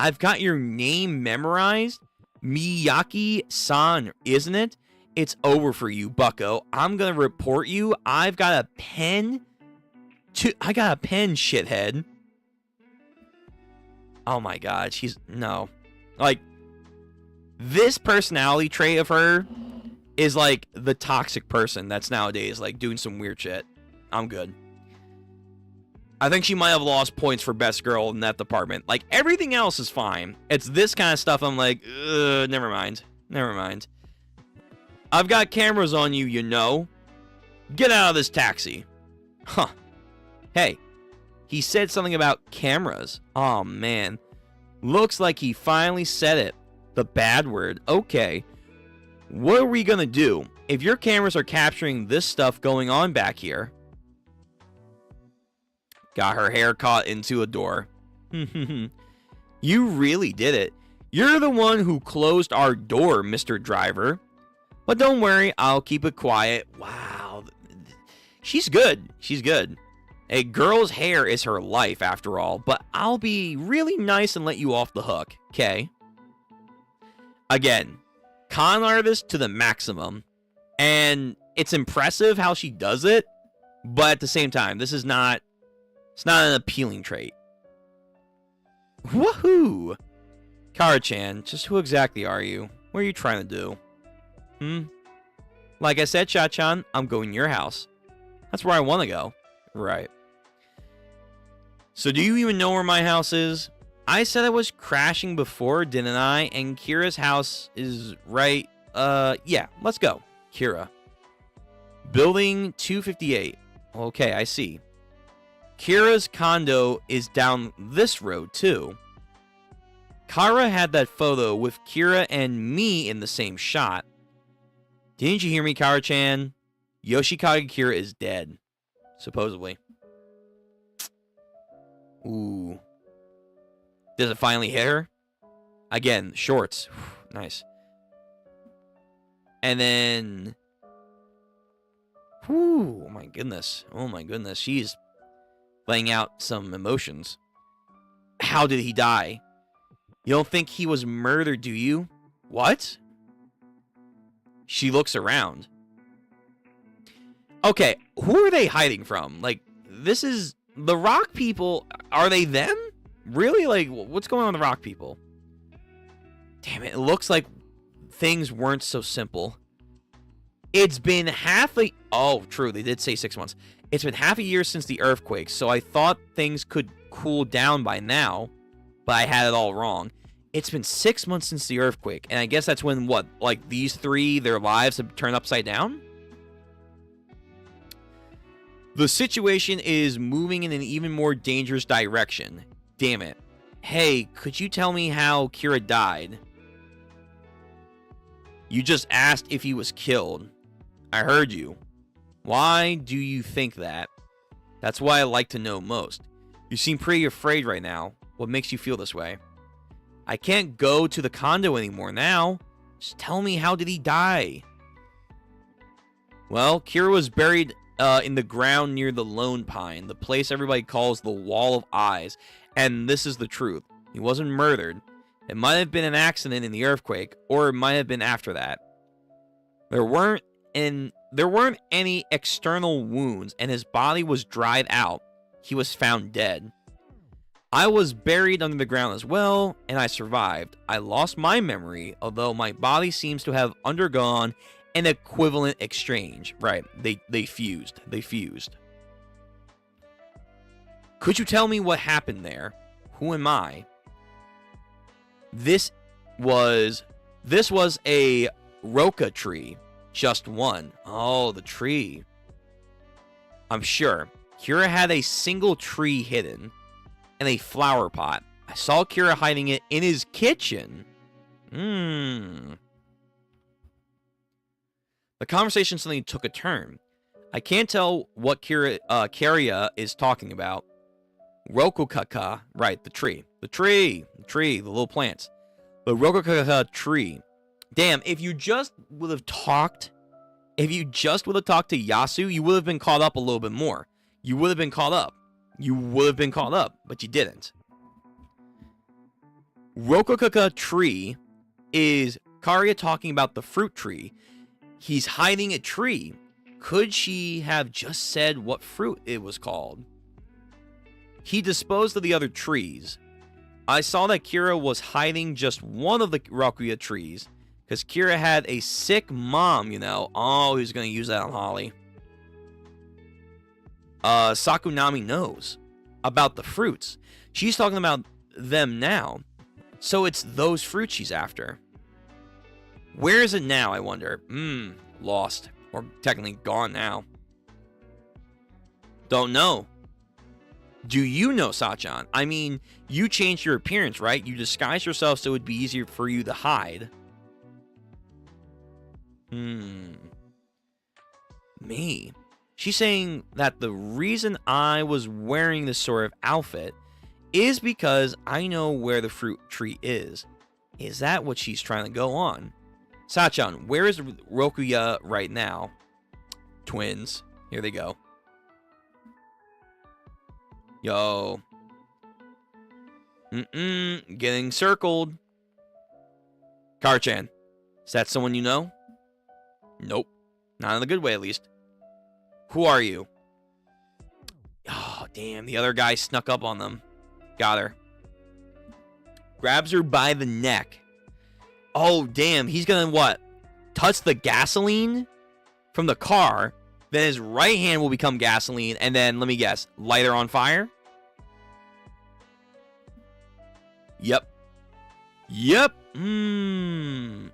name memorized. Miyaki-san, isn't it? It's over for you, bucko. I'm gonna report you. I got a pen, shithead. Oh my god, no. Like, this personality trait of her is like the toxic person that's nowadays like doing some weird shit. I'm good. I think she might have lost points for best girl in that department. Like, everything else is fine. It's this kind of stuff I'm like, never mind. I've got cameras on you, you know. Get out of this taxi. Huh. Hey, he said something about cameras. Oh, man. Looks like he finally said it. The bad word. Okay. What are we gonna do? If your cameras are capturing this stuff going on back here. Got her hair caught into a door. You really did it. You're the one who closed our door, Mr. Driver. But don't worry, I'll keep it quiet. Wow. She's good. A girl's hair is her life, after all. But I'll be really nice and let you off the hook, okay? Again, con artist to the maximum. And it's impressive how she does it. But at the same time, it's not an appealing trait. Woohoo! Kara-chan, just who exactly are you? What are you trying to do? Like I said, Cha-chan, I'm going to your house. That's where I want to go. Right. So do you even know where my house is? I said I was crashing before, didn't I? And Kira's house is right... yeah, let's go. Kira. Building 258. Okay, I see. Kira's condo is down this road, too. Kara had that photo with Kira and me in the same shot. Didn't you hear me, Kara-chan? Yoshikage Kira is dead. Supposedly. Ooh. Does it finally hit her? Again, shorts. Nice. And then... Whew, oh my goodness. She's laying out some emotions. How did he die? You don't think he was murdered, do you? What? She looks around. Okay, who are they hiding from? Like, this is... The rock people, are they them? Really? Like, what's going on with the rock people? Damn it, it looks like things weren't so simple. It's been Oh, true, they did say 6 months. It's been half a year since the earthquake, so I thought things could cool down by now, but I had it all wrong. It's been 6 months since the earthquake, and I guess that's when, what, like these three, their lives have turned upside down? The situation is moving in an even more dangerous direction. Damn it. Hey, could you tell me how Kira died? You just asked if he was killed. I heard you. Why do you think that? That's why I like to know most. You seem pretty afraid right now. What makes you feel this way? I can't go to the condo anymore now. Just tell me, how did he die? Well, Kira was buried in the ground near the Lone Pine, the place everybody calls the Wall of Eyes. And this is the truth. He wasn't murdered. It might have been an accident in the earthquake, or it might have been after that. There weren't any external wounds, and his body was dried out. He was found dead. I was buried under the ground as well, and I survived. I lost my memory, although my body seems to have undergone an equivalent exchange. Right, they fused. Could you tell me what happened there? Who am I? This was a roca tree. Just one. Oh, the tree. I'm sure. Kira had a single tree hidden and a flower pot. I saw Kira hiding it in his kitchen. The conversation suddenly took a turn. I can't tell what Karia is talking about. Rokokaka, right, the tree, the little plants. The Rokokaka tree. Damn, if you just would have talked to Yasu, you would have been caught up a little bit more. You would have been caught up, but you didn't. Rokokaka tree is Karia talking about the fruit tree. He's hiding a tree. Could she have just said what fruit it was called? He disposed of the other trees. I saw that Kira was hiding just one of the Rakuya trees, because Kira had a sick mom, you know. Oh, he's going to use that on Holly. Sakunami knows about the fruits. She's talking about them now. So it's those fruits she's after. Where is it now, I wonder? Lost. Or technically gone now. Don't know. Do you know, Sachan? I mean, you changed your appearance, right? You disguised yourself so it would be easier for you to hide. Me. She's saying that the reason I was wearing this sort of outfit is because I know where the fruit tree is. Is that what she's trying to go on? Sachan, where is Rokuya right now? Twins. Here they go. Yo. Getting circled. Karchan. Is that someone you know? Nope. Not in a good way, at least. Who are you? Oh, damn. The other guy snuck up on them. Got her. Grabs her by the neck. Oh, damn. He's gonna, what? Touch the gasoline from the car. Then his right hand will become gasoline. And then, let me guess, light her on fire? Yep.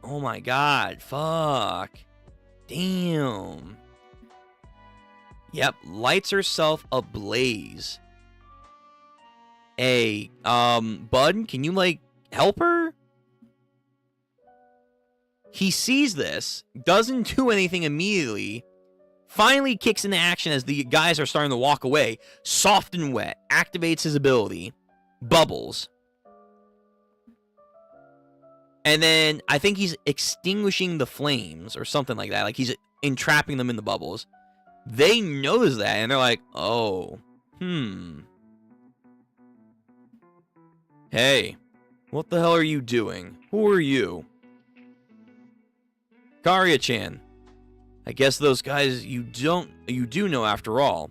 Oh, my God. Fuck. Damn. Yep. Lights herself ablaze. Hey, Bud, can you, like, help her? He sees this, doesn't do anything immediately, finally kicks into action as the guys are starting to walk away. Soft and wet, activates his ability, bubbles. And then I think he's extinguishing the flames or something like that. Like he's entrapping them in the bubbles. They notice that and they're like, oh, Hey, what the hell are you doing? Who are you? Karia-chan. I guess those guys you do know after all.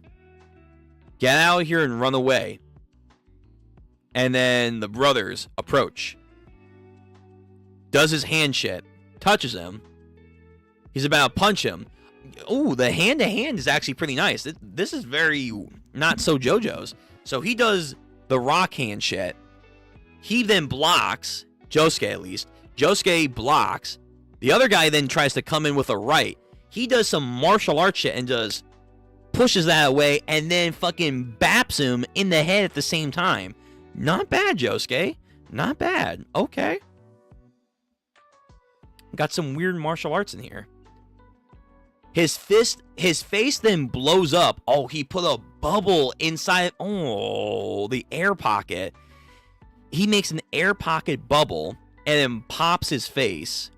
Get out of here and run away. And then the brothers approach. Does his hand shit. Touches him. He's about to punch him. Ooh, the hand-to-hand is actually pretty nice. This is very not so JoJo's. So he does the rock hand shit. He then blocks. Josuke, at least. Josuke blocks. The other guy then tries to come in with a right. He does some martial arts shit and just pushes that away and then fucking baps him in the head at the same time. Not bad, Josuke. Not bad. Okay. Got some weird martial arts in here. His face then blows up. Oh, he put a bubble inside. Oh, the air pocket. He makes an air pocket bubble and then pops his face.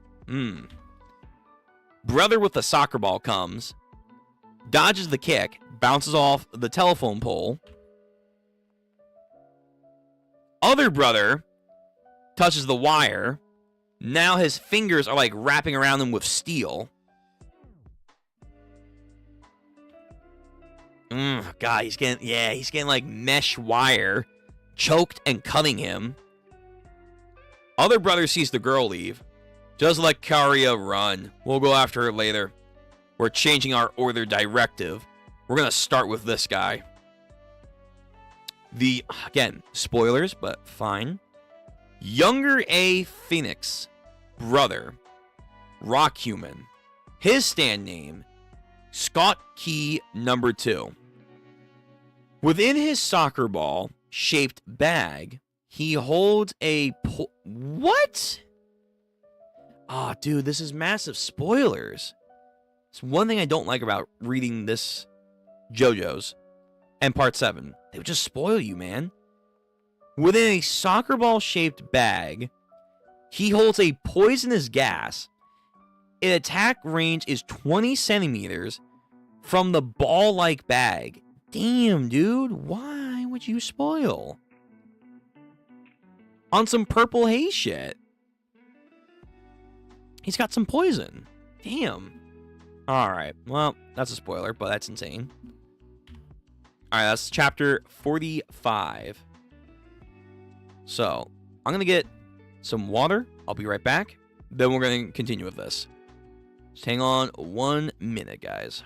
Brother with the soccer ball comes, dodges the kick, bounces off the telephone pole. Other brother touches the wire. Now his fingers are like wrapping around him with steel. God, he's getting like mesh wire, choked and cutting him. Other brother sees the girl leave. Just let Karia run. We'll go after her later. We're changing our order directive. We're gonna start with this guy. Again, spoilers, but fine. Younger A. Phoenix, brother, Rock Human. His stand name, Scott Key number 2. Within his soccer ball shaped bag, He holds a what? Ah, dude, this is massive spoilers. It's one thing I don't like about reading this JoJo's and Part 7. They would just spoil you, man. Within a soccer ball-shaped bag, he holds a poisonous gas. Its attack range is 20 centimeters from the ball-like bag. Damn, dude. Why would you spoil? On some purple haze shit. He's got some poison. Damn. Alright. Well, that's a spoiler, but that's insane. Alright, that's chapter 45. So, I'm going to get some water. I'll be right back. Then we're going to continue with this. Just hang on 1 minute, guys.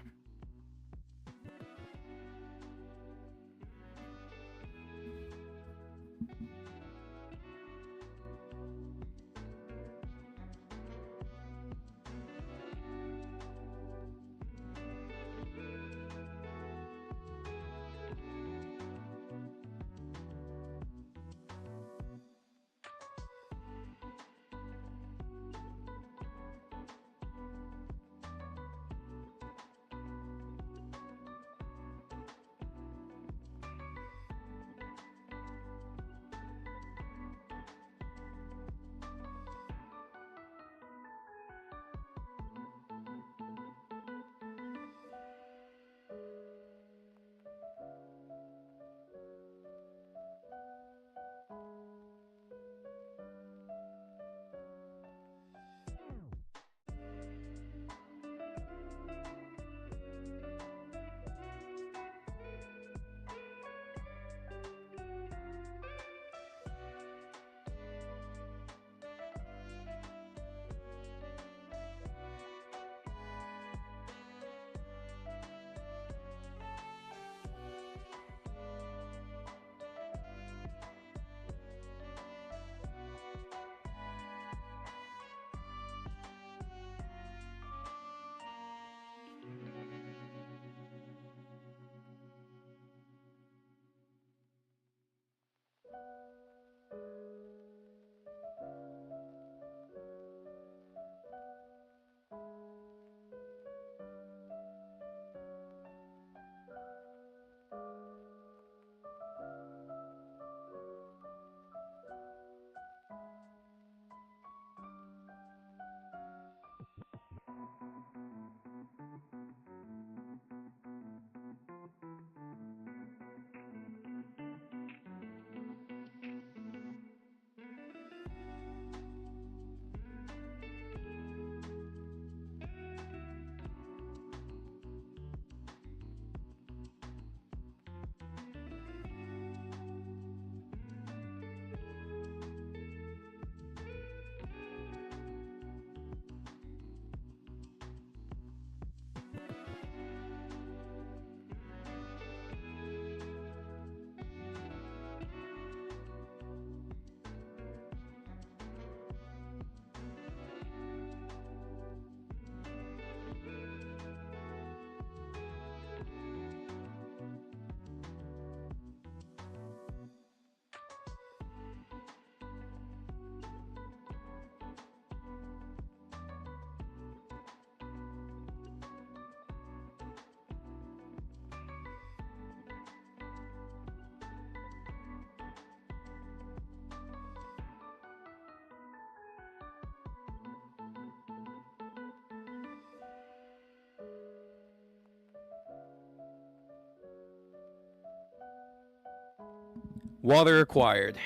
Water acquired.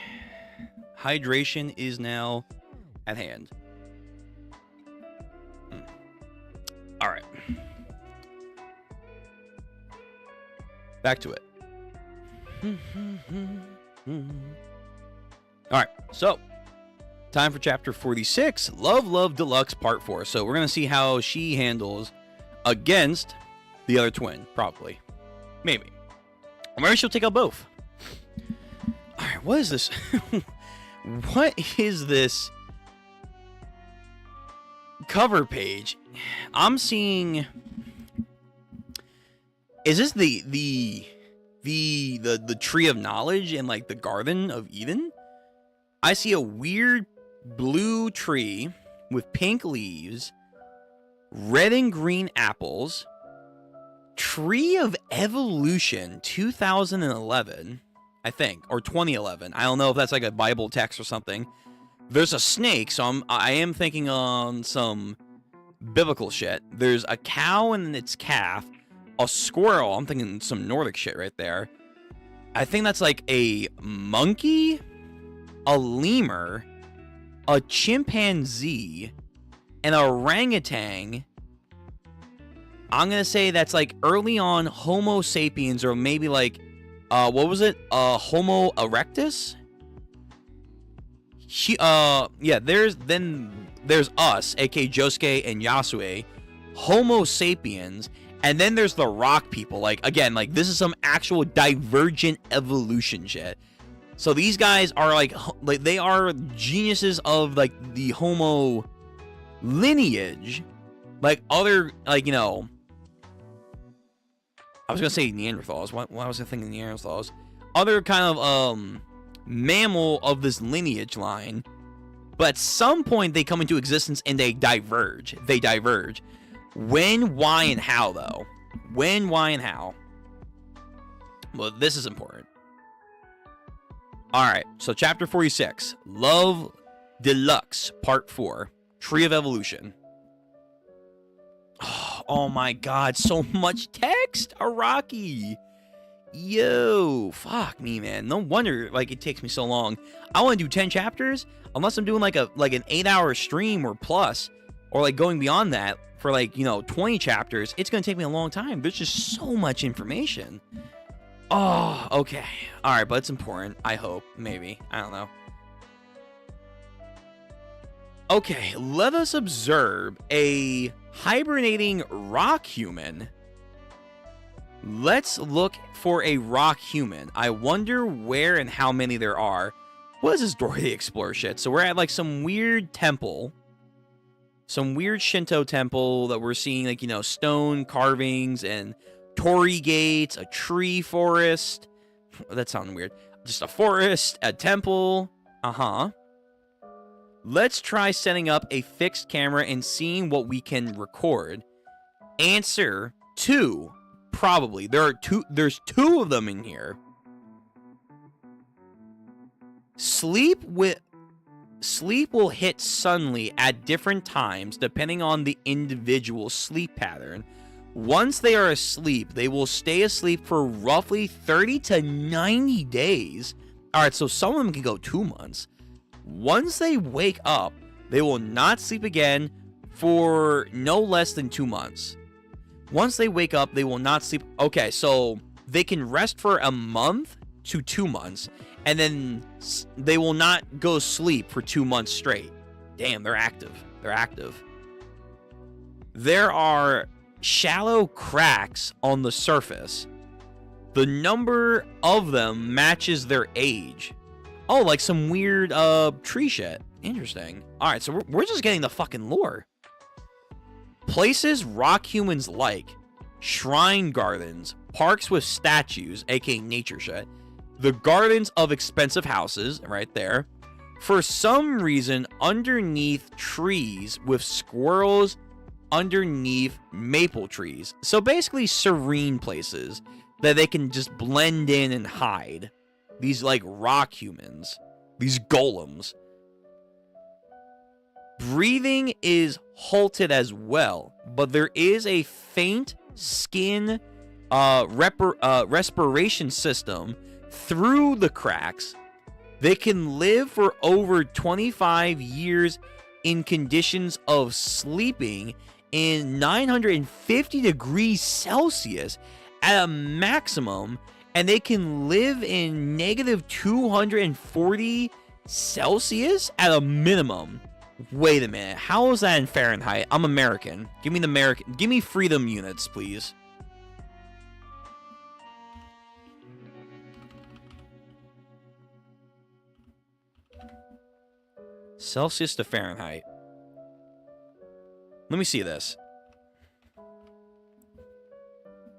Hydration is now at hand. All right. Back to it. All right. So, time for chapter 46, Love Love Deluxe Part 4. So, we're going to see how she handles against the other twin, probably. Maybe. Or maybe she'll take out both. All right, what is this? What is this cover page? I'm seeing. Is this the tree of knowledge and like the Garden of Eden? I see a weird blue tree with pink leaves, red and green apples, Tree of Evolution 2011, I think, or 2011. I don't know if that's like a Bible text or something. There's a snake, so I am thinking on some biblical shit. There's a cow and its calf, a squirrel. I'm thinking some Nordic shit right there. I think that's like a monkey, a lemur, a chimpanzee, an orangutan. I'm gonna say that's like early on Homo sapiens, or maybe like, what was it? Homo erectus? Yeah, there's us, aka Josuke and Yasue, Homo sapiens, and then there's the rock people. Like, again, like this is some actual divergent evolution shit. So these guys are like they are geniuses of like the Homo lineage, like other, like, you know, I was gonna say Neanderthals. Why was I thinking Neanderthals? Other kind of mammal of this lineage line, but at some point they come into existence and they diverge. When, why, and how, though? When, why, and how? Well, this is important. Alright, so chapter 46, Love Deluxe, part 4, Tree of Evolution. Oh my god, so much text, Araki. Yo, fuck me, man. No wonder, like, it takes me so long. I want to do 10 chapters, unless I'm doing like an 8-hour stream or plus, or like going beyond that for like, you know, 20 chapters. It's gonna take me a long time. There's just so much information. Oh, okay. All right, but it's important. I hope, maybe. I don't know. Okay, let us observe a hibernating rock human. Let's look for a rock human. I wonder where and how many there are. What is this Dora the Explorer shit? So we're at like some weird temple. Some weird Shinto temple that we're seeing, like, you know, stone carvings and torii gates, a tree forest. That sounded weird. Just a forest, a temple. Uh-huh. Let's try setting up a fixed camera and seeing what we can record. Answer 2. Probably. There's 2 of them in here. Sleep will hit suddenly at different times depending on the individual sleep pattern. Once they are asleep, they will stay asleep for roughly 30 to 90 days. Alright, so some of them can go 2 months. Once they wake up, they will not sleep again for no less than 2 months. Once they wake up, they will not sleep. Okay, so they can rest for a month to 2 months, and then they will not go sleep for 2 months straight. Damn, they're active. They're active. There are shallow cracks on the surface. The number of them matches their age. Oh, like some weird tree shit. Interesting. Alright, so we're just getting the fucking lore. Places rock humans like. Shrine gardens. Parks with statues, aka nature shit. The gardens of expensive houses, right there. For some reason, underneath trees with squirrels underneath maple trees. So basically serene places that they can just blend in and hide. These like rock humans. These golems. Breathing is halted as well, but there is a faint skin respiration system through the cracks. They can live for over 25 years in conditions of sleeping in 950 degrees Celsius at a maximum, and they can live in negative 240 Celsius at a minimum. Wait a minute, how is that in Fahrenheit? I'm American. Give me freedom units, please. Celsius to Fahrenheit. Let me see this.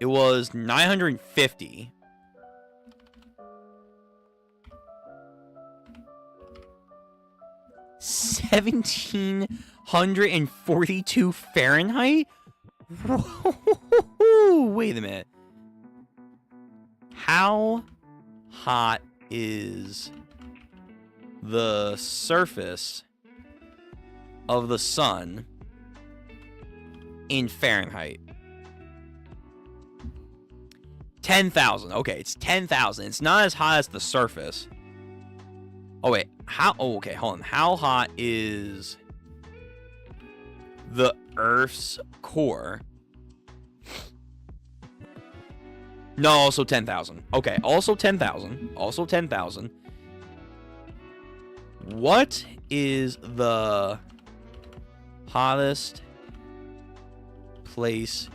It was 950. 1742 Fahrenheit? Wait a minute. How hot is the surface of the sun in Fahrenheit? 10,000. Okay, it's 10,000. It's not as hot as the surface. Oh, wait. Okay, hold on. How hot is the Earth's core? No, also 10,000. Okay, also 10,000. Also 10,000. What is the hottest place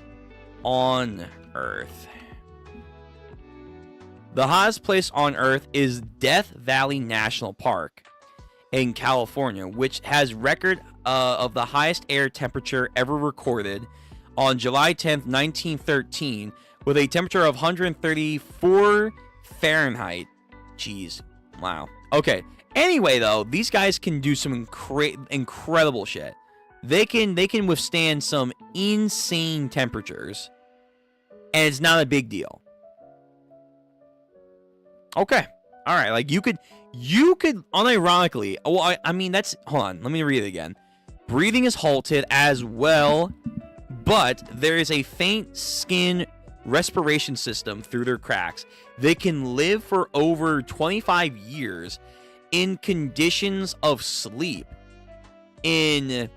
on Earth? The hottest place on Earth is Death Valley National Park in California, which has record of the highest air temperature ever recorded on July 10th, 1913, with a temperature of 134 Fahrenheit. Jeez. Wow. Okay. Anyway, though, these guys can do some incredible shit. They can withstand some insane temperatures, and it's not a big deal. Okay. All right. Like, you could unironically, well, I mean, that's, hold on. Let me read it again. Breathing is halted as well, but there is a faint skin respiration system through their cracks. They can live for over 25 years in conditions of sleep in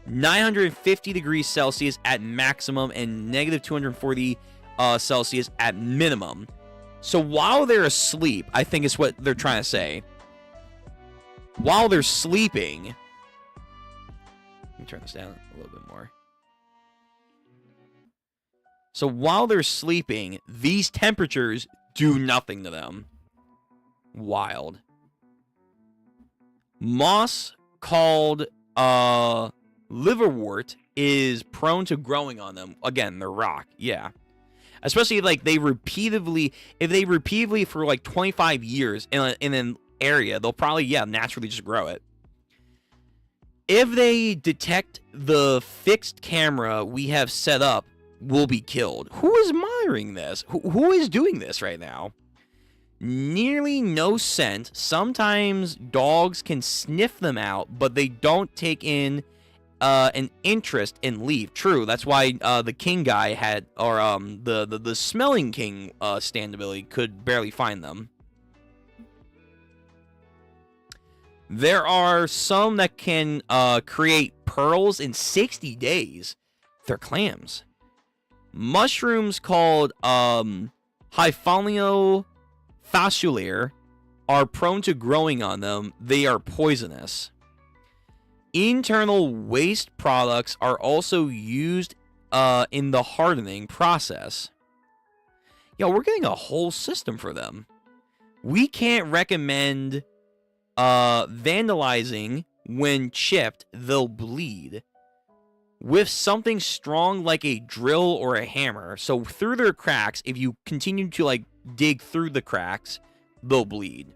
950 degrees Celsius at maximum and negative 240 Celsius at minimum. So while they're asleep, I think is what they're trying to say. While they're sleeping, let me turn this down a little bit more. So while they're sleeping, these temperatures do nothing to them. Wild. Moss called liverwort is prone to growing on them. Again, they're rock. Yeah. Especially like if they repeatedly for like 25 years in an area, they'll probably, naturally just grow it. If they detect the fixed camera we have set up, will be killed. Who is monitoring this? Who is doing this right now? Nearly no scent. Sometimes dogs can sniff them out, but they don't take in an interest in leaf. True, that's why the king guy had, or the smelling king stand ability could barely find them. There are some that can create pearls in 60 days. They're clams. Mushrooms called Hyphalia fasciolaire are prone to growing on them. They are poisonous. Internal waste products are also used in the hardening process. Yo, we're getting a whole system for them. We can't recommend vandalizing. When chipped, they'll bleed. With something strong like a drill or a hammer. So through their cracks, if you continue to like dig through the cracks, they'll bleed.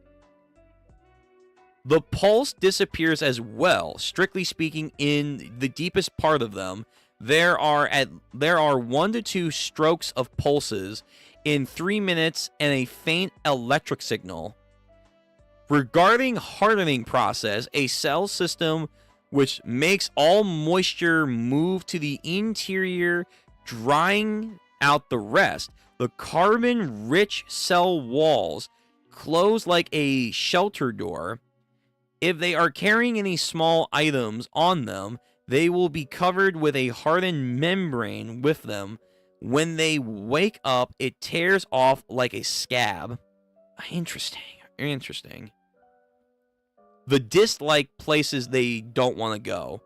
The pulse disappears as well. Strictly speaking, in the deepest part of them, there are 1 to 2 strokes of pulses in 3 minutes and a faint electric signal. Regarding hardening process, a cell system which makes all moisture move to the interior, drying out the rest. The carbon-rich cell walls close like a shelter door. If they are carrying any small items on them, they will be covered with a hardened membrane with them. When they wake up, it tears off like a scab. Interesting. The dislike places they don't want to go.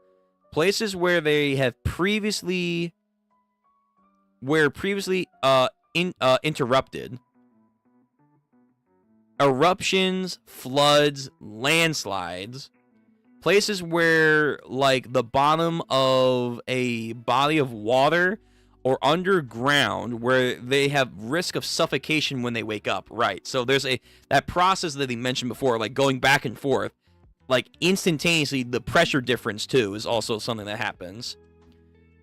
Places where they have previously interrupted. Eruptions, floods, landslides. Places where, like, the bottom of a body of water or underground where they have risk of suffocation when they wake up. Right. So there's that process that they mentioned before, like going back and forth. like instantaneously, the pressure difference too is also something that happens.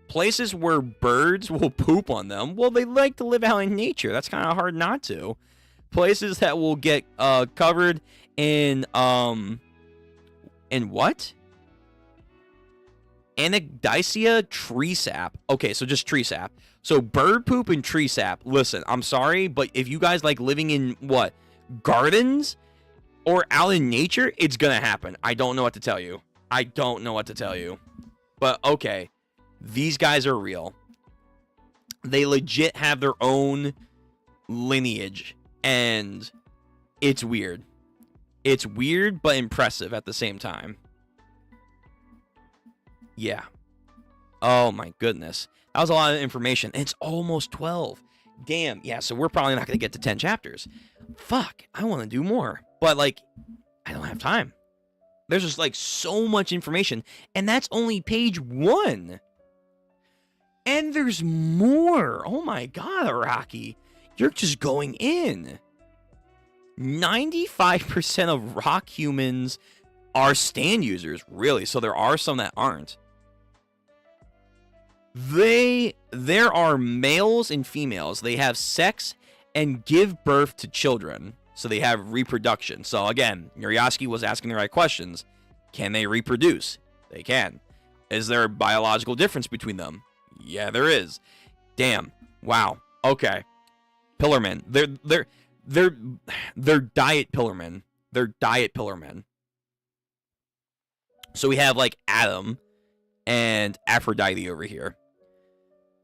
Places where birds will poop on them, well, they like to live out in nature. That's kind of hard not to. Places that will get covered in what? Anodicea tree sap. Okay, so just tree sap. So bird poop and tree sap. Listen, I'm sorry, but if you guys like living in what? Gardens or out in nature, it's gonna happen. I don't know what to tell you. I don't know what to tell you. But okay, these guys are real. They legit have their own lineage, and it's weird. It's weird, but impressive at the same time. Yeah. Oh my goodness. That was a lot of information. And it's almost 12. Damn. Yeah, so we're probably not going to get to 10 chapters. Fuck. I want to do more. But, like, I don't have time. There's just, like, so much information. And that's only page 1. And there's more. Oh my god, Rocky. You're just going in. 95% of rock humans are stand users. Really? So there are some that aren't. There are males and females. They have sex and give birth to children. So they have reproduction. So again, Yurioski was asking the right questions. Can they reproduce? They can. Is there a biological difference between them? Yeah, there is. Damn. Wow. Okay. Pillarmen. They're diet pillarmen. They're diet pillarmen. So we have like Adam and Aphrodite over here.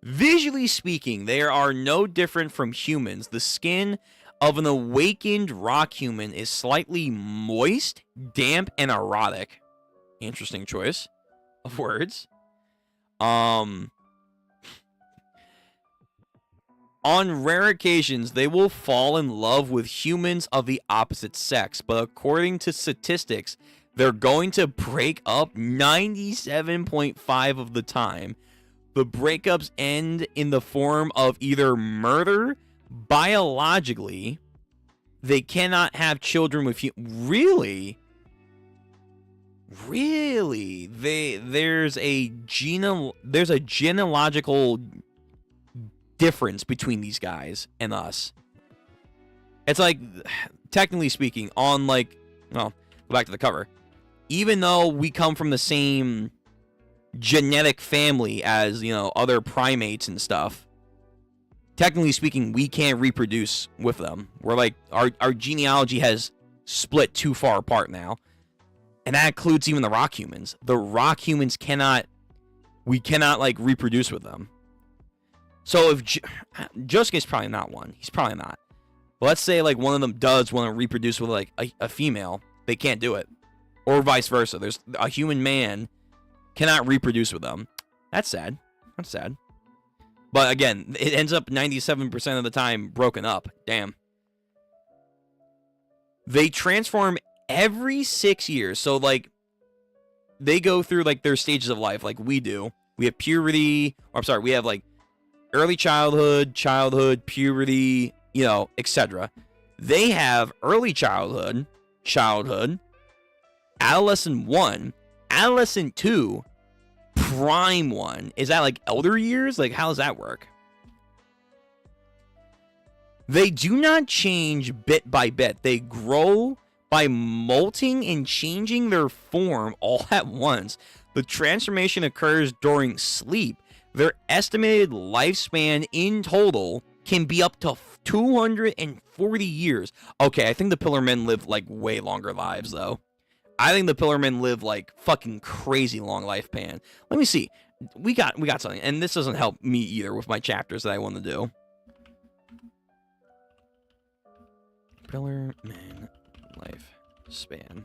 Visually speaking, they are no different from humans. The skin of an awakened rock human is slightly moist, damp, and erotic. Interesting choice of words. On rare occasions, they will fall in love with humans of the opposite sex, but according to statistics, they're going to break up 97.5% of the time. The breakups end in the form of either murder, biologically. They cannot have children with you. Really? Really? There's a genealogical difference between these guys and us. It's like, technically speaking, on like, well, go back to the cover. Even though we come from the same genetic family as, you know, other primates and stuff, technically speaking, we can't reproduce with them. We're like, our genealogy has split too far apart now. And that includes even the rock humans. The rock humans we cannot like reproduce with them. So if Josuke's probably not one. He's probably not. But let's say like one of them does want to reproduce with like a female. They can't do it. Or vice versa. There's a human man cannot reproduce with them. That's sad. That's sad. But again, it ends up 97% of the time broken up. Damn. They transform every 6 years. So like they go through like their stages of life like we do. We have puberty. Or, I'm sorry, we have like early childhood, puberty, you know, etc. They have early childhood, adolescent 1, adolescent 2, prime 1. Is that like elder years? Like, how does that work? They do not change bit by bit. They grow by molting and changing their form all at once. The transformation occurs during sleep. Their estimated lifespan in total can be up to 240 years. Okay, I think the Pillarmen live like way longer lives though. I think the Pillarmen live like fucking crazy long lifespan. Let me see. We got something, and this doesn't help me either with my chapters that I want to do. Pillarmen lifespan.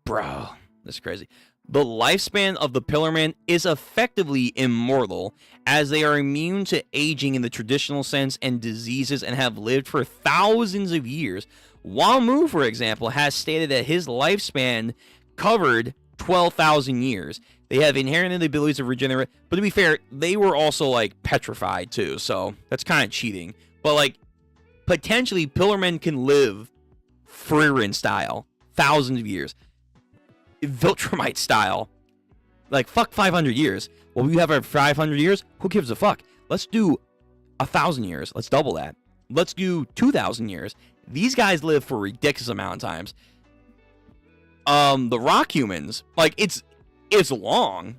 Bro, this is crazy. The lifespan of the Pillarmen is effectively immortal, as they are immune to aging in the traditional sense and diseases and have lived for thousands of years. Wamu, for example, has stated that his lifespan covered 12,000 years. They have inherent abilities to regenerate. But to be fair, they were also, like, petrified, too. So that's kind of cheating. But, like, potentially, Pillarmen can live Freeran style. Thousands of years. Viltrumite style. Like, fuck 500 years. Well, we have our 500 years. Who gives a fuck? Let's do 1,000 years. Let's double that. Let's do 2,000 years. These guys live for a ridiculous amount of times. The rock humans, like, it's long.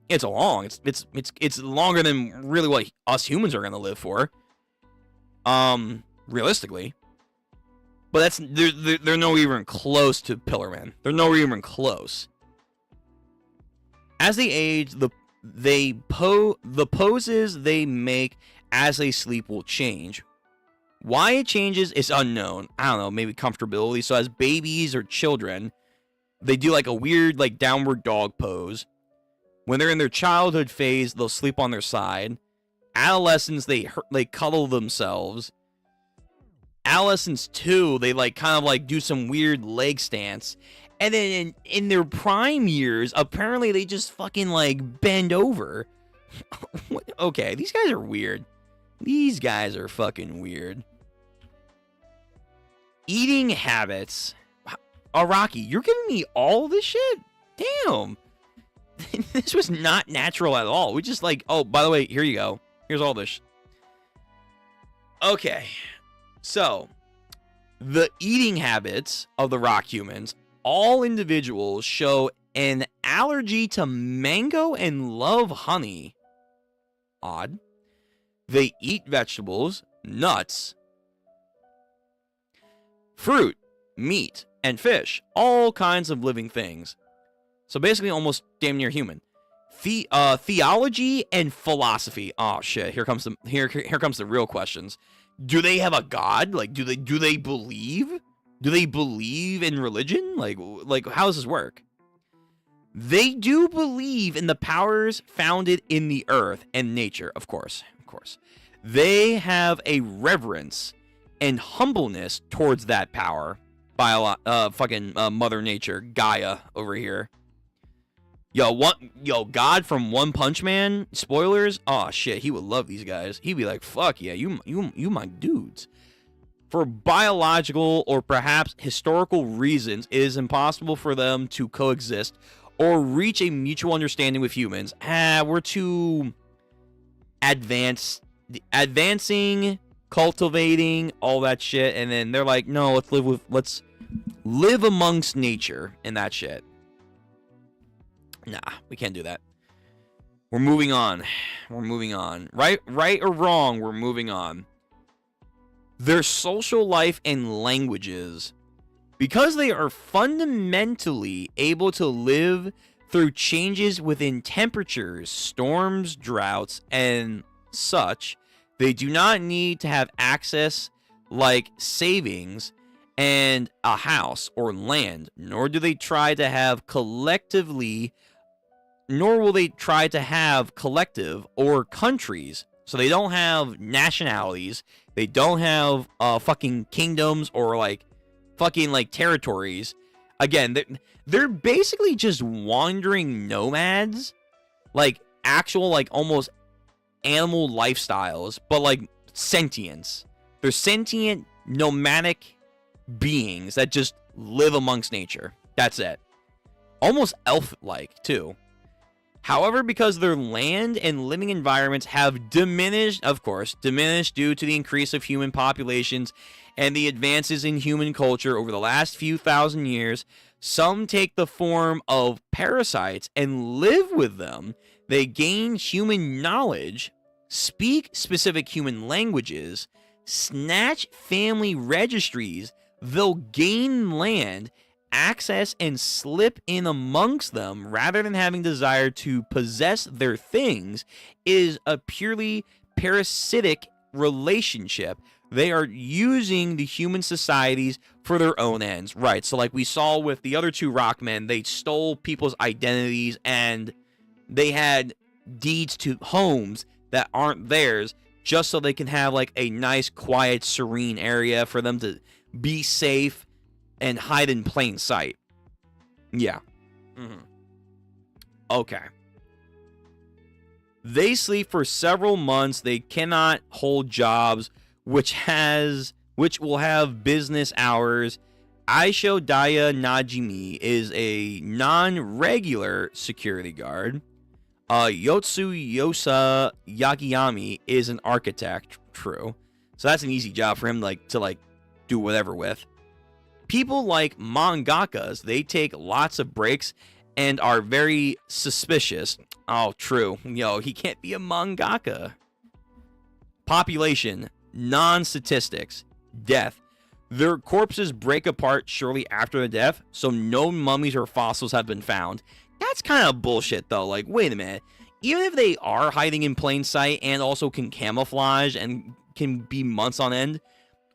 It's long. It's longer than really what us humans are gonna live for. Realistically. But they're no even close to Pillarmen. They're no even close. As they age, the poses they make as they sleep will change. Why it changes is unknown. I don't know, maybe comfortability. So as babies or children, they do like a weird like downward dog pose. When they're in their childhood phase, they'll sleep on their side. Adolescents, they cuddle themselves. Adolescents too, they like kind of like do some weird leg stance. And then in their prime years, apparently they just fucking like bend over. Okay, these guys are weird. These guys are fucking weird. Eating habits. Rocky, you're giving me all this shit? Damn. This was not natural at all. We just like, oh, by the way, here you go. Here's all this. Okay. So, the eating habits of the rock humans. All individuals show an allergy to mango and love honey. Odd. They eat vegetables, nuts, fruit, meat, and fish. All kinds of living things. So basically almost damn near human. Theology and philosophy. Oh shit, here comes the real questions. Do they have a god? Like do they believe? Do they believe in religion? Like how does this work? They do believe in the powers founded in the earth and nature, of course. They have a reverence and humbleness towards that power by Mother Nature, Gaia over here. Yo, God from One Punch Man, spoilers. Oh shit, he would love these guys. He'd be like, fuck yeah, you my dudes. For biological or perhaps historical reasons, it is impossible for them to coexist or reach a mutual understanding with humans. We're too advancing, cultivating, all that shit, and then they're like, no, let's live amongst nature and that shit. Nah, we can't do that. We're moving on. Right or wrong, we're moving on. Their social life and languages. Because they are fundamentally able to live through changes within temperatures, storms, droughts, and such, they do not need to have access like savings and a house or land, nor will they try to have collective or countries. So they don't have nationalities, they don't have fucking kingdoms or like fucking like territories. Again, they're basically just wandering nomads, like actual like almost animal lifestyles, but like sentience. They're sentient nomadic beings that just live amongst nature. That's it. Almost elf-like too. However, because their land and living environments have diminished due to the increase of human populations and the advances in human culture over the last few thousand years, some take the form of parasites and live with them. They gain human knowledge, speak specific human languages, snatch family registries, they'll gain land, access, and slip in amongst them rather than having desire to possess their things is a purely parasitic relationship. They are using the human societies for their own ends. Right, so like we saw with the other two Rockmen, they stole people's identities and they had deeds to homes that aren't theirs just so they can have like a nice, quiet, serene area for them to be safe and hide in plain sight. Yeah. Okay. They sleep for several months. They cannot hold jobs, which will have business hours. Aisho Daya Najimi is a non-regular security guard. Yotsu Yosa Yakiyami is an architect. True. So that's an easy job for him to do whatever with. People like mangakas, they take lots of breaks and are very suspicious. Oh, true. He can't be a mangaka. Population, non-statistics, death. Their corpses break apart shortly after the death, so no mummies or fossils have been found. That's kind of bullshit, though. Like, wait a minute. Even if they are hiding in plain sight and also can camouflage and can be months on end,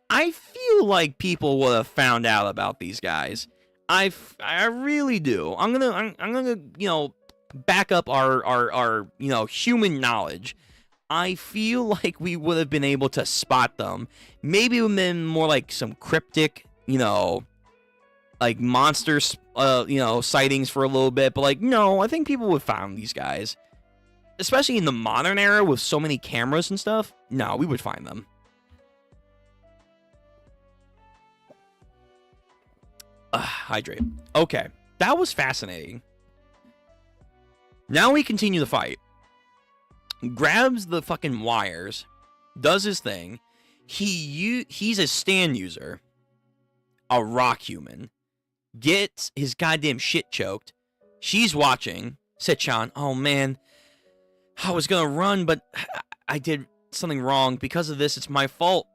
I feel like people would have found out about these guys. I really do. I'm gonna back up our human knowledge. I feel like we would have been able to spot them. Maybe it would have been more like some cryptic, like monsters, sightings for a little bit. But no, I think people would have found these guys. Especially in the modern era with so many cameras and stuff. No, we would find them. Hydrate. Okay, that was fascinating. Now we continue the fight. Grabs the fucking wires, does his thing. He's a stand user, a rock human. Gets his goddamn shit choked. She's watching. Sitchan, oh man, I was gonna run, but I did something wrong. Because of this, it's my fault.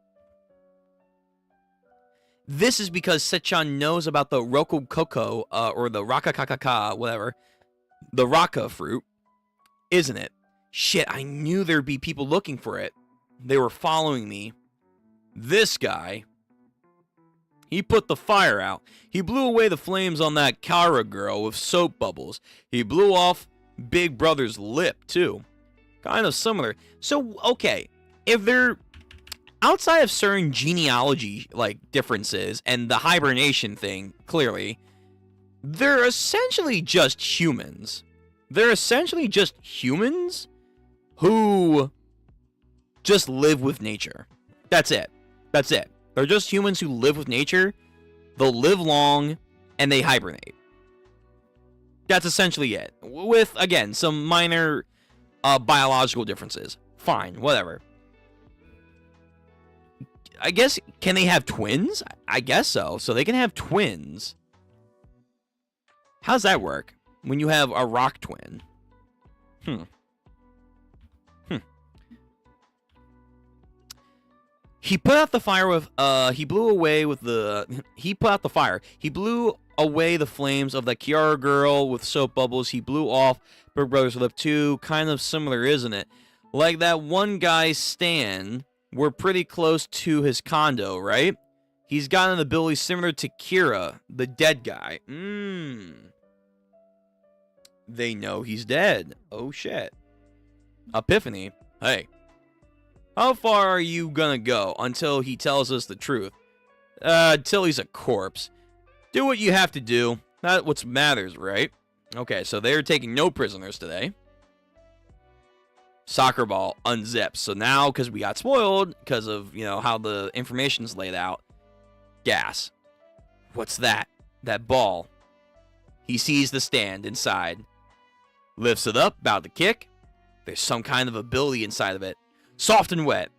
This is because Sitchan knows about the Rocococo, or the Rakakakaka, whatever. The Raka fruit, isn't it? Shit, I knew there'd be people looking for it. They were following me. This guy, he put the fire out. He blew away the flames on that Kara girl with soap bubbles. He blew off Big Brother's lip, too. Kind of similar. So, okay, if they're outside of certain genealogy, differences and the hibernation thing, clearly, they're essentially just humans. They're essentially just humans who just live with nature. That's it. That's it. They're just humans who live with nature. They'll live long, and they hibernate. That's essentially it. With, again, some minor biological differences. Fine, whatever. I guess, can they have twins? I guess so. So they can have twins. How's that work? When you have a rock twin? He put out the fire with, he blew away the flames of the Kiara girl with soap bubbles. He blew off Big Brother's lip too. Kind of similar, isn't it? Like that one guy, Stan, we're pretty close to his condo, right? He's got an ability similar to Kira, the dead guy. They know he's dead. Oh, shit. Epiphany. Hey. How far are you gonna go until he tells us the truth? Till he's a corpse. Do what you have to do. That's what matters, right? Okay, so they're taking no prisoners today. Soccer ball unzips. So now, because we got spoiled, because of, how the information's laid out, gas. What's that? That ball. He sees the stand inside. Lifts it up, about to kick. There's some kind of ability inside of it. Soft and wet.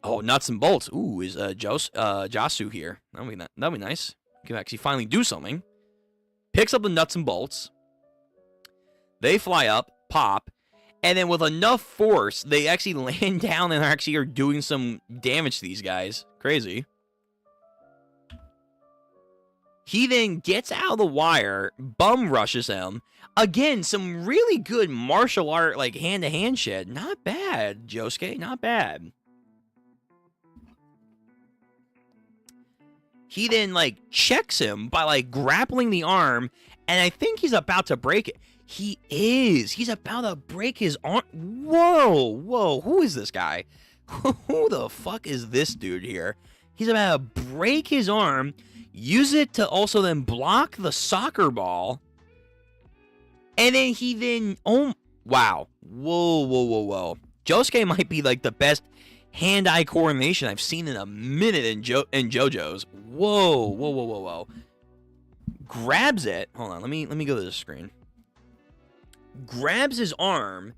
Oh, nuts and bolts. Ooh, is Jasu here? That'll be nice. Can actually finally do something. Picks up the nuts and bolts. They fly up, pop, and then with enough force, they actually land down and actually are doing some damage to these guys. Crazy. He then gets out of the wire, bum rushes him. Again, some really good martial art, hand-to-hand shit. Not bad, Josuke, not bad. He then, checks him by, grappling the arm, and I think he's about to break it. He is. He's about to break his arm. Whoa. Who is this guy? Who the fuck is this dude here? He's about to break his arm, use it to also then block the soccer ball. And then oh, wow. Whoa, whoa, whoa, whoa. Josuke might be like the best hand-eye coordination I've seen in a minute in JoJo's. Whoa, whoa, whoa, whoa, whoa. Grabs it. Hold on, let me go to the screen. Grabs his arm,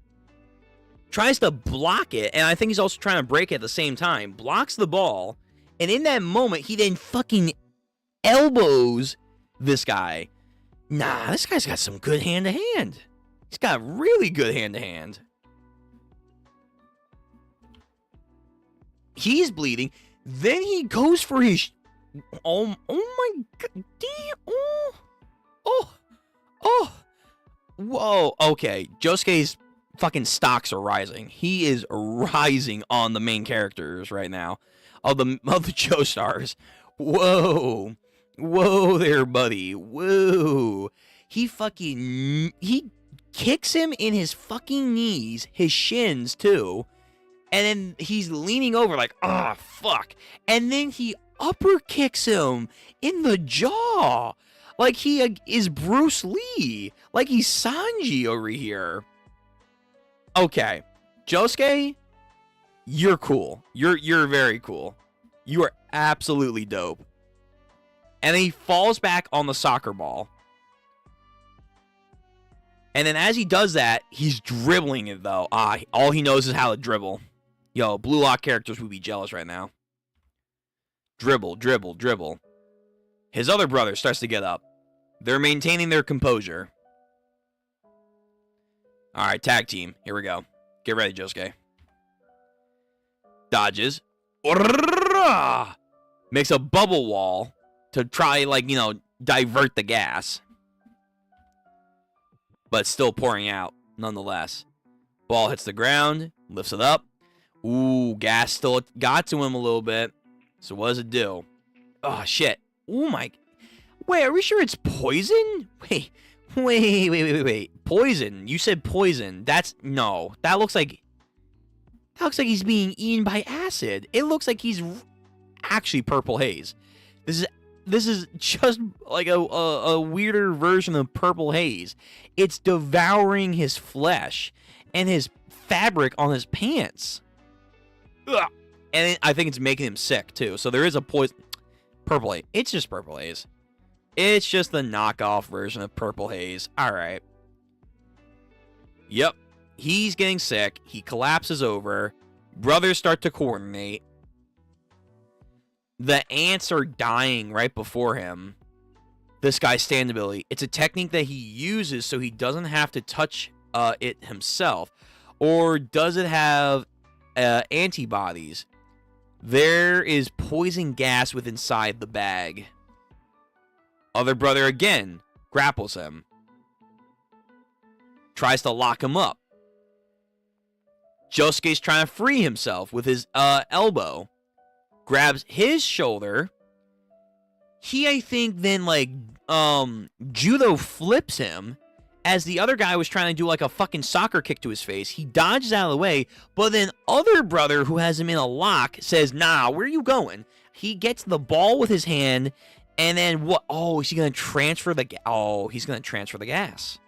tries to block it, and I think he's also trying to break it at the same time. Blocks the ball, and in that moment, he then fucking elbows this guy. Nah, this guy's got some good hand-to-hand. He's got really good hand-to-hand. He's bleeding. Then he goes for his... Oh my god. Damn. Oh. Whoa. Okay. Josuke's fucking stocks are rising. He is rising on the main characters right now. Of the Joestars. Whoa. Whoa there, buddy. Whoa. He kicks him in his fucking knees, his shins too. And then he's leaning over like, ah, fuck. And then he upper kicks him in the jaw. Like he is Bruce Lee. Like he's Sanji over here. Okay. Josuke, you're cool. You're very cool. You are absolutely dope. And then he falls back on the soccer ball. And then as he does that, he's dribbling it though. All he knows is how to dribble. Yo, Blue Lock characters would be jealous right now. Dribble, dribble, dribble. His other brother starts to get up. They're maintaining their composure. Alright, tag team. Here we go. Get ready, Josuke. Dodges. Makes a bubble wall to try, like, divert the gas. But it's still pouring out, nonetheless. Ball hits the ground. Lifts it up. Ooh, gas still got to him a little bit. So what does it do? Oh, shit. Oh, my... Wait, are we sure it's poison? Wait. Poison. You said poison. No. That looks like he's being eaten by acid. It looks like he's actually purple haze. This is just like a weirder version of purple haze. It's devouring his flesh and his fabric on his pants. Ugh. And I think it's making him sick, too. So there is a poison... Purple haze. It's just purple haze. It's just the knockoff version of purple haze. Alright. Yep. He's getting sick. He collapses over. Brothers start to coordinate. The ants are dying right before him. This guy's standability. It's a technique that he uses so he doesn't have to touch it himself. Or does it have antibodies? There is poison gas within inside the bag. Other brother again grapples him. Tries to lock him up. Josuke's trying to free himself with his elbow. Grabs his shoulder. He, I think, then, judo flips him as the other guy was trying to do, a fucking soccer kick to his face. He dodges out of the way, but then other brother who has him in a lock says, nah, where are you going? He gets the ball with his hand, and then what? Oh, is he going to transfer the gas? Oh, he's going to transfer the gas.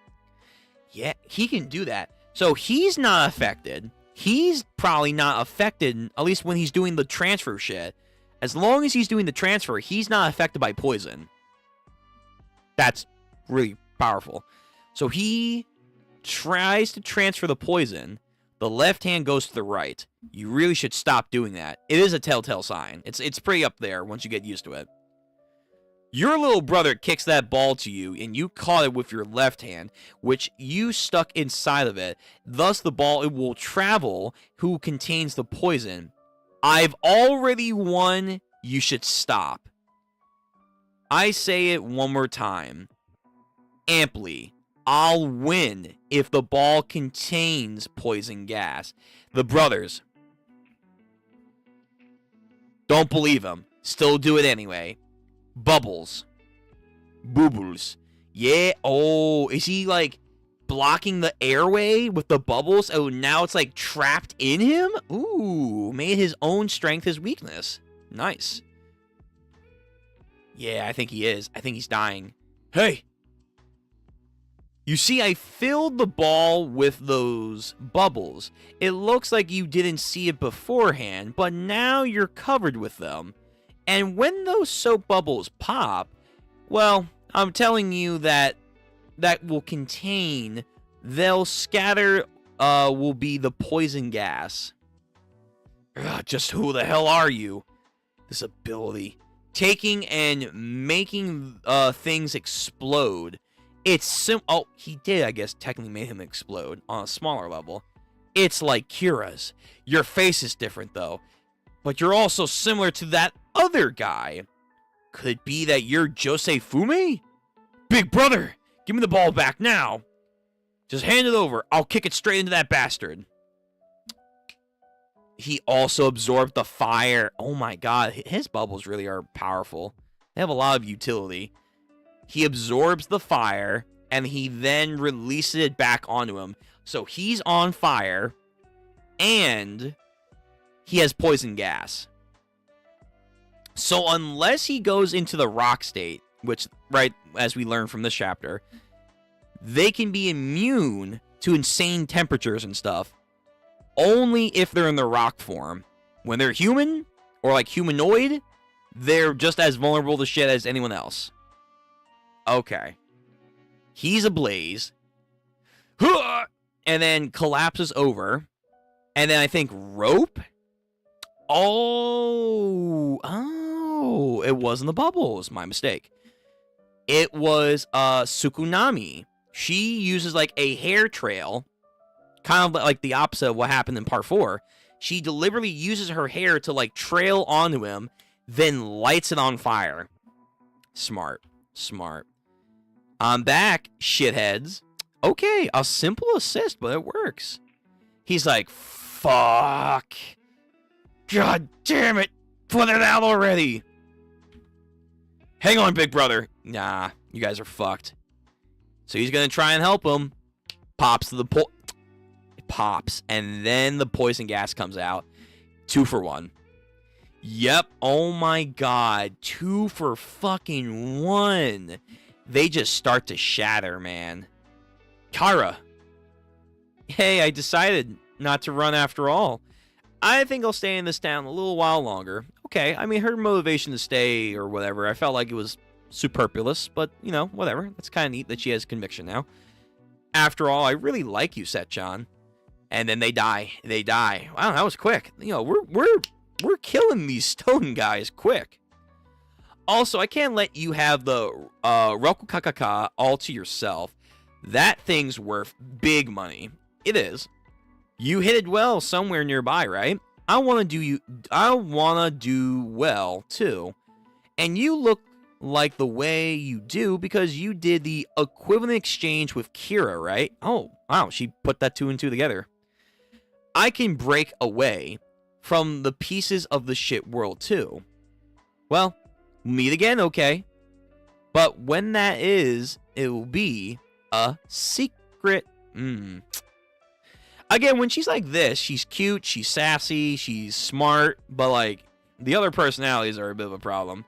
Yeah, he can do that. So he's not affected. He's probably not affected, at least when he's doing the transfer shit. As long as he's doing the transfer, he's not affected by poison. That's really powerful. So he tries to transfer the poison. The left hand goes to the right. You really should stop doing that. It is a telltale sign. It's pretty up there once you get used to it. Your little brother kicks that ball to you, and you caught it with your left hand, which you stuck inside of it. Thus, the ball it will travel, who contains the poison. I've already won. You should stop. I say it one more time. Amply. I'll win if the ball contains poison gas. The brothers don't believe him. Still do it anyway. Bubbles. Bubbles. Yeah. Oh, is he blocking the airway with the bubbles? Oh, now it's trapped in him? Ooh, made his own strength his weakness. Nice. Yeah, I think he is. I think he's dying. Hey. You see, I filled the ball with those bubbles. It looks like you didn't see it beforehand, but now you're covered with them. And when those soap bubbles pop, well, I'm telling you that will contain, they'll scatter, will be the poison gas. Ugh, just who the hell are you? This ability. Taking and making things explode. It's oh, he did, I guess, technically made him explode on a smaller level. It's like Kira's. Your face is different, though. But you're also similar to that other guy. Could it be that you're Jose Fume? Big brother, give me the ball back now. Just hand it over. I'll kick it straight into that bastard. He also absorbed the fire. Oh my god, his bubbles really are powerful. They have a lot of utility. He absorbs the fire, and he then releases it back onto him. So he's on fire, and he has poison gas. So unless he goes into the rock state, which, right, as we learned from this chapter, they can be immune to insane temperatures and stuff, only if they're in the rock form. When they're human, or like humanoid, they're just as vulnerable to shit as anyone else. Okay. He's ablaze. And then collapses over. And then I think rope? Oh, it wasn't the bubbles. My mistake. It was Tsukunami. She uses like a hair trail, kind of like the opposite of what happened in part 4. She deliberately uses her hair to like trail onto him, then lights it on fire. Smart. I'm back, shitheads. Okay, a simple assist, but it works. He's like, fuck. God damn it. Put it out already. Hang on, big brother. Nah, you guys are fucked. So he's gonna try and help him. Pops, and then the poison gas comes out. 2 for 1. Yep, oh my god. 2 for fucking 1. They just start to shatter, man. Kara. Hey, I decided not to run after all. I think I'll stay in this town a little while longer. Okay, I mean, her motivation to stay or whatever, I felt like it was superfluous, but, you know, whatever. It's kind of neat that she has conviction now. After all, I really like you, Setchan. And then they die. Wow, that was quick. You know, we're killing these stone guys quick. Also, I can't let you have the Roku Kakaka all to yourself. That thing's worth big money. It is. You hit it well somewhere nearby, right? I want to do well too. And you look like the way you do because you did the equivalent exchange with Kira, right? Oh, wow, she put that 2 and 2 together. I can break away from the pieces of the shit world too. Well, meet again, okay? But when that is, it will be a secret. Again, when she's like this, she's cute, she's sassy, she's smart, but like the other personalities are a bit of a problem.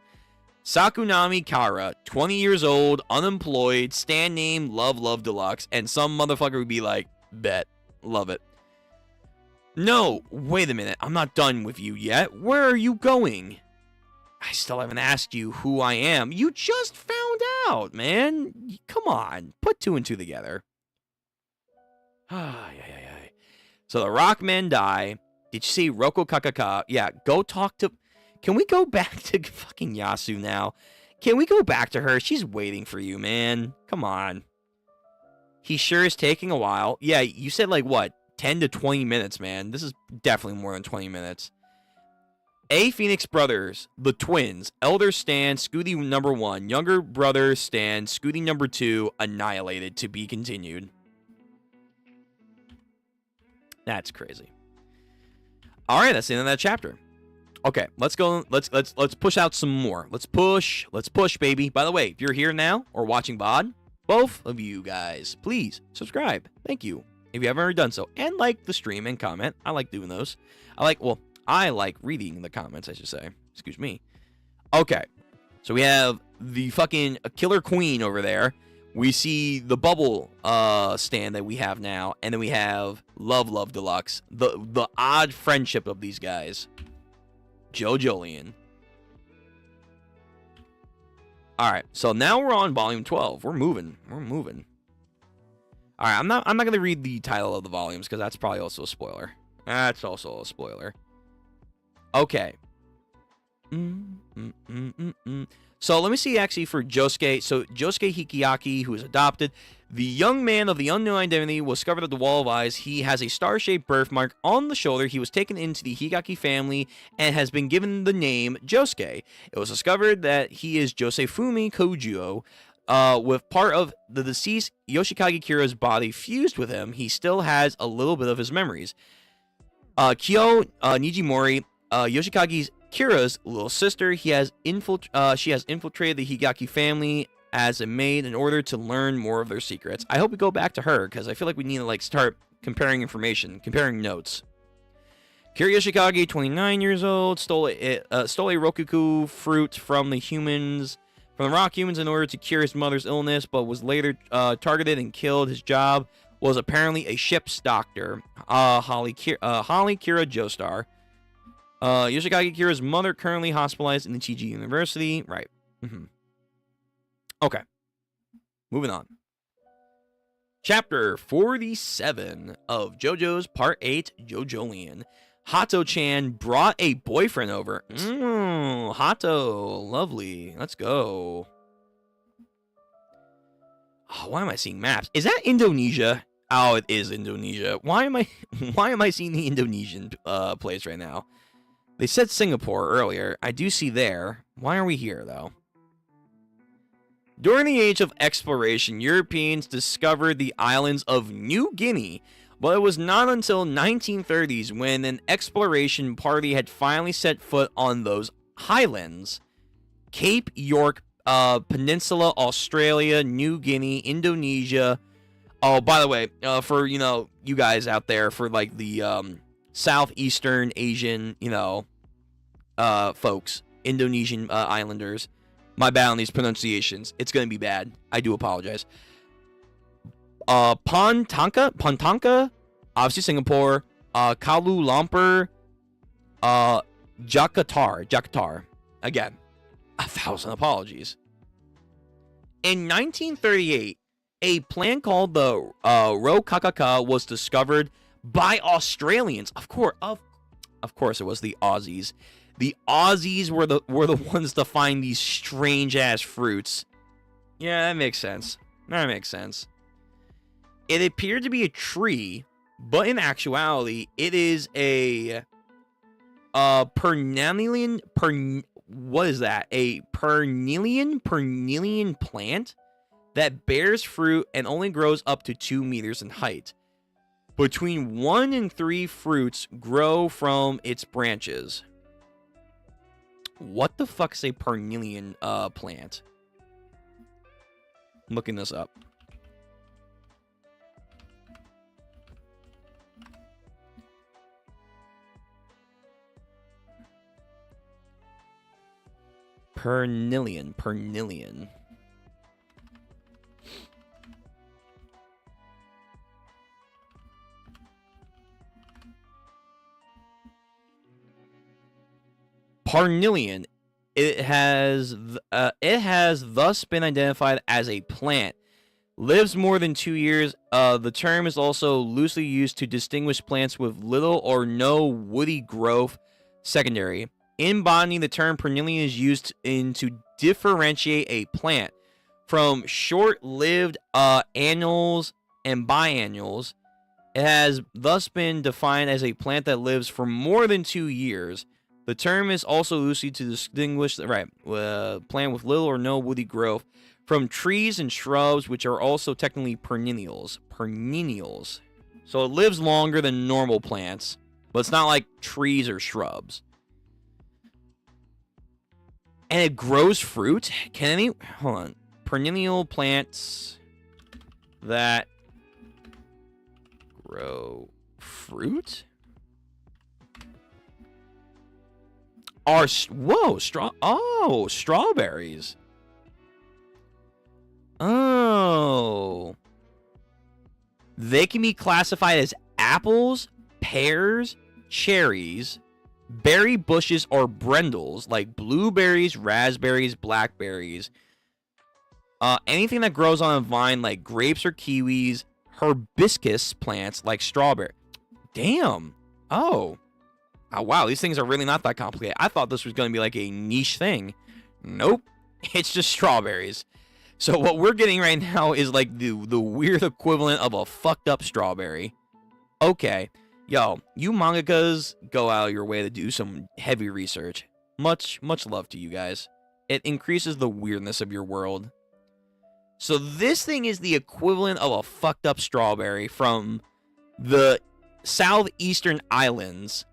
Sakunami Kara, 20 years old, unemployed, stand name, love deluxe, and some motherfucker would be like, bet, love it. No, wait a minute, I'm not done with you yet. Where are you going? I still haven't asked you who I am. You just found out, man. Come on, put 2 and 2 together. So the Rockmen die. Did you see Roko Kakaka? Yeah, go talk to... Can we go back to fucking Yasu now? Can we go back to her? She's waiting for you, man. Come on. He sure is taking a while. Yeah, you said like, what, 10 to 20 minutes, man. This is definitely more than 20 minutes. A Phoenix Brothers, the twins, Elder Stan, Scooty number 1, younger brother Stan, Scooty number 2, annihilated, to be continued. That's crazy. All right, that's the end of that chapter. Okay, let's go. Let's push out some more. Let's push, baby. By the way, if you're here now or watching VOD, both of you guys, please subscribe. Thank you if you haven't already done so, and like the stream and comment. I like doing those. I like reading the comments, I should say. Excuse me. Okay, so we have the fucking killer queen over there. We see the bubble stand that we have now, and then we have Love Deluxe. The odd friendship of these guys. Jojo. All right, so now we're on volume 12. We're moving. All right, I'm not going to read the title of the volumes because that's probably also a spoiler. That's also a spoiler. Okay. So let me see actually for Josuke. So Josuke Hikiaki, who is adopted, the young man of the unknown identity, was discovered at the Wall of Eyes. He has a star-shaped birthmark on the shoulder. He was taken into the Hikiaki family and has been given the name Josuke. It was discovered that he is Josefumi Kojuo. With part of the deceased Yoshikage Kira's body fused with him, he still has a little bit of his memories. Kyo Nijimori, Yoshikage's Kira's little sister, she has infiltrated the Higaki family as a maid in order to learn more of their secrets. I hope we go back to her because I feel like we need to like start comparing information, comparing notes. Kira Yoshikage, 29 years old, stole a Rokuku fruit from the rock humans in order to cure his mother's illness, but was later targeted and killed. His job was apparently a ship's doctor. Holly Kira Joestar. Yoshikage Kira's mother currently hospitalized in the Chiji University. Right. Okay. Moving on. Chapter 47 of JoJo's Part 8, Jojolian. Hato-chan brought a boyfriend over. Hato. Lovely. Let's go. Oh, why am I seeing maps? Is that Indonesia? Oh, it is Indonesia. Why am I seeing the Indonesian place right now? They said Singapore earlier. I do see there. Why are we here, though? During the age of exploration, Europeans discovered the islands of New Guinea, but it was not until 1930s when an exploration party had finally set foot on those highlands. Cape York Peninsula, Australia, New Guinea, Indonesia. Oh, by the way, for, you guys out there, for, like, the Southeastern Asian, folks, Indonesian islanders, my bad on these pronunciations. It's going to be bad. I do apologize. Pontanka, obviously Singapore, Kuala Lumpur, Jakarta. Again, 1,000 apologies. In 1938, a plant called the Rokakaka was discovered by Australians. Of course, it was the Aussies. The Aussies were the ones to find these strange ass fruits. Yeah, that makes sense. It appeared to be a tree, but in actuality, it is a pernilian plant that bears fruit and only grows up to 2 meters in height. Between 1 and 3 fruits grow from its branches. What the fuck is a pernilian plant? I'm looking this up. Pernilian. Pernilian. It has thus been identified as a plant. Lives more than 2 years. The term is also loosely used to distinguish plants with little or no woody growth secondary. In botany, the term pernilian is used to differentiate a plant from short-lived annuals and biennials. It has thus been defined as a plant that lives for more than 2 years. The term is also loosely to distinguish plant with little or no woody growth from trees and shrubs, which are also technically perennials. So it lives longer than normal plants, but it's not like trees or shrubs. And it grows fruit? Hold on. Perennial plants that grow fruit? Strawberries. Oh, They can be classified as apples, pears, cherries, berry bushes, or brendels, like blueberries, raspberries, blackberries. Anything that grows on a vine, like grapes or kiwis, hibiscus plants, like strawberry. Damn. Oh, wow, these things are really not that complicated. I thought this was going to be like a niche thing. Nope. It's just strawberries. So what we're getting right now is like the weird equivalent of a fucked up strawberry. Okay. Yo, you mangakas go out of your way to do some heavy research. Much love to you guys. It increases the weirdness of your world. So this thing is the equivalent of a fucked up strawberry from the southeastern islands,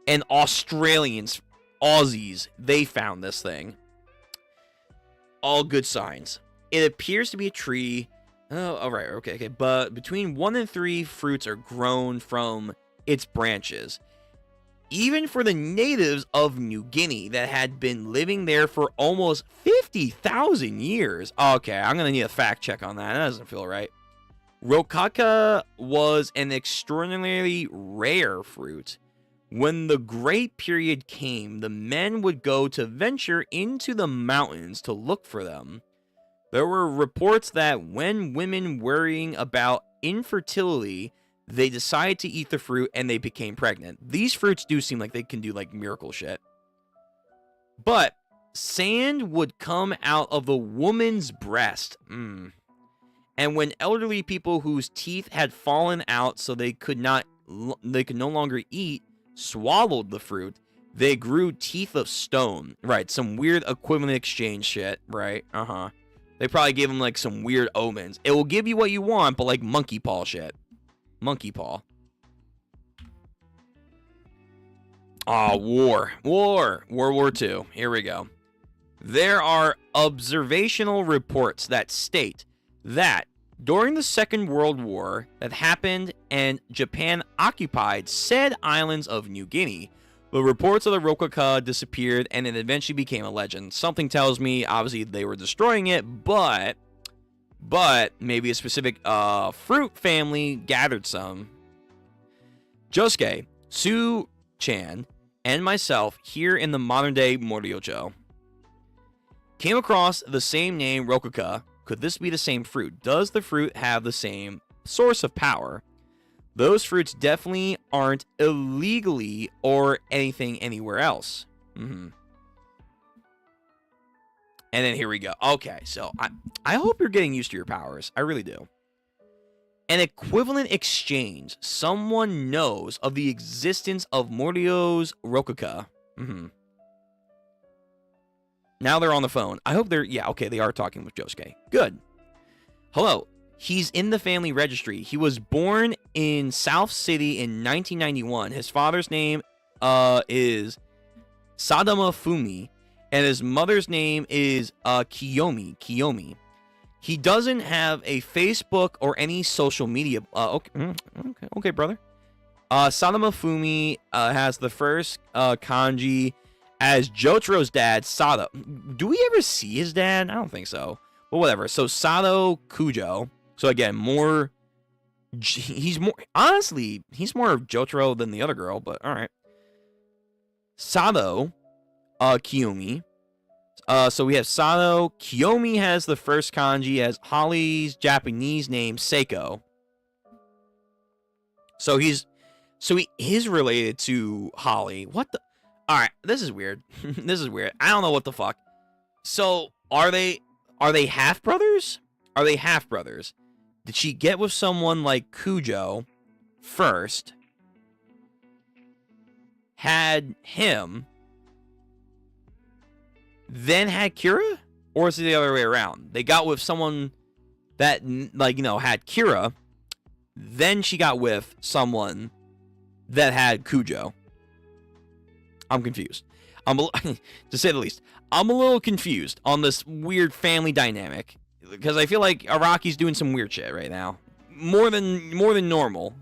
and Australians, Aussies, they found this thing. All good signs. It appears to be a tree. Oh, all right, okay. But between 1 and 3 fruits are grown from its branches. Even for the natives of New Guinea that had been living there for almost 50,000 years. Okay, I'm going to need a fact check on that. That doesn't feel right. Rococa was an extraordinarily rare fruit. When the Great Period came, the men would go to venture into the mountains to look for them. There were reports that when women worrying about infertility, they decided to eat the fruit and they became pregnant. These fruits do seem like they can do like miracle shit. But sand would come out of the woman's breast. And when elderly people whose teeth had fallen out so they could no longer eat swallowed the fruit, they grew teeth of stone. Right, some weird equivalent exchange shit, right? They probably gave them like some weird omens. It will give you what you want, but like monkey paw shit. Monkey paw. War. World War II. Here we go. There are observational reports that state that during the Second World War that happened and Japan occupied said islands of New Guinea, the reports of the Rococa disappeared and it eventually became a legend. Something tells me, obviously, they were destroying it, but maybe a specific fruit family gathered some. Josuke, Su-chan, and myself here in the modern-day Moriocho came across the same name, Rococa. Could this be the same fruit? Does the fruit have the same source of power? Those fruits definitely aren't illegally or anything anywhere else. And then here we go. Okay, so I hope you're getting used to your powers. I really do. An equivalent exchange. Someone knows of the existence of Morio's Rococa. Now they're on the phone. I hope they're... Yeah, okay, they are talking with Josuke. Good. Hello. He's in the family registry. He was born in South City in 1991. His father's name is Sadama Fumi, and his mother's name is Kiyomi. He doesn't have a Facebook or any social media. Okay, brother. Sadama Fumi has the first kanji as Jotaro's dad, Sato. Do we ever see his dad? I don't think so. But whatever. So Sato Kujo. So again, he's more, honestly, he's more of Jotaro than the other girl, but all right. Sato Kiyomi. So we have Sato. Kiyomi has the first kanji as Holly's Japanese name, Seiko. So he is related to Holly. What the? All right, this is weird. This is weird. I don't know what the fuck. So are they half brothers? Are they half brothers? Did she get with someone like Kujo first? Had him, then had Kira? Or is it the other way around? They got with someone that, like, you know, had Kira, then she got with someone that had Kujo. I'm confused. To say the least, I'm a little confused on this weird family dynamic because I feel like Araki's doing some weird shit right now. More than normal.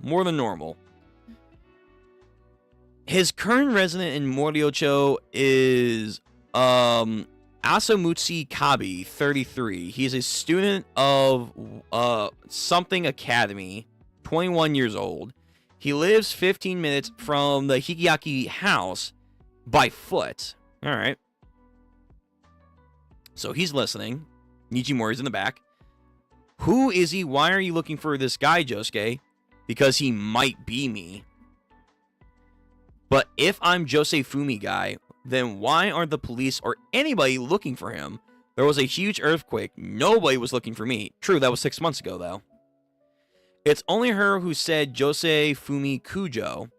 His current resident in Moriocho is Asamutsu Kabi, 33. He's a student of something academy, 21 years old. He lives 15 minutes from the Hikiaki house by foot. All right. So he's listening. Nichimori's in the back. Who is he? Why are you looking for this guy, Josuke? Because he might be me. But if I'm Josefumi guy, then why aren't the police or anybody looking for him? There was a huge earthquake. Nobody was looking for me. True, that was 6 months ago, though. It's only her who said Josefumi Kujo.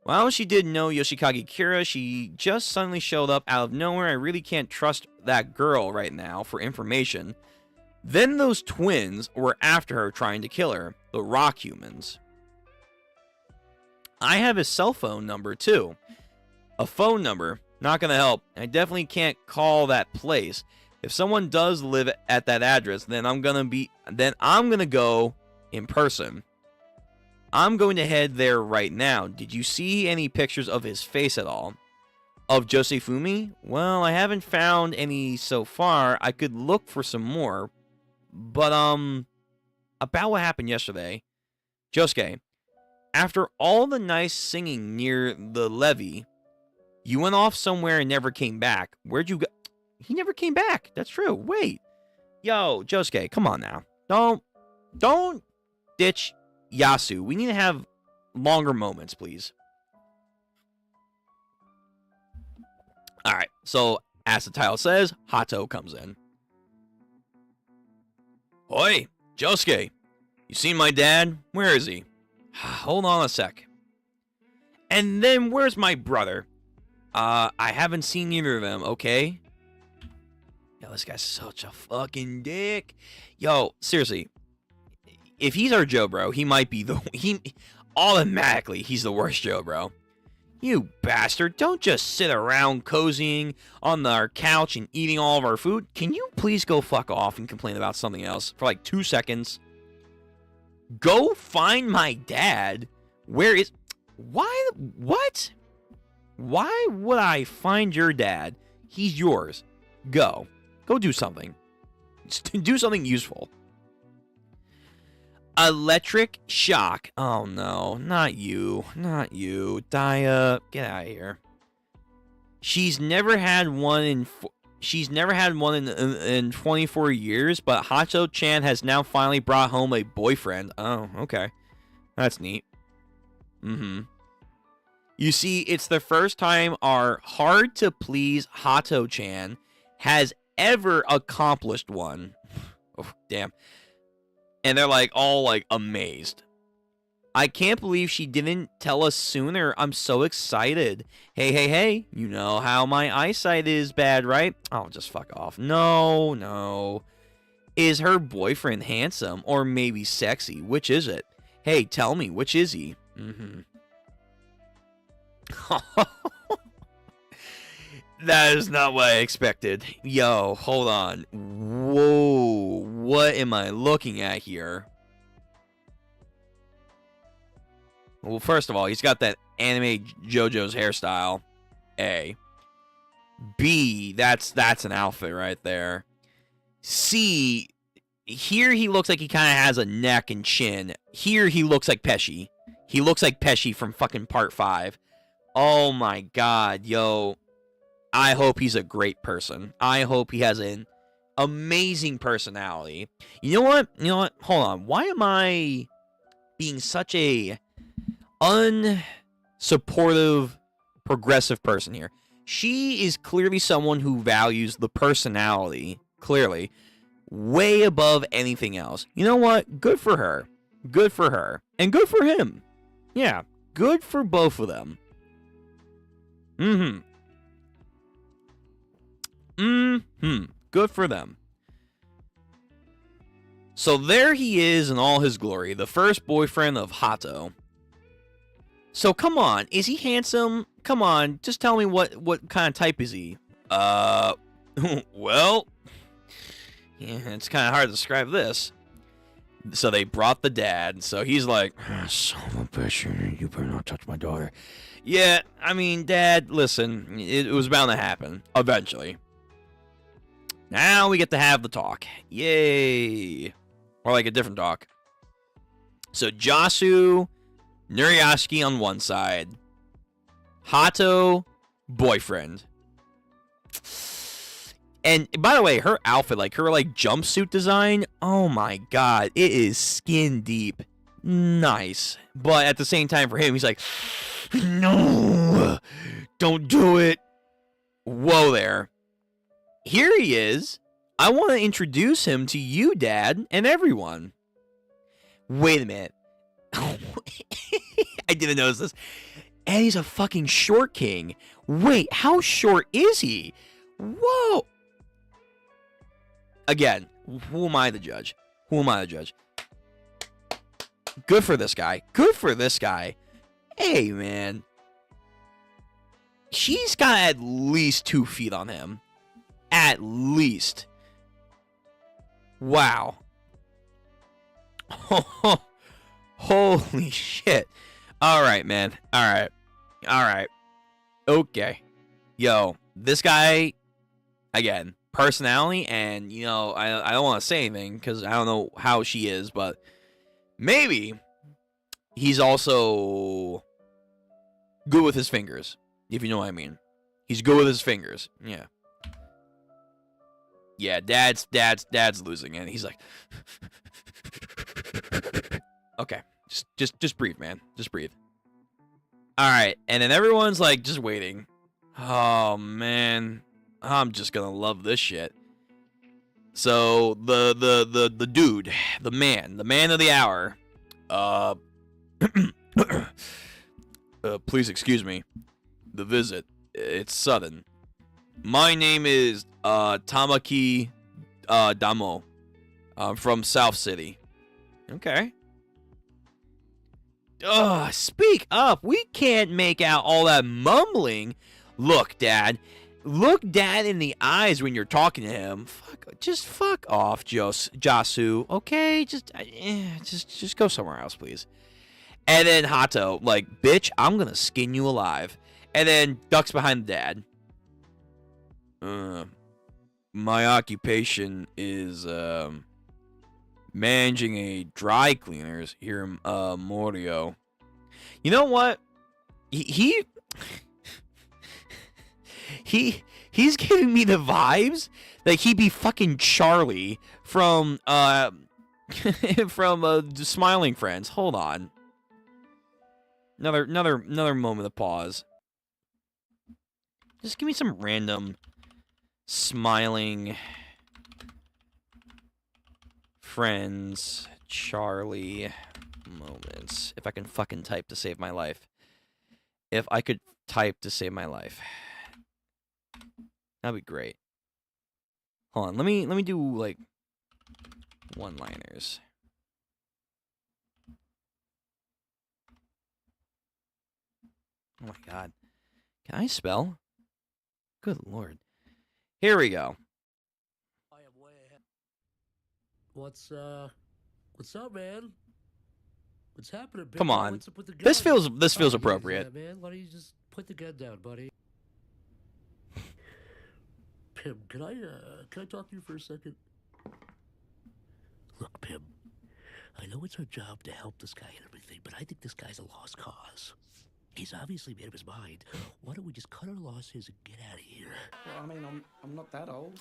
Well, she did know Yoshikage Kira. She just suddenly showed up out of nowhere. I really can't trust that girl right now for information. Then those twins were after her trying to kill her. The rock humans. I have his cell phone number, too. A phone number. Not gonna help. I definitely can't call that place. If someone does live at that address, then I'm gonna go in person. I'm going to head there right now. Did you see any pictures of his face at all? Of Josefumi? Well, I haven't found any so far. I could look for some more. But, about what happened yesterday. Josuke, after all the nice singing near the levee, you went off somewhere and never came back. Where'd you go? He never came back. That's true. Wait. Yo, Josuke, come on now. Don't ditch Yasu. We need to have longer moments, please. Alright, so as the title says, Hato comes in. Oi, Josuke. You seen my dad? Where is he? Hold on a sec. And then where's my brother? I haven't seen either of them, okay? Yo, this guy's such a fucking dick. Yo, seriously. If he's our Joe bro, he might be automatically he's the worst Joe bro. You bastard, don't just sit around cozying on our couch and eating all of our food. Can you please go fuck off and complain about something else for like 2 seconds? Go find my dad. Where is... Why? What? Why would I find your dad? He's yours. Go. Go do something. Do something useful. Electric shock. Oh no, not you. Not you. Dia, get out of here. She's never had one in 24 years, but Hacho-chan has now finally brought home a boyfriend. Oh, okay. That's neat. You see, it's the first time our hard-to-please Hato-chan has ever accomplished one. Oh, damn. And they're like all like amazed. I can't believe she didn't tell us sooner. I'm so excited. Hey. You know how my eyesight is bad, right? Oh, just fuck off. No. Is her boyfriend handsome or maybe sexy? Which is it? Hey, tell me, which is he? That is not what I expected. Yo, hold on. Whoa. What am I looking at here? Well, first of all, he's got that anime JoJo's hairstyle. A. B. That's an outfit right there. C. Here he looks like he kind of has a neck and chin. Here he looks like Pesci. He looks like Pesci from fucking Part 5. Oh my god, yo. I hope he's a great person. I hope he has an amazing personality. You know what? Hold on. Why am I being such a unsupportive, progressive person here? She is clearly someone who values the personality, clearly, way above anything else. You know what? Good for her. Good for her. And good for him. Yeah, good for both of them. Good for them. So there he is in all his glory, the first boyfriend of Hato. So come on, is he handsome? Come on, just tell me what kind of type is he? Well, yeah, it's kind of hard to describe this. So they brought the dad, so he's like, son of a bitch, you better not touch my daughter. Yeah, I mean, Dad, listen, it was bound to happen, eventually. Now we get to have the talk. Yay. Or like a different talk. So Jasu, Nuriyashiki on one side, Hato, boyfriend. And by the way, her outfit, like her jumpsuit design, oh my god, it is skin deep. Nice. But at the same time for him, he's like, no, don't do it. Whoa there. Here he is. I want to introduce him to you, Dad, and everyone. Wait a minute. I didn't notice this. And he's a fucking short king. Wait, how short is he? Whoa. Again, who am I to judge? Who am I to judge? Good for this guy. Good for this guy. Hey, man. She's got at least 2 feet on him. At least. Wow. Holy shit. Alright, man. Alright. Alright. Okay. Yo, this guy, again, personality, and, you know, I don't want to say anything, because I don't know how she is, but maybe he's also good with his fingers, if you know what I mean. He's good with his fingers. Yeah. Yeah, dad's losing it. He's like, okay, just breathe, man. Just breathe. All right, and then everyone's like just waiting. Oh man, I'm just gonna love this shit. So the dude, the man of the hour. Please excuse me. The visit. It's sudden. My name is Tamaki Damo. I'm from South City. Okay. Speak up. We can't make out all that mumbling. Look, Dad. Look Dad in the eyes when you're talking to him. Just fuck off, Jasu. Okay? Just go somewhere else, please. And then Hato, like, bitch, I'm gonna skin you alive. And then ducks behind the dad. My occupation is managing a dry cleaners here in Morio. You know what? He's giving me the vibes that he'd be fucking Charlie from from Smiling Friends. Hold on. Another moment of pause. Just give me some random Smiling Friends Charlie moments. If I can fucking type to save my life. If I could type to save my life. That'd be great. Hold on, let me do like one-liners. Oh my god. Can I spell? Good lord. Here we go. What's up, man? What's happening? Big Come guy? on. What's up with the gun? This feels Oh, appropriate. yeah, man. Why don't you just put the gun down, buddy? Pim, can I talk to you for a second? Look, Pim, I know it's our job to help this guy and everything, but I think this guy's a lost cause. He's obviously made up his mind. Why don't we just cut our losses and get out of here? Well, I mean, I'm not that old.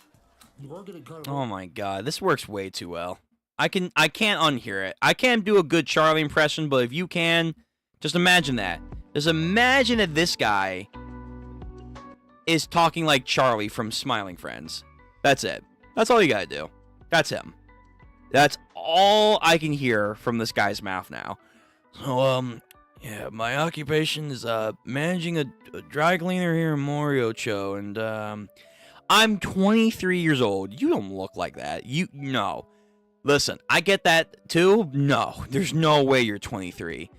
You're gonna cut Oh my god, this works way too well. I can't unhear it. I can't do a good Charlie impression, but if you can, just imagine that. Just imagine that this guy is talking like Charlie from Smiling Friends. That's it. That's all you gotta do. That's him. That's all I can hear from this guy's mouth now. So, yeah, my occupation is managing a dry cleaner here in Moriocho, and I'm 23 years old. You don't look like that. No. Listen, I get that too. No, there's no way you're 23.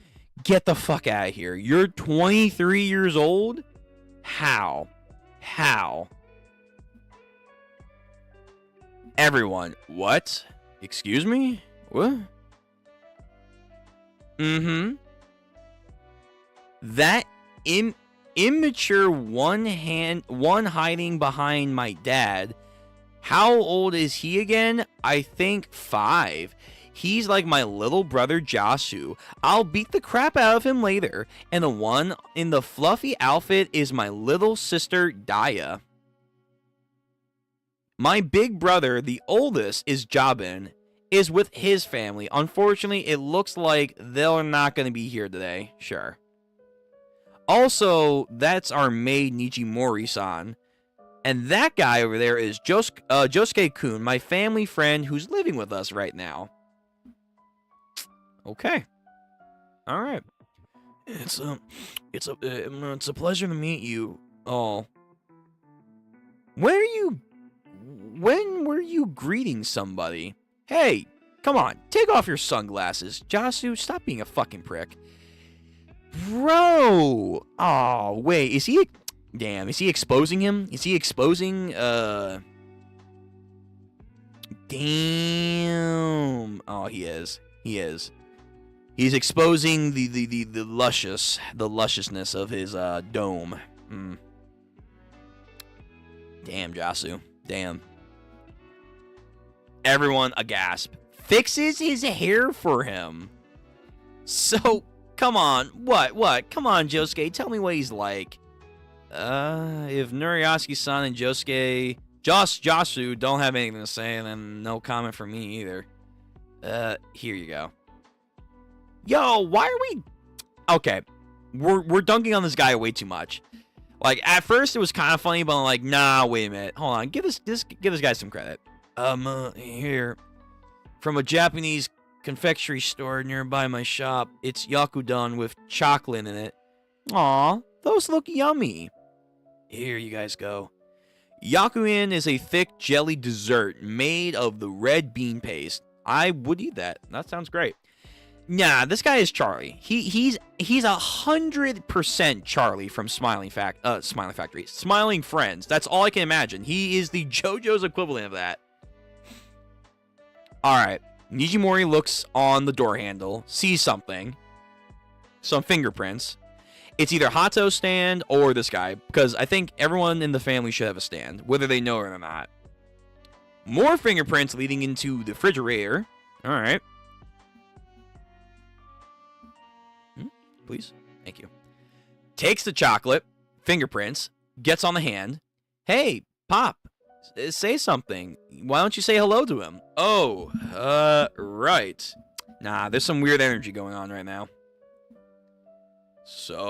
Get the fuck out of here. You're 23 years old? How? Everyone, what? Excuse me? What? Mm-hmm. That immature one hiding behind my dad How old is he again? I think 5. He's like my little brother Jasu. I'll beat the crap out of him later. And the one in the fluffy outfit is my little sister Daya. My big brother, the oldest, is Jabin, is with his family. Unfortunately, it looks like they're not going to be here today. Sure. Also, that's our maid Nijimori-san. And that guy over there is Josuke-kun, my family friend who's living with us right now. Okay. All right. It's a pleasure to meet you all. When were you greeting somebody? Hey, come on, take off your sunglasses. Jasu, stop being a fucking prick. Bro! Oh, wait, is he... Damn, is he exposing him? Is he exposing, Damn. Oh, he is. He is. He's exposing the lusciousness of his, dome. Damn, Jasu. Damn. Everyone aghast. Fixes his hair for him. So, come on. What? Come on, Josuke. Tell me what he's like. If Nuriyasuki-san and Jasu don't have anything to say, then no comment from me either. Here you go. Yo, why are we... Okay. We're dunking on this guy way too much. Like, at first it was kind of funny, but I'm like, nah, wait a minute. Hold on. Give this guy some credit. Here. From a Japanese confectionery store nearby my shop. It's yakudon with chocolate in it. Aw, those look yummy. Here you guys go. Yakuen is a thick jelly dessert made of the red bean paste. I would eat that. That sounds great. Nah, this guy is Charlie. He's 100% Charlie from Smiling Factory. Smiling Friends. That's all I can imagine. He is the JoJo's equivalent of that. Alright. Nijimori looks on the door handle, sees something. Some fingerprints. It's either Hato's stand or this guy, because I think everyone in the family should have a stand, whether they know it or not. More fingerprints leading into the refrigerator. Alright. Please. Thank you. Takes the chocolate, fingerprints, gets on the hand. Hey, Pop, say something. Why don't you say hello to him? Oh, right. Nah, there's some weird energy going on right now. So,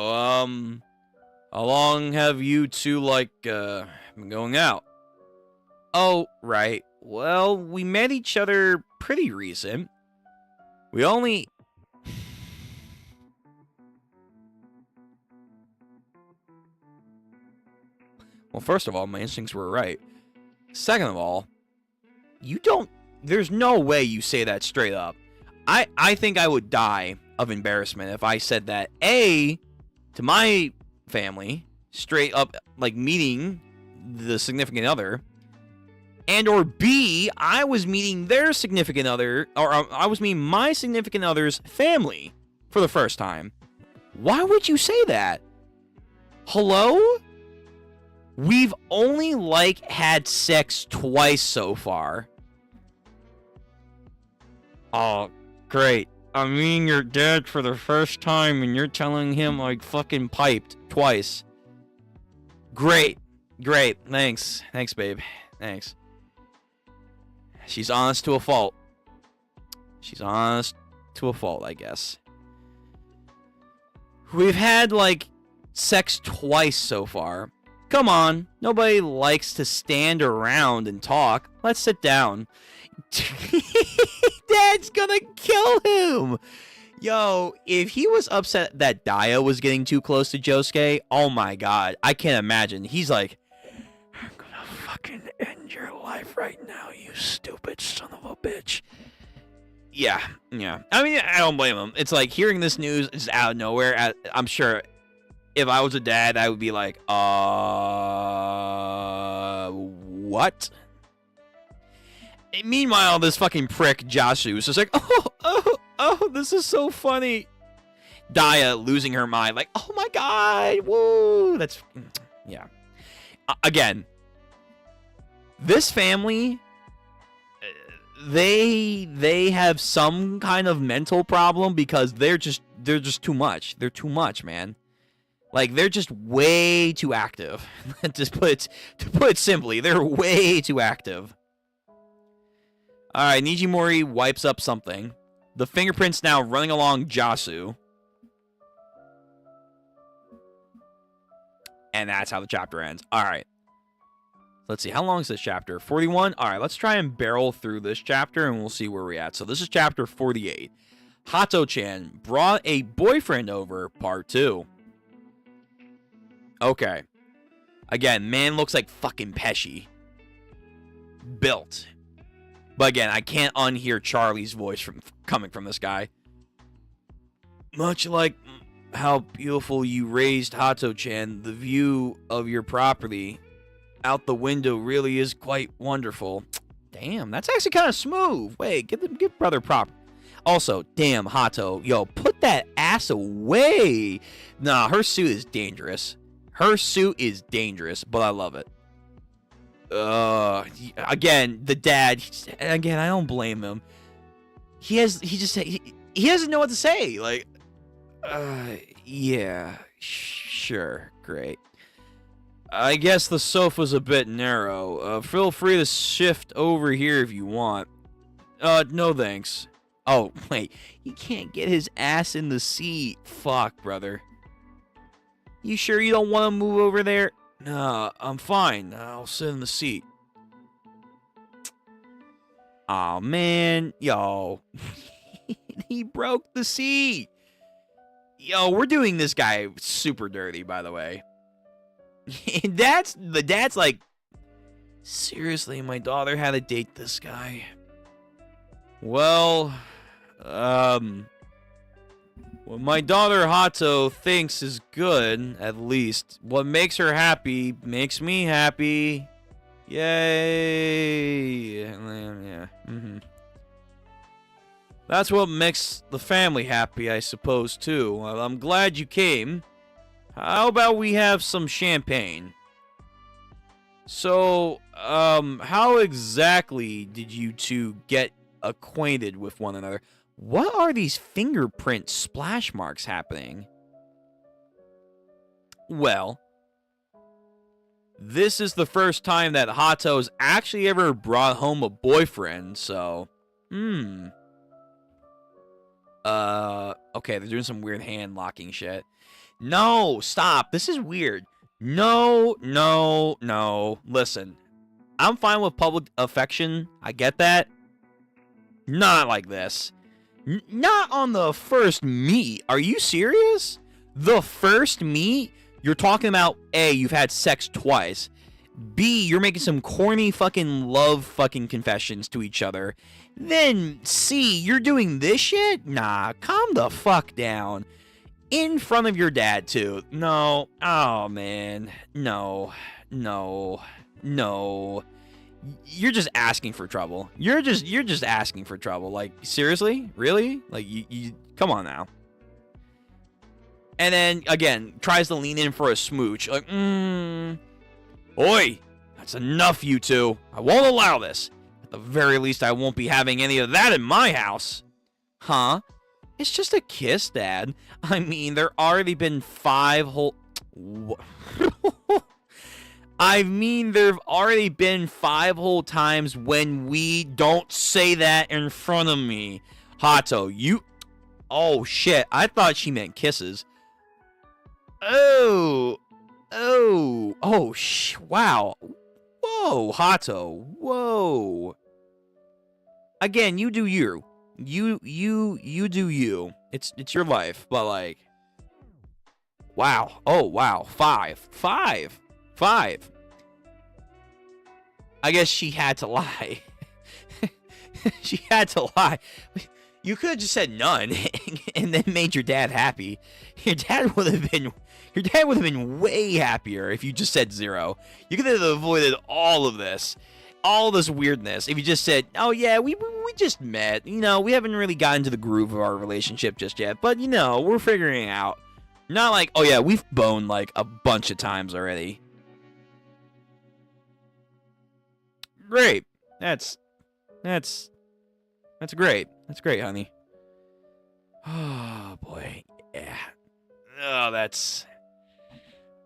how long have you two, been going out? Oh, right. Well, we met each other pretty recent. We only... Well, first of all, my instincts were right. Second of all, there's no way you say that straight up. I think I would die of embarrassment if I said that, A, to my family, straight up, like, meeting the significant other, and or B, I was meeting their significant other, or I was meeting my significant other's family for the first time. Why would you say that? Hello? We've only, had sex twice so far. Oh, great. I'm meeting your dad for the first time and you're telling him, fucking piped twice. Great. Thanks, babe. Thanks. She's honest to a fault. I guess. We've had, sex twice so far. Come on, nobody likes to stand around and talk. Let's sit down. Dad's gonna kill him! Yo, if he was upset that Daya was getting too close to Josuke, oh my god, I can't imagine. He's like, I'm gonna fucking end your life right now, you stupid son of a bitch. Yeah. I mean, I don't blame him. It's like, hearing this news is out of nowhere. I'm sure... If I was a dad, I would be like, what? And meanwhile, this fucking prick, Jasu, is just like, oh, this is so funny. Daya losing her mind, like, oh my god, woo. That's, yeah. Again, This family, they have some kind of mental problem because they're just too much. They're too much, man. Like, they're just way too active. To put it simply, they're way too active. All right, Nijimori wipes up something. The fingerprint's now running along Jasu. And that's how the chapter ends. All right. Let's see. How long is this chapter? 41? All right, let's try and barrel through this chapter, and we'll see where we're at. So this is chapter 48. Hato-chan brought a boyfriend over, part 2. Okay. Again, man looks like fucking Pesci. Built. But again, I can't unhear Charlie's voice coming from this guy. Much like how beautiful you raised Hato-chan, the view of your property out the window really is quite wonderful. Damn, that's actually kind of smooth. Wait, give brother prop. Also, damn, Hato, yo, put that ass away. Nah, her suit is dangerous. Her suit is dangerous, but I love it. Again, the dad. Again, I don't blame him. He doesn't know what to say. Like, yeah, sure, great. I guess the sofa's a bit narrow. Feel free to shift over here if you want. No thanks. Oh, wait. He can't get his ass in the seat. Fuck, brother. You sure you don't want to move over there? No, I'm fine. I'll sit in the seat. Aw, man. Yo. He broke the seat. Yo, we're doing this guy super dirty, by the way. And the dad's like, seriously, my daughter had to date this guy. Well, what my daughter Hato thinks is good, at least. What makes her happy makes me happy. Yay. Yeah. That's what makes the family happy, I suppose, too. Well, I'm glad you came. How about we have some champagne? So, how exactly did you two get acquainted with one another? What are these fingerprint splash marks happening? Well, this is the first time that Hato's actually ever brought home a boyfriend, so, okay, they're doing some weird hand locking shit. No, stop. This is weird. No. Listen, I'm fine with public affection. I get that. Not like this. Not on the first meet. Are you serious? The first meet? You're talking about A, you've had sex twice. B, you're making some corny fucking love fucking confessions to each other. Then C, you're doing this shit? Nah, calm the fuck down. In front of your dad, too. No. Oh, man. No. You're just asking for trouble. You're just asking for trouble. Like, seriously? Really? Like, you come on now. And then, again, tries to lean in for a smooch. Like, Oi! That's enough, you two. I won't allow this. At the very least, I won't be having any of that in my house. Huh? It's just a kiss, Dad. I mean, there already been 5 whole... I mean, there've already been 5 whole times when we don't say that in front of me. Hato, you... Oh, shit. I thought she meant kisses. Oh. Wow. Whoa, Hato. Whoa. Again, you do you. You do you. It's your life, but like, wow. Oh, wow. 5. I guess she had to lie. She had to lie. You could have just said none and then made your dad happy. Your dad would have been way happier if you just said 0. You could have avoided all of this. All this weirdness if you just said, oh yeah, we just met. You know, we haven't really gotten to the groove of our relationship just yet. But, you know, we're figuring it out. Not like, oh yeah, we've boned like a bunch of times already. Great. That's great. That's great, honey. Oh, boy. Yeah. Oh, that's...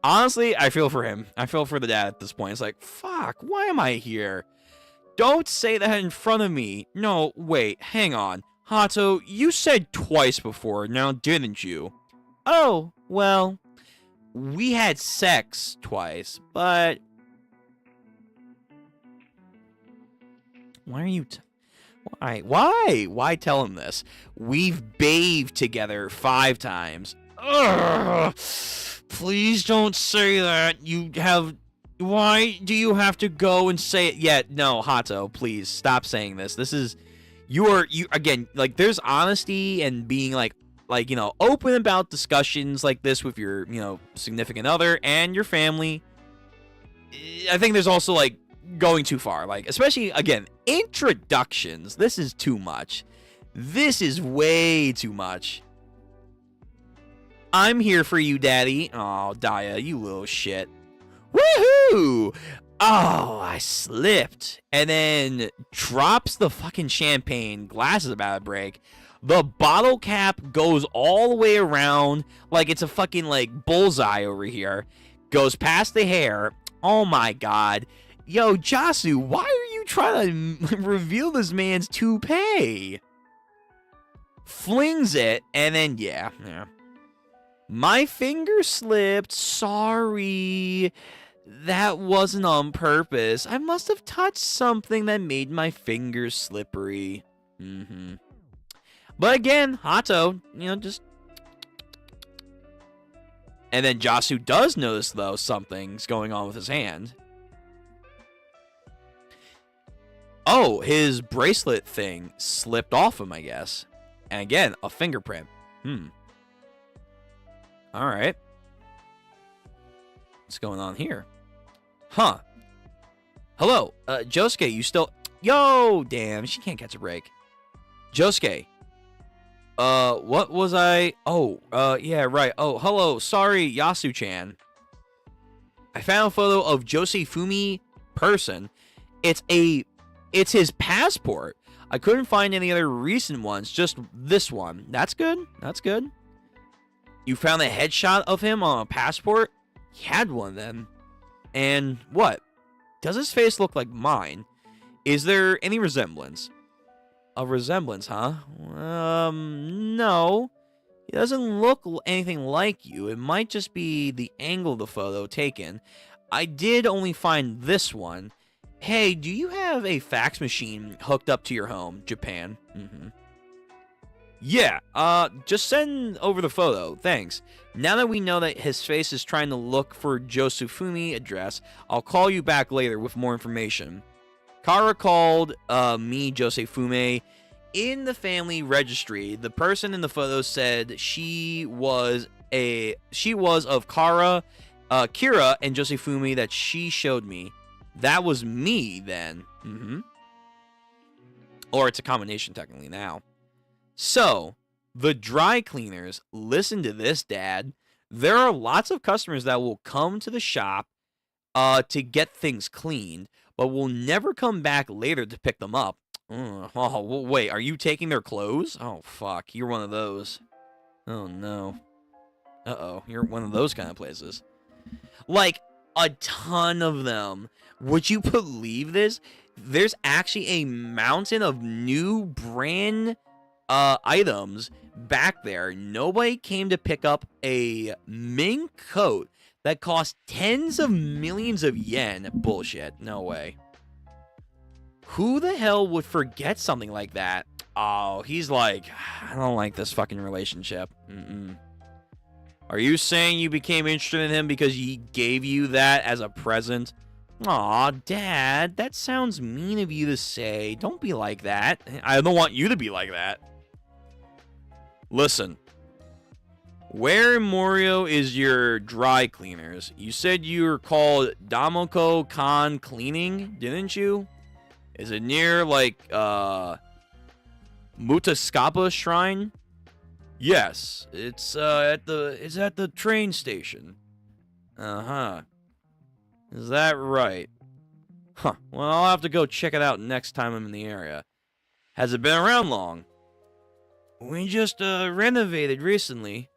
Honestly, I feel for him. I feel for the dad at this point. It's like, fuck, why am I here? Don't say that in front of me. No, wait, hang on. Hato, you said twice before, now didn't you? Oh, well, we had sex twice, but... Why are you... Why? Why tell him this? We've bathed together 5 times. Ugh! Please don't say that. You have... Why do you have to go and say it? Yeah, no, Hato, please, stop saying this. This is... You again, like, there's honesty and being, like, you know, open about discussions like this with your, you know, significant other and your family. I think there's also, like, going too far. Like, especially, again, introductions. This is too much. This is way too much. I'm here for you, Daddy. Oh, Daya, you little shit. Woohoo! Oh, I slipped. And then drops the fucking champagne. Glass is about to break. The bottle cap goes all the way around like it's a fucking, like, bullseye over here. Goes past the hair. Oh, my God. Yo, Jasu, why are you trying to reveal this man's toupee? Flings it, and then, yeah. My finger slipped. Sorry. That wasn't on purpose. I must have touched something that made my fingers slippery. But again, Hato, you know, just... And then Jasu does notice, though, something's going on with his hand. Oh, his bracelet thing slipped off him, I guess. And again, a fingerprint. Alright. What's going on here? Huh. Hello, Josuke, you still... Yo, damn, she can't catch a break. Josuke. What was I... Oh, yeah, right. Oh, hello, sorry, Yasu-chan. I found a photo of Josefumi person. It's his passport. I couldn't find any other recent ones, just this one. That's good. That's good. You found a headshot of him on a passport? He had one then. And what? Does his face look like mine? Is there any resemblance? A resemblance, huh? No. He doesn't look anything like you. It might just be the angle of the photo taken. I did only find this one. Hey, do you have a fax machine hooked up to your home, Japan? Yeah, just send over the photo, thanks. Now that we know that his face is trying to look for Josefumi address, I'll call you back later with more information. Kara called me Josefume. In the family registry, the person in the photo said she was of Kara, Kira, and Josefume that she showed me. That was me then. Or it's a combination technically now. So, the dry cleaners, listen to this, Dad. There are lots of customers that will come to the shop to get things cleaned, but will never come back later to pick them up. Oh, wait, are you taking their clothes? Oh, fuck, you're one of those. Oh, no. Uh-oh, you're one of those kind of places. Like, a ton of them. Would you believe this? There's actually a mountain of new brand items back there. Nobody came to pick up a mink coat that cost tens of millions of yen. Bullshit. No way. Who the hell would forget something like that? Oh, he's like, I don't like this fucking relationship. Are you saying you became interested in him because he gave you that as a present? Aw, Dad, that sounds mean of you to say. Don't be like that. I don't want you to be like that. Listen. Where in Morio is your dry cleaners? You said you were called Damoko Kan Cleaning, didn't you? Is it near, like, Mutaskapa Shrine? Yes, it's at the train station. Is that right? Huh. Well, I'll have to go check it out next time I'm in the area. Has it been around long? We just renovated recently.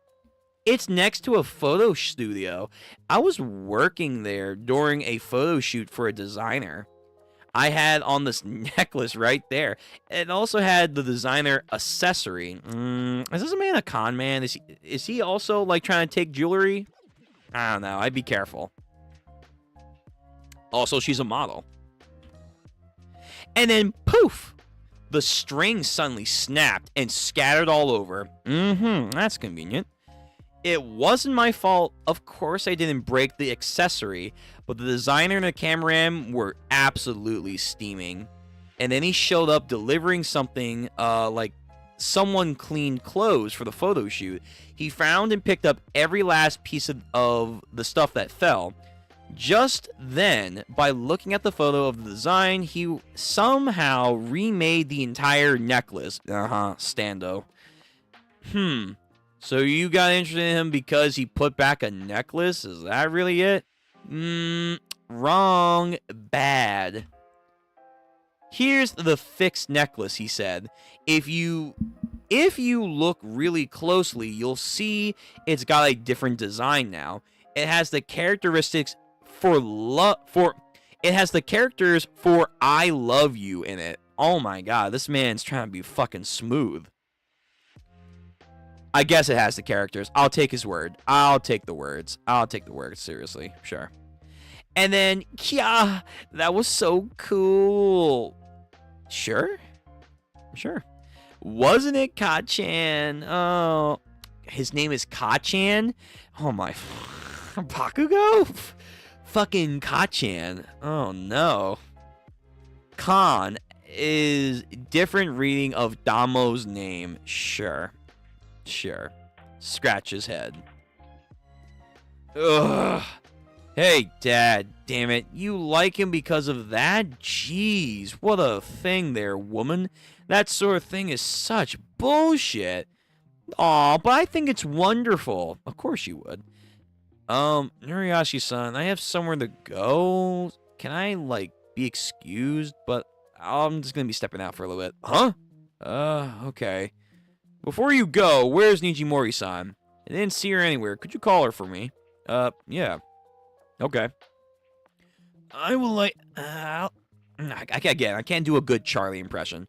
It's next to a photo studio. I was working there during a photo shoot for a designer. I had on this necklace right there. It also had the designer accessory. Is this man a con man? Is he also like trying to take jewelry? I don't know. I'd be careful. Also, she's a model. And then poof! The string suddenly snapped and scattered all over. That's convenient. It wasn't my fault. Of course I didn't break the accessory, but the designer and the cameraman were absolutely steaming. And then he showed up delivering something like someone cleaned clothes for the photo shoot. He found and picked up every last piece of the stuff that fell. Just then, by looking at the photo of the design, he somehow remade the entire necklace. Stando. So you got interested in him because he put back a necklace? Is that really it? Wrong. Bad. Here's the fixed necklace, he said. If you look really closely, you'll see it's got a different design now. It has the characteristics it has the characters for I love you in it. Oh my god, this man's trying to be fucking smooth. I guess it has the characters. I'll take his word. I'll take the words. Seriously. Sure. And then, yeah, that was so cool. Sure. Wasn't it Ka-chan? Oh, his name is Ka-chan? Oh my. Bakugo? Fucking Ka-chan. Oh no. Khan is different reading of Damo's name. Sure. Scratch his head. Ugh. Hey, Dad. Damn it. You like him because of that? Jeez. What a thing there, woman. That sort of thing is such bullshit. Aw, but I think it's wonderful. Of course you would. Nuriyashi-san, I have somewhere to go. Can I, like, be excused? But I'm just gonna be stepping out for a little bit. Huh? Okay. Before you go, where's Nijimori-san? I didn't see her anywhere. Could you call her for me? Yeah. Okay. I will like... I can't do a good Charlie impression.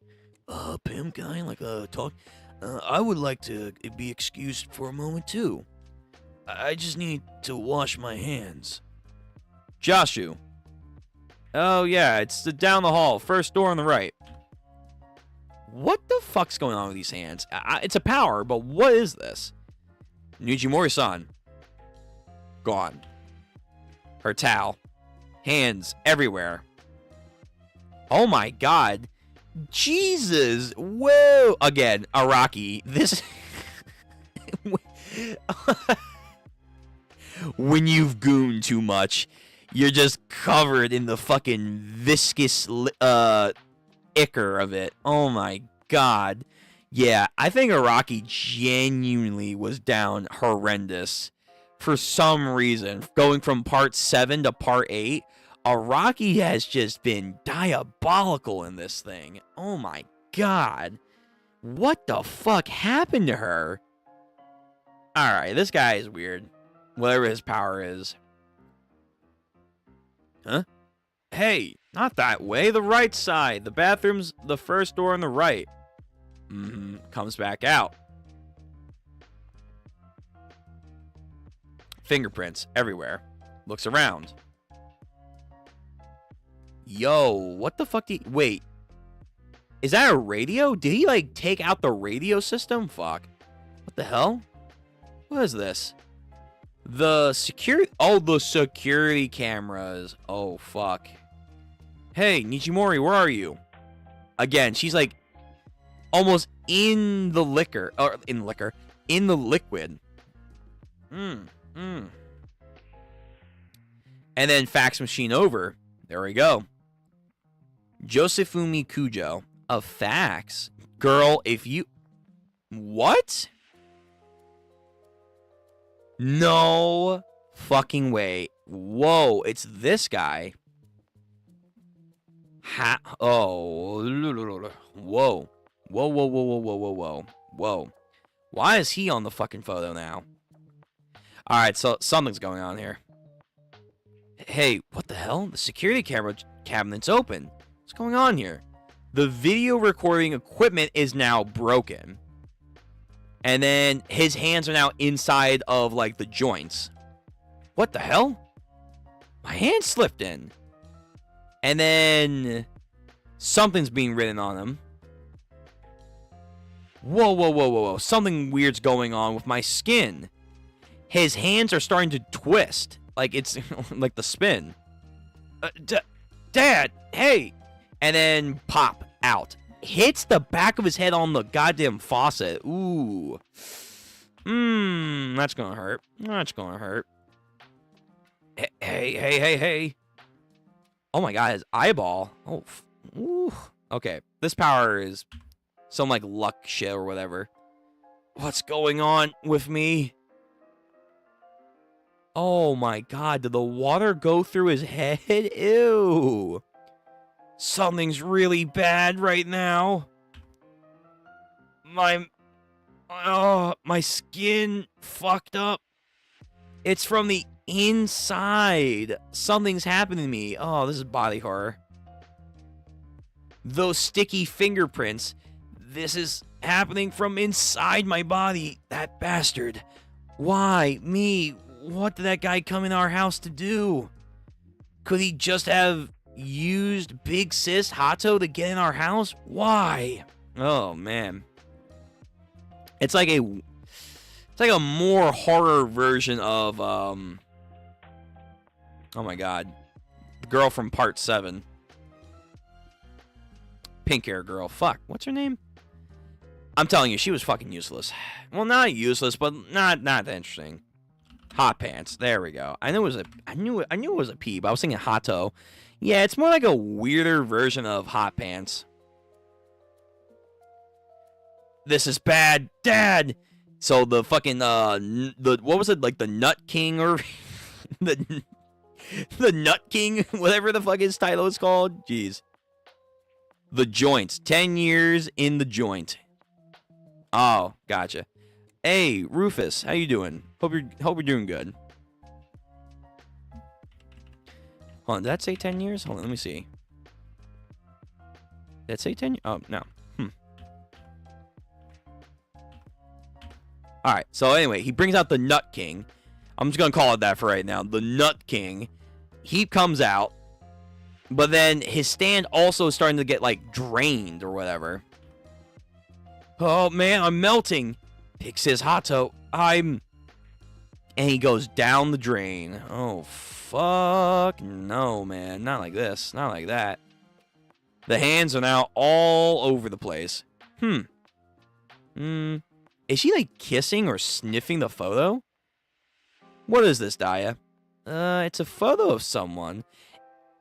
Pim, can I, talk? I would like to be excused for a moment, too. I just need to wash my hands. Joshu. Oh, yeah, it's down the hall. First door on the right. What the fuck's going on with these hands? It's a power, but what is this? Nijimori-san. Gone. Her towel. Hands everywhere. Oh my god. Jesus. Whoa. Again, Araki. This... When you've gooned too much, you're just covered in the fucking viscous ichor of it. Oh my god. Yeah, I think Araki genuinely was down horrendous. For some reason, going from part 7 to part 8, Araki has just been diabolical in this thing. Oh my god. What the fuck happened to her? Alright, this guy is weird. Whatever his power is. Huh? Hey, not that way. The right side. The bathroom's the first door on the right. Comes back out. Fingerprints everywhere. Looks around. Yo, what the fuck did he... Wait. Is that a radio? Did he, like, take out the radio system? Fuck. What the hell? What is this? The security... Oh, the security cameras. Oh, fuck. Hey, Nijimori, where are you? Again, she's, like, almost in the liquor. Or, in liquor. In the liquid. And then fax machine over. There we go. Josefumi Kujo. A fax? Girl, if you... What? No fucking way. Whoa, it's this guy. Oh. Whoa. Whoa, whoa, whoa, whoa, whoa, whoa, whoa. Whoa. Why is he on the fucking photo now? Alright, so something's going on here. Hey, what the hell? The security camera cabinet's open. What's going on here? The video recording equipment is now broken. And then his hands are now inside of, like, the joints. What the hell? My hand slipped in. And then something's being written on him. Whoa, whoa, whoa, whoa, whoa. Something weird's going on with my skin. His hands are starting to twist. Like, it's like the spin. Dad, hey. And then pop out. Hits the back of his head on the goddamn faucet. Ooh. That's gonna hurt. That's gonna hurt. Hey. Oh my god, his eyeball. Oh. Ooh. Okay, this power is some, like, luck shit or whatever. What's going on with me? Oh my god, did the water go through his head? Ew. Something's really bad right now. My skin fucked up. It's from the inside. Something's happening to me. Oh, this is body horror. Those sticky fingerprints. This is happening from inside my body. That bastard. Why? Me? What did that guy come in our house to do? Could he just have used Big Sis Hato to get in our house? Why? Oh, man. It's like a more horror version of, oh my god. The girl from part 7. Pink hair girl. Fuck. What's her name? I'm telling you, she was fucking useless. Well, not useless, but not that interesting. Hot Pants. There we go. I knew it was a P, but I was thinking Hato. Yeah, it's more like a weirder version of Hot Pants. This is bad, Dad. So the fucking what was it, like the Nut King or the Nut King, whatever the fuck his title is called. Jeez. The Joints. 10 years in the joint. Oh, gotcha. Hey, Rufus, how you doing? Hope you're doing good. Hold on, did that say 10 years? Hold on, let me see. Did it say 10 years? Oh, no. Alright, so anyway, he brings out the Nut King. I'm just gonna call it that for right now. The Nut King. He comes out, but then his stand also is starting to get, like, drained or whatever. Oh, man, I'm melting. Picks his Hato. And he goes down the drain. Oh, fuck. No, man. Not like this. Not like that. The hands are now all over the place. Is she, like, kissing or sniffing the photo? What is this, Daya? It's a photo of someone.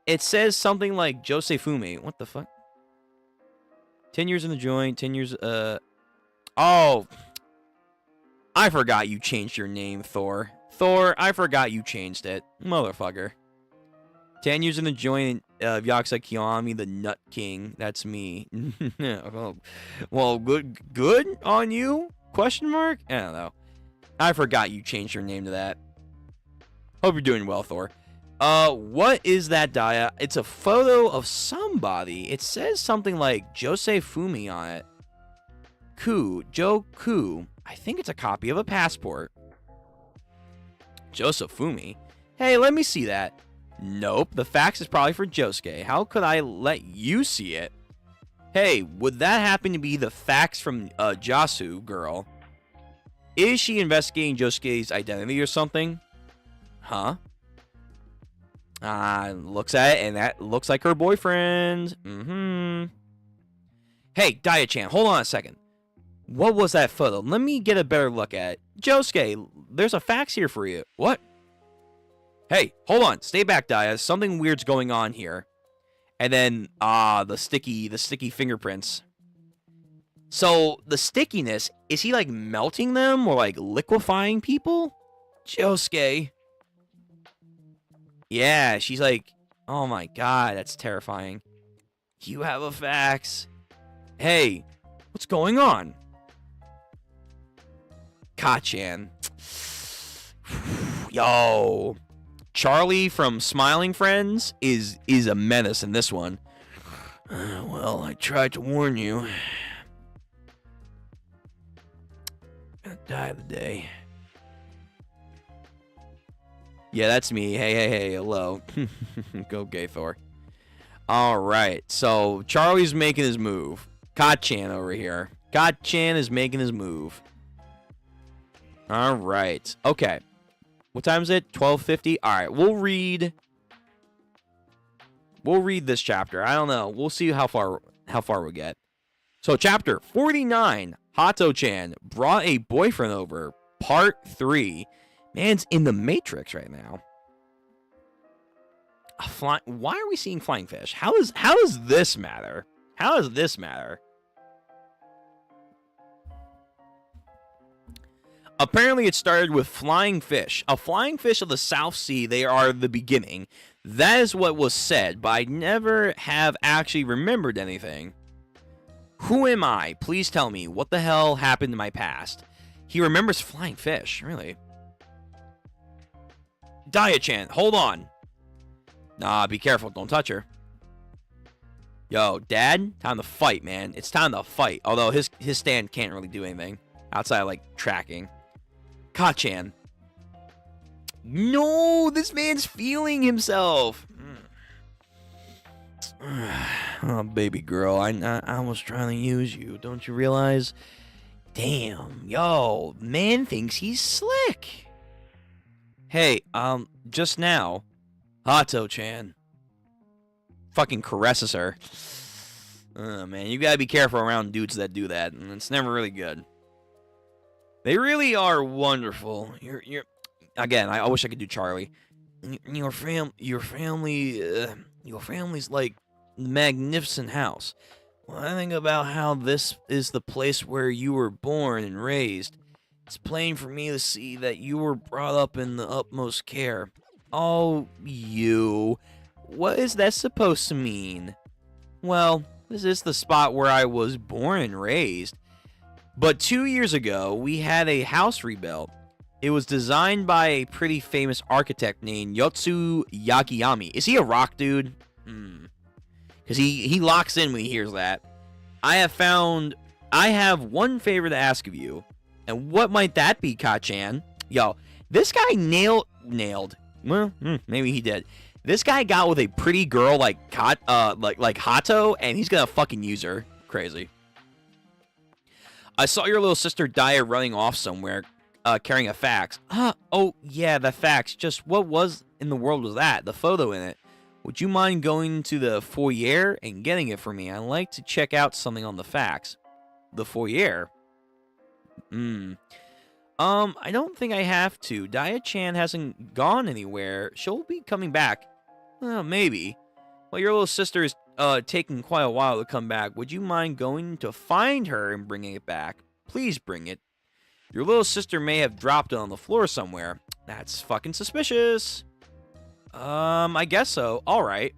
It says something like Josefumi. What the fuck? 10 years in the joint. 10 years, Oh. I forgot you changed your name, Thor. Thor, I forgot you changed it. Motherfucker. 10 years in the joint of Yakuza Kiyomi, the Nut King. That's me. Well, good on you? Question mark? I don't know. I forgot you changed your name to that. Hope you're doing well, Thor. What is that, Daya? It's a photo of somebody. It says something like Josefumi on it. Joe Ku. I think it's a copy of a passport. Josefumi? Hey, let me see that. Nope, the fax is probably for Josuke. How could I let you see it? Hey, would that happen to be the fax from Jasu girl? Is she investigating Josuke's identity or something? Huh? Looks at it, and that looks like her boyfriend. Hey, Daya-chan, hold on a second. What was that photo? Let me get a better look at it. Josuke, there's a fax here for you. What? Hey, hold on. Stay back, Daya. Something weird's going on here. And then, the sticky fingerprints. So, the stickiness, is he, like, melting them or, like, liquefying people? Josuke. Yeah, she's like, oh my god, that's terrifying. You have a fax. Hey, what's going on? Ka-chan. Yo. Charlie from Smiling Friends is a menace in this one. Well, I tried to warn you. Gonna die today. Yeah, that's me. Hey, hello. Go gay Thor. Alright, so Charlie's making his move. Ka-chan over here. Ka-chan is making his move. Alright. Okay. What time is it? 12:50? Alright, we'll read this chapter. I don't know. We'll see how far we get. So chapter 49. Hato-chan brought a boyfriend over. Part 3. Man's in the Matrix right now. Why are we seeing flying fish? How does this matter? How does this matter? Apparently it started with flying fish. A flying fish of the South Sea, they are the beginning. That is what was said, but I never have actually remembered anything. Who am I? Please tell me. What the hell happened in my past? He remembers flying fish. Really? Daya-chan, hold on. Nah, be careful. Don't touch her. Yo, Dad, time to fight, man. It's time to fight. Although his stand can't really do anything outside of, like, tracking. Ka-chan. No, this man's feeling himself. Oh, baby girl, I was trying to use you. Don't you realize? Damn, yo, man thinks he's slick. Hey, just now, Hato-chan fucking caresses her. Oh, man, you gotta be careful around dudes that do that, and it's never really good. They really are wonderful. You're again, I wish I could do Charlie. Your family's like a magnificent house. When I think about how this is the place where you were born and raised, it's plain for me to see that you were brought up in the utmost care. Oh, you. What is that supposed to mean? Well, this is the spot where I was born and raised. But 2 years ago, we had a house rebuilt. It was designed by a pretty famous architect named Yotsu Yakiyami. Is he a rock dude? Because he locks in when he hears that. I have one favor to ask of you. And what might that be, Ka-chan? Yo, this guy nailed. Well, maybe he did. This guy got with a pretty girl like Hato, and he's gonna fucking use her. Crazy. I saw your little sister Daya running off somewhere, carrying a fax. Oh yeah, the fax. Just what was in the world was that? The photo in it. Would you mind going to the foyer and getting it for me? I'd like to check out something on the fax. The foyer? I don't think I have to. Daya-chan hasn't gone anywhere. She'll be coming back. Maybe. Well, your little sister is taking quite a while to come back. Would you mind going to find her and bringing it back? Please bring it. Your little sister may have dropped it on the floor somewhere. That's fucking suspicious. I guess so. Alright.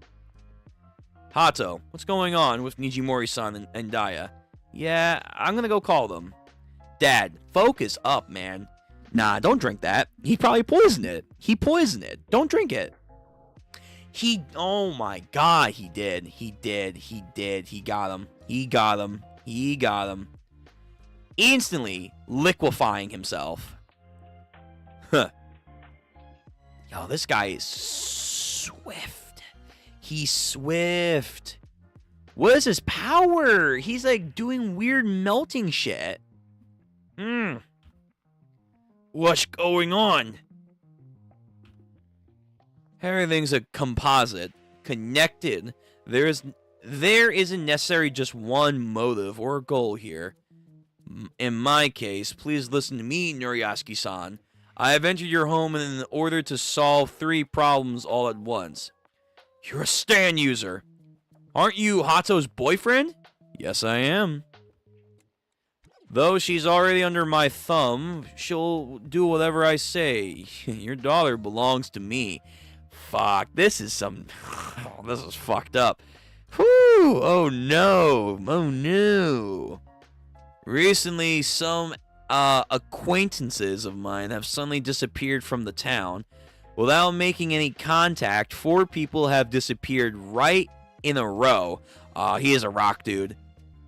Hato, what's going on with Nijimori-san and Daya? Yeah, I'm gonna go call them. Dad, focus up, man. Nah, don't drink that. He probably poisoned it. He poisoned it. Don't drink it. Oh my god, he did. He did. He got him. He got him. Instantly liquefying himself. Huh. Yo, this guy is swift. He's swift. What is his power? He's like doing weird melting shit. What's going on? Everything's a composite, connected. There isn't necessarily just one motive or goal here. In my case, please listen to me, Nuriyasuki-san. I have entered your home in order to solve 3 problems all at once. You're a stand user. Aren't you Hato's boyfriend? Yes, I am. Though she's already under my thumb, she'll do whatever I say. Your daughter belongs to me. Fuck, this is fucked up. Whew! Oh no! Oh no! Recently, some acquaintances of mine have suddenly disappeared from the town. Without making any contact, 4 people have disappeared right in a row. He is a rock dude.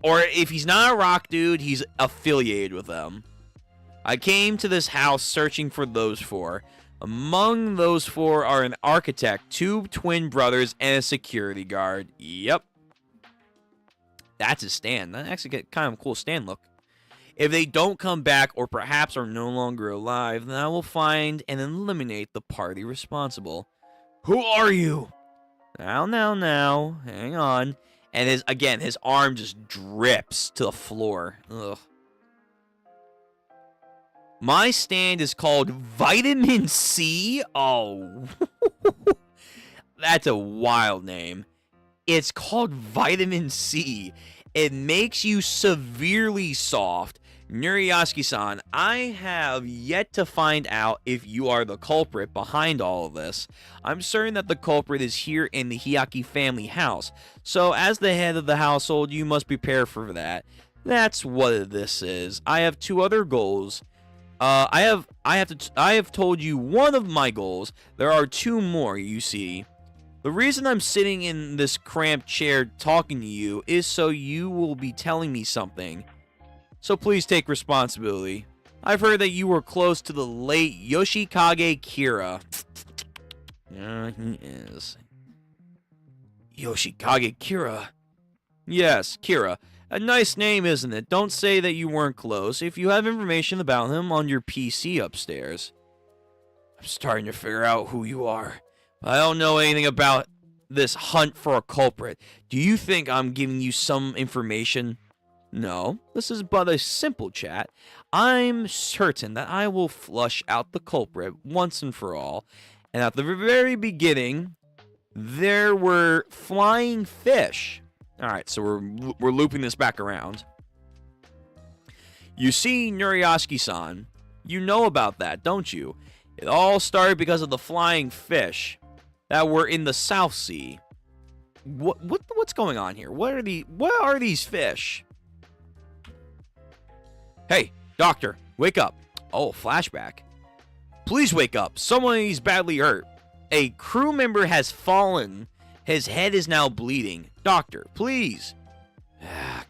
Or if he's not a rock dude, he's affiliated with them. I came to this house searching for those 4. Among those 4 are an architect, 2 twin brothers, and a security guard. Yep. That's his stand. That actually get kind of a cool stand look. If they don't come back or perhaps are no longer alive, then I will find and eliminate the party responsible. Who are you? Now. Hang on. And his arm just drips to the floor. Ugh. My stand is called Vitamin C. Oh. That's a wild name. It's called Vitamin C. It makes you severely soft. Nurioski-san, I have yet to find out if you are the culprit behind all of this. I'm certain that the culprit is here in the Hiaki family house. So as the head of the household, you must prepare for that. That's what this is. I have 2 other goals. I have told you one of my goals. There are 2 more, you see. The reason I'm sitting in this cramped chair talking to you is so you will be telling me something. So please take responsibility. I've heard that you were close to the late Yoshikage Kira. Yeah, he is. Yoshikage Kira. Yes, Kira. A nice name, isn't it? Don't say that you weren't close if you have information about him on your PC upstairs. I'm starting to figure out who you are. I don't know anything about this hunt for a culprit. Do you think I'm giving you some information? No, this is but a simple chat. I'm certain that I will flush out the culprit once and for all. And at the very beginning, there were flying fish. Alright, so we're looping this back around. You see, Nurioski-san, you know about that, don't you? It all started because of the flying fish that were in the South Sea. What's going on here? What are these fish? Hey, doctor, wake up. Oh, flashback. Please wake up. Someone is badly hurt. A crew member has fallen. His head is now bleeding. Doctor, please.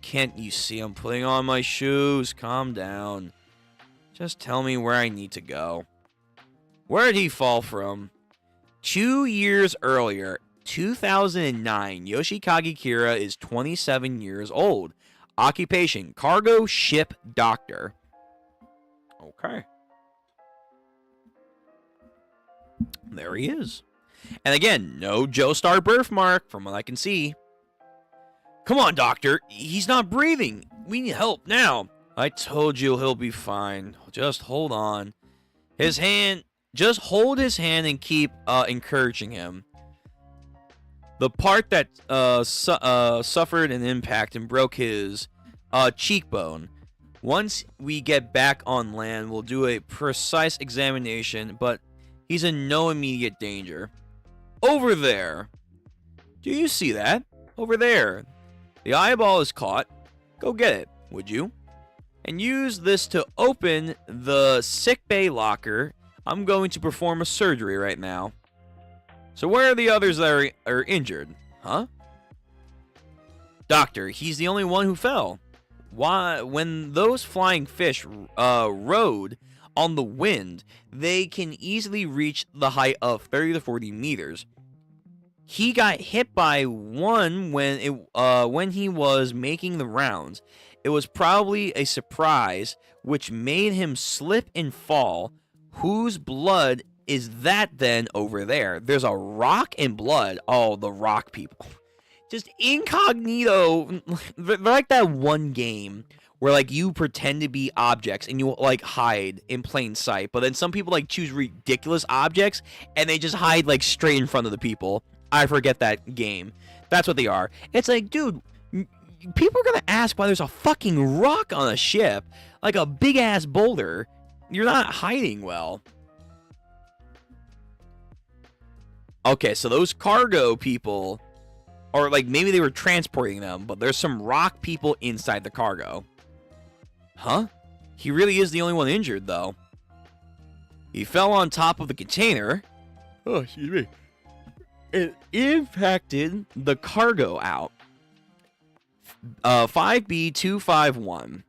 Can't you see I'm putting on my shoes? Calm down. Just tell me where I need to go. Where did he fall from? 2 years earlier, 2009, Yoshikage Kira is 27 years old. Occupation, cargo ship doctor. Okay. There he is. And again, no Joestar birthmark from what I can see. Come on, doctor. He's not breathing. We need help now. I told you he'll be fine. Just hold on. Just hold his hand and keep encouraging him. The part that suffered an impact and broke his cheekbone. Once we get back on land, we'll do a precise examination, but he's in no immediate danger. Over there. Do you see that? Over there. The eyeball is caught. Go get it, would you? And use this to open the sickbay locker. I'm going to perform a surgery right now. So where are the others that are injured? Huh? Doctor, he's the only one who fell. Why? When those flying fish rode on the wind, they can easily reach the height of 30 to 40 meters. He got hit by one when he was making the rounds. It was probably a surprise, which made him slip and fall. Whose blood is that then over there? There's a rock and blood. Oh, the rock people. Just incognito. They're like that one game where like you pretend to be objects and you like hide in plain sight. But then some people like choose ridiculous objects and they just hide like straight in front of the people. I forget that game. That's what they are. It's like, dude, people are going to ask why there's a fucking rock on a ship. Like a big ass boulder. You're not hiding well. Okay, so those cargo people Or, like, maybe they were transporting them, but there's some rock people inside the cargo. Huh? He really is the only one injured, though. He fell on top of the container. Oh, excuse me. It impacted the cargo out. 5B251.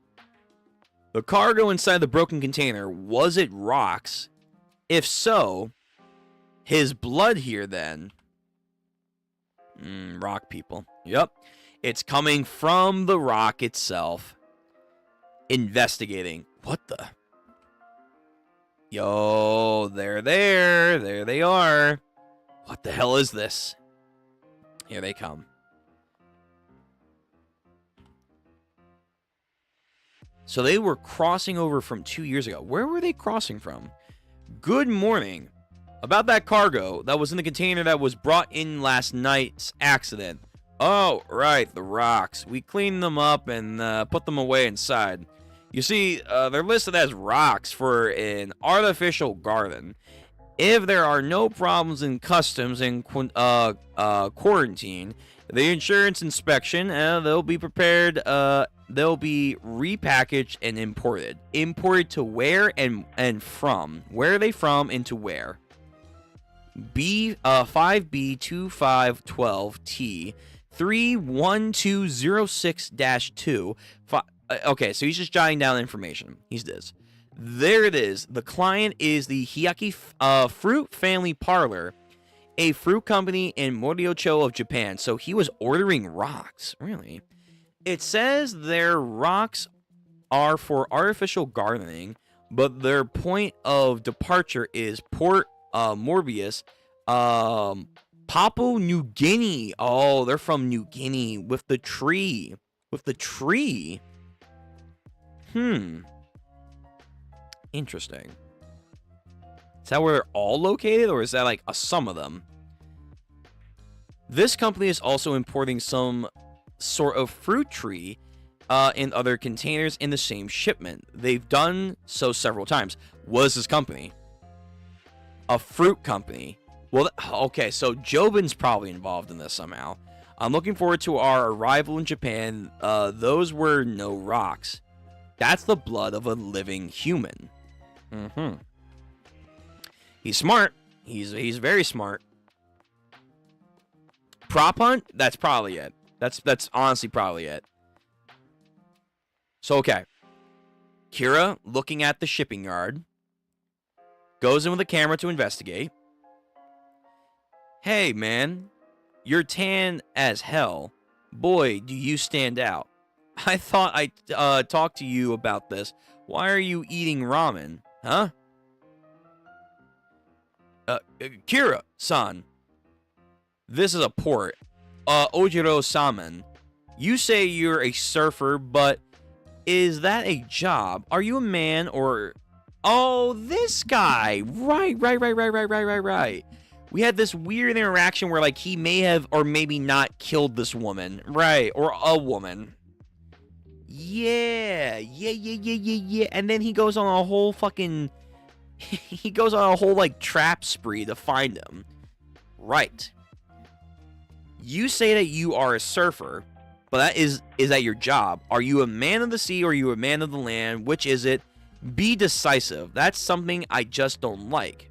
The cargo inside the broken container, was it rocks? If so, his blood here then. Rock people. Yep. It's coming from the rock itself. Investigating. What the? Yo, they're there. There they are. What the hell is this? Here they come. So they were crossing over from 2 years ago. Where were they crossing from? Good morning. About that cargo that was in the container that was brought in last night's accident. Oh, right, the rocks. We cleaned them up and put them away inside. You see, they're listed as rocks for an artificial garden. If there are no problems in customs and quarantine, the insurance inspection, they'll be prepared. They'll be repackaged and imported. Imported to where and from? Where are they from and to where? 5B2512T 31206-2. Okay, so he's just jotting down information. He's this. There it is. The client is the Hyaki Fruit Family Parlor, a fruit company in Moriocho of Japan. So he was ordering rocks. Really? It says their rocks are for artificial gardening, but their point of departure is Port Morbius, Papua New Guinea. Oh, they're from New Guinea with the tree. With the tree. Interesting. Is that where they're all located, or is that like a sum of them? This company is also importing some sort of fruit tree in other containers in the same shipment. They've done so several times. What is this company? A fruit company. Well, okay, so Jobin's probably involved in this somehow. I'm looking forward to our arrival in Japan. Those were no rocks. That's the blood of a living human. He's smart. He's very smart. Prop hunt? That's probably it. That's honestly probably it. So, okay. Kira, looking at the shipping yard, goes in with a camera to investigate. Hey, man. You're tan as hell. Boy, do you stand out. I thought I'd talk to you about this. Why are you eating ramen? Huh? Kira-san. This is a port. Ojiro-saman. You say you're a surfer, but is that a job? Are you a man or... Oh, this guy. Right. We had this weird interaction where, like, he may have or maybe not killed this woman. Right. Or a woman. Yeah. And then he goes on a whole fucking... he goes on a whole, like, trap spree to find him. Right. You say that you are a surfer, but that is that your job? Are you a man of the sea or are you a man of the land? Which is it? Be decisive. That's something I just don't like.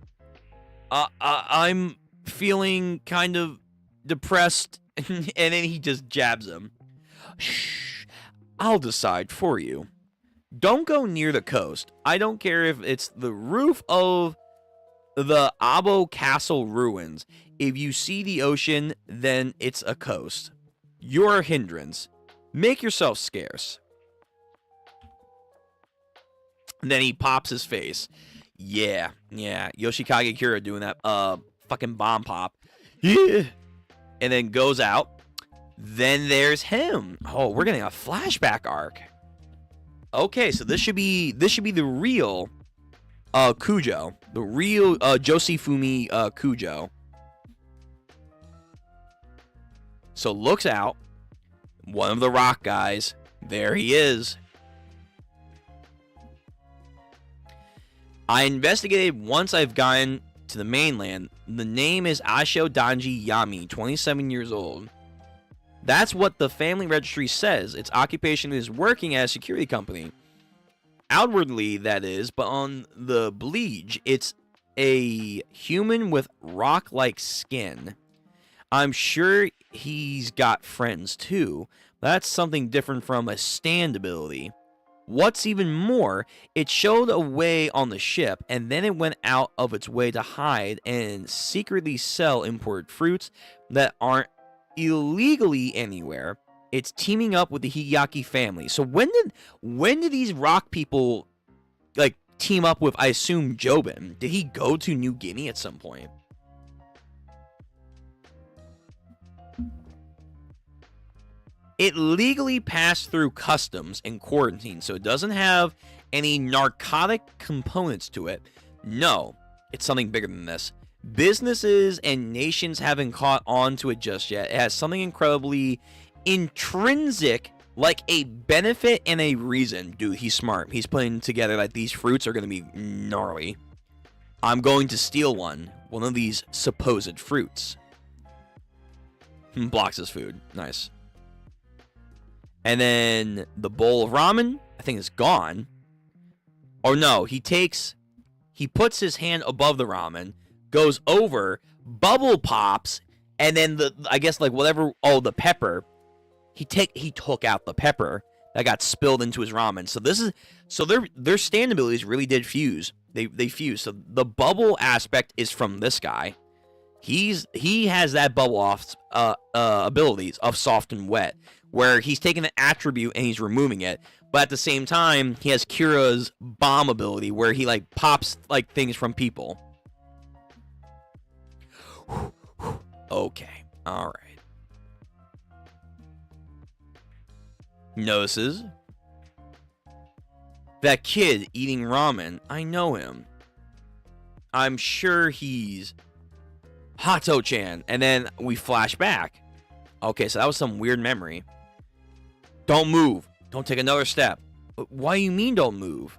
I'm feeling kind of depressed, and then he just jabs him. Shh, I'll decide for you. Don't go near the coast. I don't care if it's the roof of the Abo Castle ruins. If you see the ocean, then it's a coast. You're a hindrance. Make yourself scarce. And then he pops his face. Yeah. Yoshikage Kira doing that fucking bomb pop. Yeah. And then goes out. Then there's him. Oh, we're getting a flashback arc. Okay, so this should be the real Kujo. The real Josifumi Kujo. So looks out. One of the rock guys. There he is. I investigated once I've gotten to the mainland. The name is Asho Danji Yami, 27 years old. That's what the family registry says. Its occupation is working at a security company. Outwardly, that is, but on the bleach, it's a human with rock-like skin. I'm sure he's got friends too. That's something different from a stand ability. What's even more, it showed a way on the ship, and then it went out of its way to hide and secretly sell imported fruits that aren't illegally anywhere. It's teaming up with the Higaki family. So when did these rock people like team up with, I assume, Jobin? Did he go to New Guinea at some point? It legally passed through customs and quarantine, so it doesn't have any narcotic components to it. No, it's something bigger than this. Businesses and nations haven't caught on to it just yet. It has something incredibly intrinsic, like a benefit and a reason. Dude, he's smart. He's putting together like these fruits are going to be gnarly. I'm going to steal one of these supposed fruits. Blocks his food. Nice. And then the bowl of ramen, I think, is gone. Or no, he puts his hand above the ramen, goes over, bubble pops, and then I guess like whatever, the pepper, he took out the pepper that got spilled into his ramen. So their stand abilities really did fuse. They fuse. So the bubble aspect is from this guy. He has that bubble off abilities of soft and wet, where he's taking the attribute and he's removing it. But at the same time, he has Kira's bomb ability, where he like pops like things from people. Okay, all right. Notices that kid eating ramen. I know him. I'm sure he's Hato-chan. And then we flash back. Okay, so that was some weird memory. Don't move. Don't take another step. Why do you mean don't move?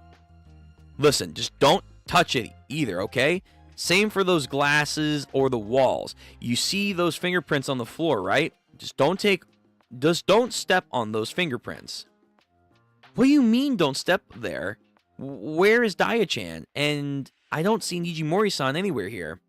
Listen, just don't touch it either, okay? Same for those glasses or the walls. You see those fingerprints on the floor, right? Just don't step on those fingerprints. What do you mean don't step there? Where is Daya-chan? And I don't see Nijimori-san anywhere here.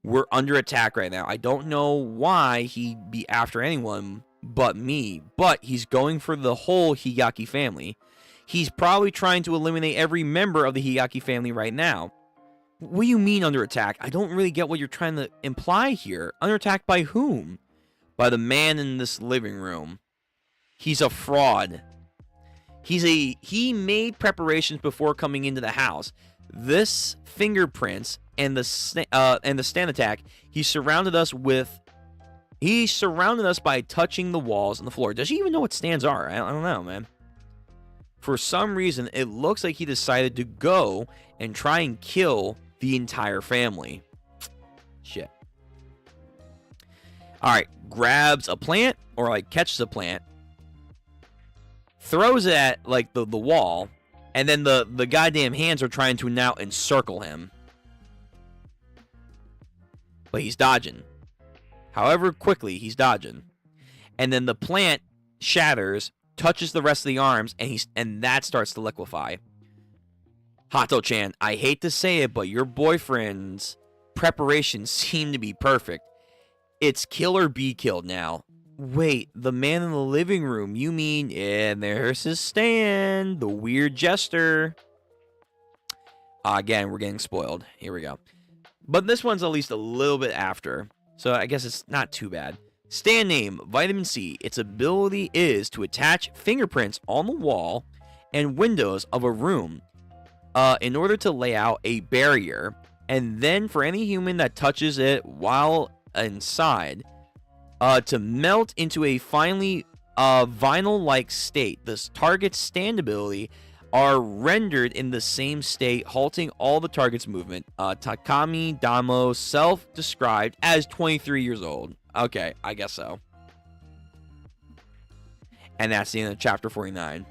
We're under attack right now. I don't know why he'd be after anyone but me, but he's going for the whole Higaki family. He's probably trying to eliminate every member of the Higaki family right now. What do you mean under attack? I don't really get what you're trying to imply here. Under attack by whom? By the man in this living room. He's a fraud. He made preparations before coming into the house. This fingerprints and the stand attack, he surrounded us by touching the walls and the floor. Does he even know what stands are? I don't know, man. For some reason, it looks like he decided to go and try and kill the entire family. Shit. Alright, grabs a plant, or like catches a plant, throws it at like the wall, and then the goddamn hands are trying to now encircle him. But he's dodging. However quickly he's dodging. And then the plant shatters, touches the rest of the arms, and that starts to liquefy. Hato-chan, I hate to say it, but your boyfriend's preparations seem to be perfect. It's kill or be killed now. Wait, the man in the living room, you mean, and there's his stand, the weird jester. Again, we're getting spoiled. Here we go. But this one's at least a little bit after, so I guess it's not too bad. Stand name, Vitamin C. Its ability is to attach fingerprints on the wall and windows of a room in order to lay out a barrier, and then for any human that touches it while inside, to melt into a finely vinyl-like state. This target's stand ability are rendered in the same state, halting all the target's movement. Takami Damo, self-described as 23 years old. Okay, I guess so. And that's the end of chapter 49.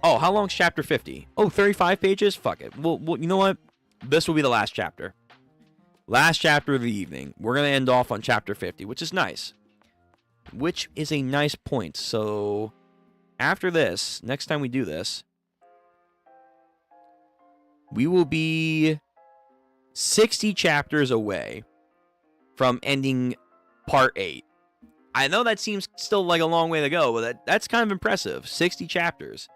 Oh, how long's chapter 50? Oh, 35 pages? Fuck it. Well, you know what? This will be the last chapter. Last chapter of the evening. We're going to end off on chapter 50, which is nice. which is a nice point. So after this, next time we do this, we will be 60 chapters away from ending part 8. I know that seems still like a long way to go, but that's kind of impressive. 60 chapters.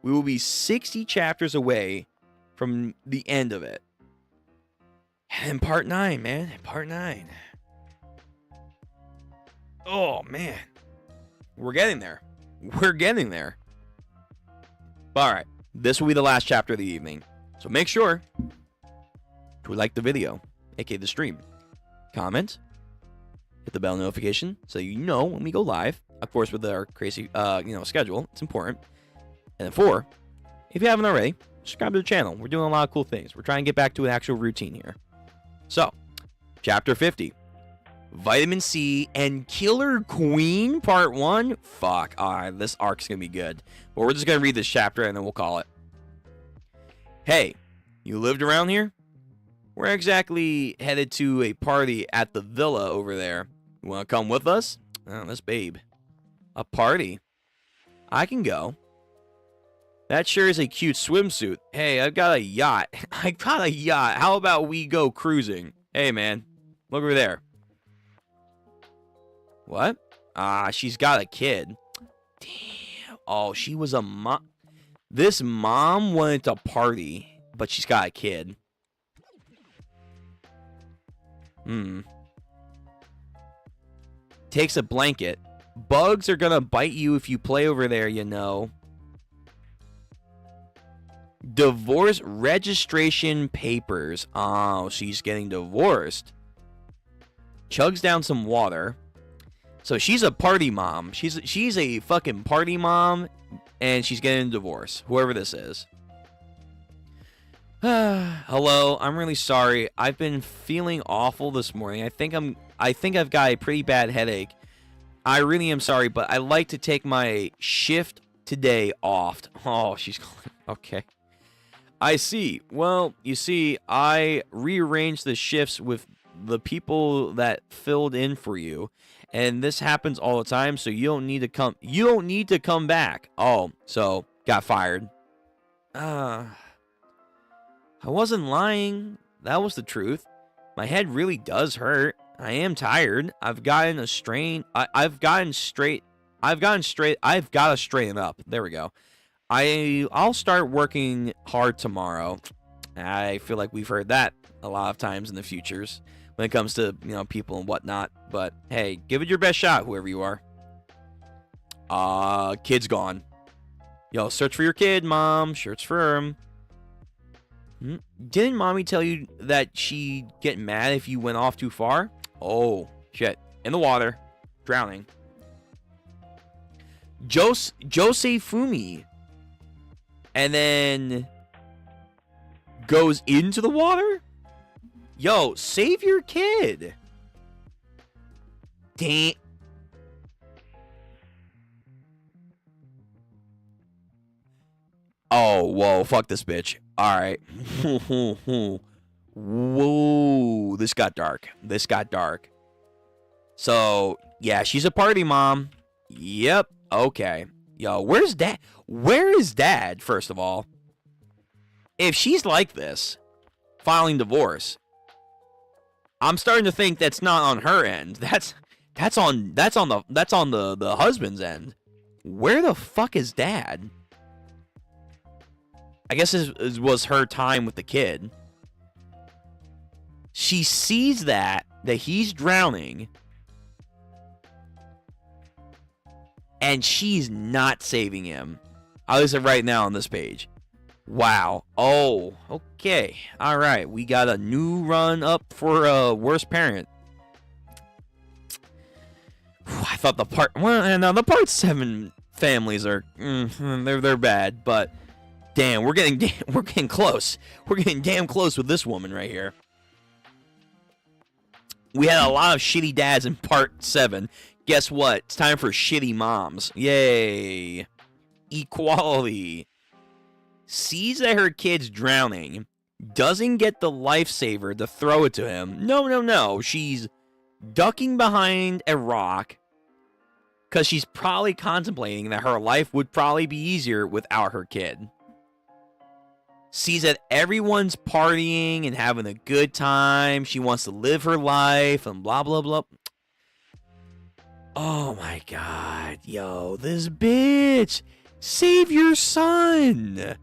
We will be 60 chapters away from the end of it. And part 9, man. Part 9. Oh, man. We're getting there. We're getting there. All right. This will be the last chapter of the evening. So make sure to like the video, aka the stream. Comment. Hit the bell notification so you know when we go live. Of course, with our crazy, schedule, it's important. And then 4, if you haven't already, subscribe to the channel. We're doing a lot of cool things. We're trying to get back to an actual routine here. So, Chapter 50. Vitamin C and Killer Queen Part 1. Fuck. Alright, this arc's gonna be good. But we're just gonna read this chapter and then we'll call it. Hey, you lived around here? We're exactly headed to a party at the villa over there. You wanna come with us? Oh, this babe. A party? I can go. That sure is a cute swimsuit. Hey, I've got a yacht. I got a yacht. How about we go cruising? Hey, man. Look over there. What? She's got a kid. Damn. Oh, she was a mom. This mom wanted to party, but she's got a kid. Takes a blanket. Bugs are gonna bite you if you play over there, you know. Divorce registration papers. Oh, she's getting divorced. Chugs down some water. So she's a party mom. She's a fucking party mom, and she's getting a divorce. Whoever this is. Hello, I'm really sorry. I've been feeling awful this morning. I think I've got a pretty bad headache. I really am sorry, but I like to take my shift today off. Oh, she's okay. I see. Well, you see, I rearranged the shifts with the people that filled in for you, and this happens all the time, so you don't need to come. You don't need to come back. Oh, so got fired. I wasn't lying. That was the truth. My head really does hurt. I am tired. I've got to straighten up. There we go. I'll start working hard tomorrow. I feel like we've heard that a lot of times in the futures when it comes to, people and whatnot. But hey, give it your best shot, whoever you are. Kid's gone. Yo, search for your kid, Mom. Search for him. Didn't Mommy tell you that she'd get mad if you went off too far? Oh, shit. In the water. Drowning. Jose Fumi. And then goes into the water? Yo, save your kid. Damn. Oh, whoa, fuck this bitch. Alright. Whoa, this got dark. This got dark. So, yeah, she's a party mom. Yep, okay. Yo, where's Dad? Where is Dad, first of all? If she's like this, filing divorce, I'm starting to think that's not on her end. That's on the husband's end. Where the fuck is Dad? I guess this was her time with the kid. She sees that he's drowning, and she's not saving him. At least right now on this page. Wow. Oh, okay. All right. We got a new run up for worst parent. I thought the part 7 families are they're bad, but damn, we're getting close. We're getting damn close with this woman right here. We had a lot of shitty dads in part 7. Guess what? It's time for shitty moms. Yay. Equality. Sees that her kid's drowning. Doesn't get the lifesaver to throw it to him. No. She's ducking behind a rock. Because she's probably contemplating that her life would probably be easier without her kid. Sees that everyone's partying and having a good time. She wants to live her life and blah, blah, blah. Oh my God. Yo, this bitch. Save your son.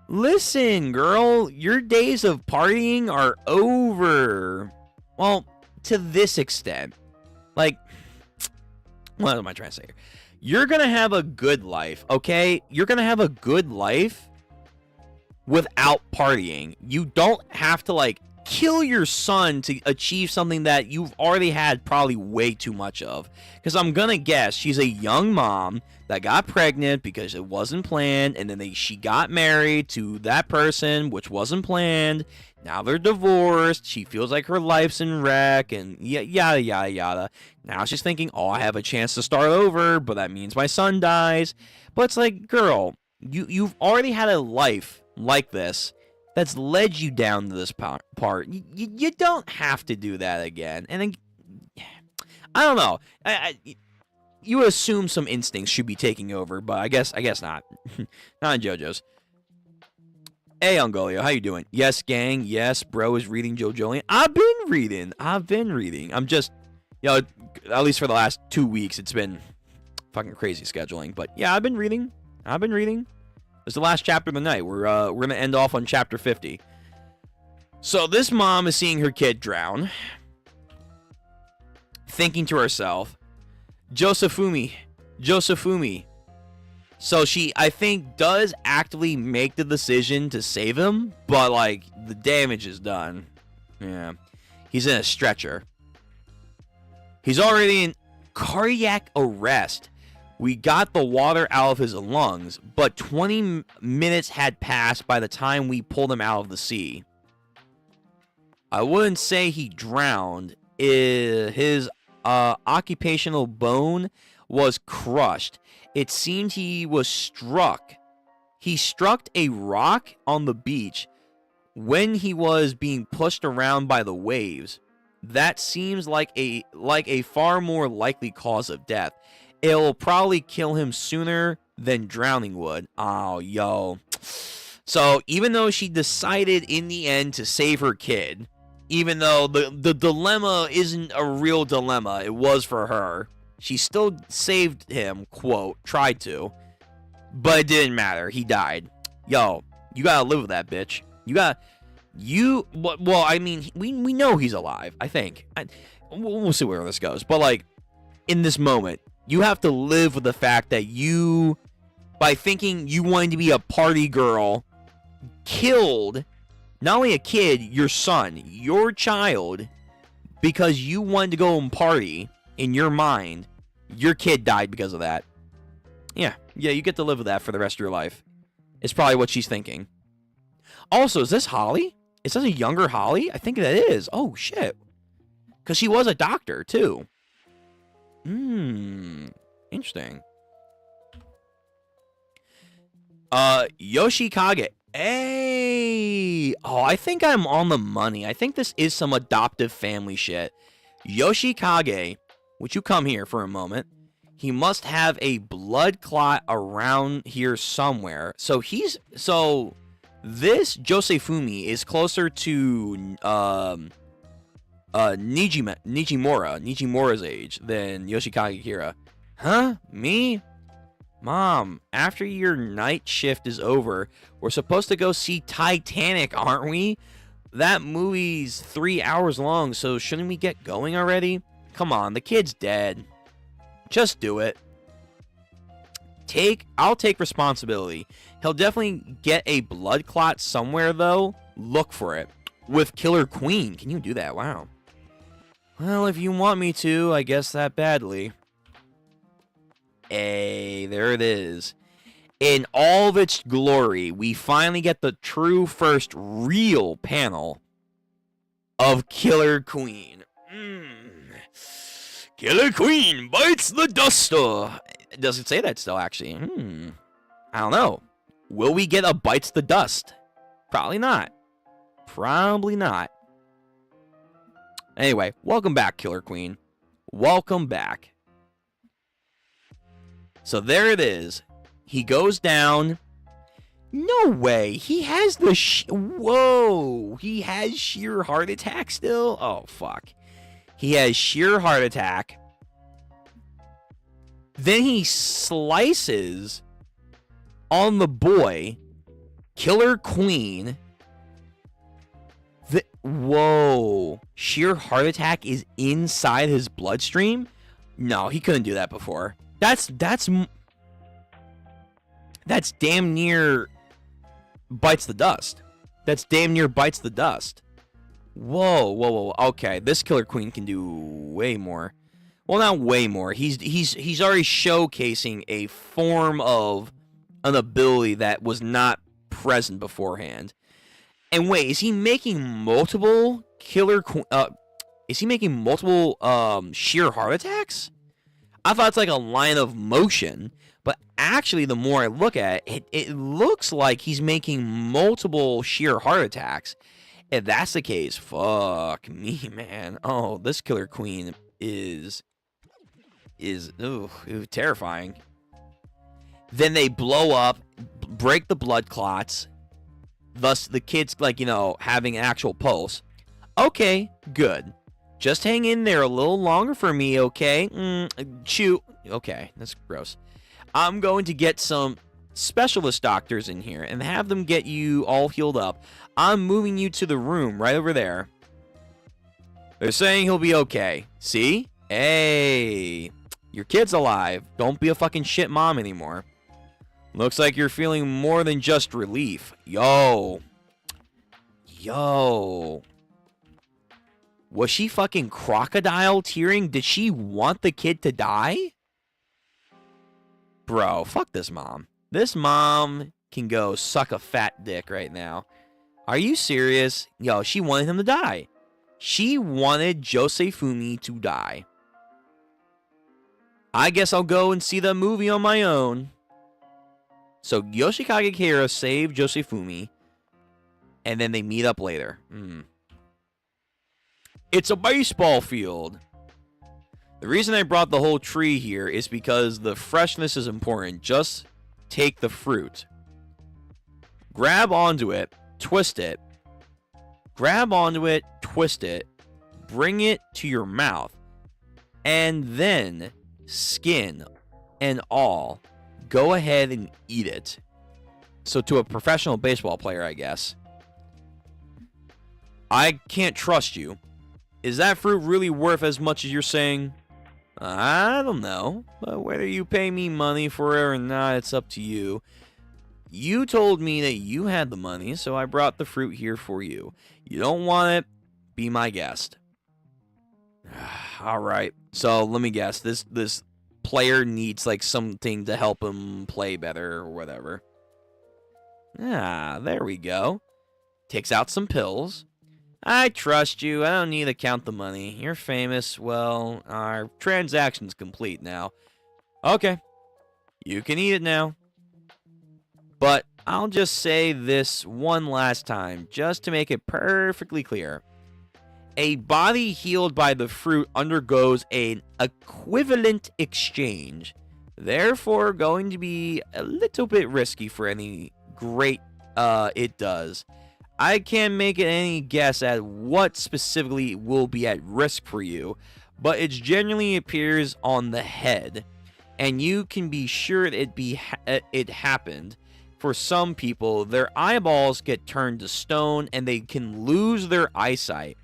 Listen, girl. Your days of partying are over. Well, to this extent. Like, what am I trying to say here? You're going to have a good life, okay? You're going to have a good life without partying. You don't have to, like, kill your son to achieve something that you've already had probably way too much of. Because I'm going to guess she's a young mom that got pregnant because it wasn't planned, and then she got married to that person, which wasn't planned. Now they're divorced. She feels like her life's in wreck, and yada, yada, yada. Now she's thinking, oh, I have a chance to start over, but that means my son dies. But it's like, girl, you've already had a life like this that's led you down to this part. You don't have to do that again. And then, I don't know. You assume some instincts should be taking over, but I guess not. Not in JoJo's. Hey, Ungolio, how you doing? Yes, gang. Yes, bro is reading Jojo. I've been reading. I'm just, at least for the last 2 weeks, it's been fucking crazy scheduling. But yeah, I've been reading. It's the last chapter of the night. We're gonna end off on chapter 50. So this mom is seeing her kid drown, thinking to herself, Josefumi. So she, I think, does actively make the decision to save him, but like the damage is done. Yeah, he's in a stretcher. He's already in cardiac arrest. We got the water out of his lungs, but 20 minutes had passed by the time we pulled him out of the sea. I wouldn't say he drowned. His occupational bone was crushed. It seemed he was struck. He struck a rock on the beach when he was being pushed around by the waves. That seems like a far more likely cause of death. It'll probably kill him sooner than drowning would. Oh, yo. So, even though she decided in the end to save her kid, even though the dilemma isn't a real dilemma, it was for her, she still saved him, quote, tried to. But it didn't matter. He died. Yo, you gotta live with that, bitch. Well, I mean, we know he's alive, I think. We'll see where this goes. But, like, in this moment, you have to live with the fact that you, by thinking you wanted to be a party girl, killed not only a kid, your son, your child, because you wanted to go and party in your mind. Your kid died because of that. Yeah, you get to live with that for the rest of your life. It's probably what she's thinking. Also, is this Holly? Is this a younger Holly? I think that is. Oh, shit. Because she was a doctor, too. Interesting. Yoshikage. Hey! Oh, I think I'm on the money. I think this is some adoptive family shit. Yoshikage, would you come here for a moment? He must have a blood clot around here somewhere. So this Josefumi is closer to Nijimura's age than Yoshikage Kira. Huh? Me? Mom, after your night shift is over, we're supposed to go see Titanic, aren't we? That movie's 3 hours long, so shouldn't we get going already? Come on, the kid's dead. Just do it. I'll take responsibility. He'll definitely get a blood clot somewhere, though. Look for it. With Killer Queen. Can you do that? Wow. Well, if you want me to, I guess that badly. Hey, there it is. In all of its glory, we finally get the true first real panel of Killer Queen. Killer Queen bites the duster. Does it say that still, actually? I don't know. Will we get a bites the dust? Probably not. Probably not. Anyway, welcome back, Killer Queen. Welcome back. So there it is. He goes down. No way. He has the whoa. He has sheer heart attack still? Oh, fuck. He has sheer heart attack. Then he slices on the boy. Killer Queen. Whoa. Sheer heart attack is inside his bloodstream? No, he couldn't do that before. That's damn near bites the dust. That's damn near bites the dust. Whoa, whoa, whoa. Okay, this Killer Queen can do way more. Well, not way more. He's already showcasing a form of an ability that was not present beforehand. And wait, is he making multiple is he making multiple sheer heart attacks? I thought it's like a line of motion, but actually the more I look at it, it looks like he's making multiple sheer heart attacks. If that's the case, fuck me, man. Oh, this Killer Queen is terrifying. Then they blow up, break the blood clots, thus the kid's like, having an actual pulse. Okay, good. Just hang in there a little longer for me, okay? Chew. Okay, that's gross. I'm going to get some specialist doctors in here and have them get you all healed up. I'm moving you to the room right over there. They're saying he'll be okay. See? Hey, your kid's alive. Don't be a fucking shit mom anymore. Looks like you're feeling more than just relief. Yo. Was she fucking crocodile tearing? Did she want the kid to die? Bro, fuck this mom. This mom can go suck a fat dick right now. Are you serious? Yo, she wanted him to die. She wanted Josefumi to die. I guess I'll go and see the movie on my own. So Yoshikage Kira saved Josefumi, and then they meet up later. It's a baseball field. The reason I brought the whole tree here is because the freshness is important. Just take the fruit. Grab onto it, twist it. Grab onto it, twist it. Bring it to your mouth. And then, skin and all, go ahead and eat it. So to a professional baseball player, I guess. I can't trust you. Is that fruit really worth as much as you're saying? I don't know. But whether you pay me money for it or not, it's up to you. You told me that you had the money, so I brought the fruit here for you. You don't want it? Be my guest. Alright. So let me guess. This player needs like something to help him play better or whatever. There we go. Takes out some pills. I trust you. I don't need to count the money. You're famous. Well, our transaction's complete now. Okay. You can eat it now. But I'll just say this one last time, just to make it perfectly clear. A body healed by the fruit undergoes an equivalent exchange. Therefore, going to be a little bit risky for any great it does. I can't make any guess at what specifically will be at risk for you, but it generally appears on the head, and you can be sure it happened. For some people, their eyeballs get turned to stone and they can lose their eyesight.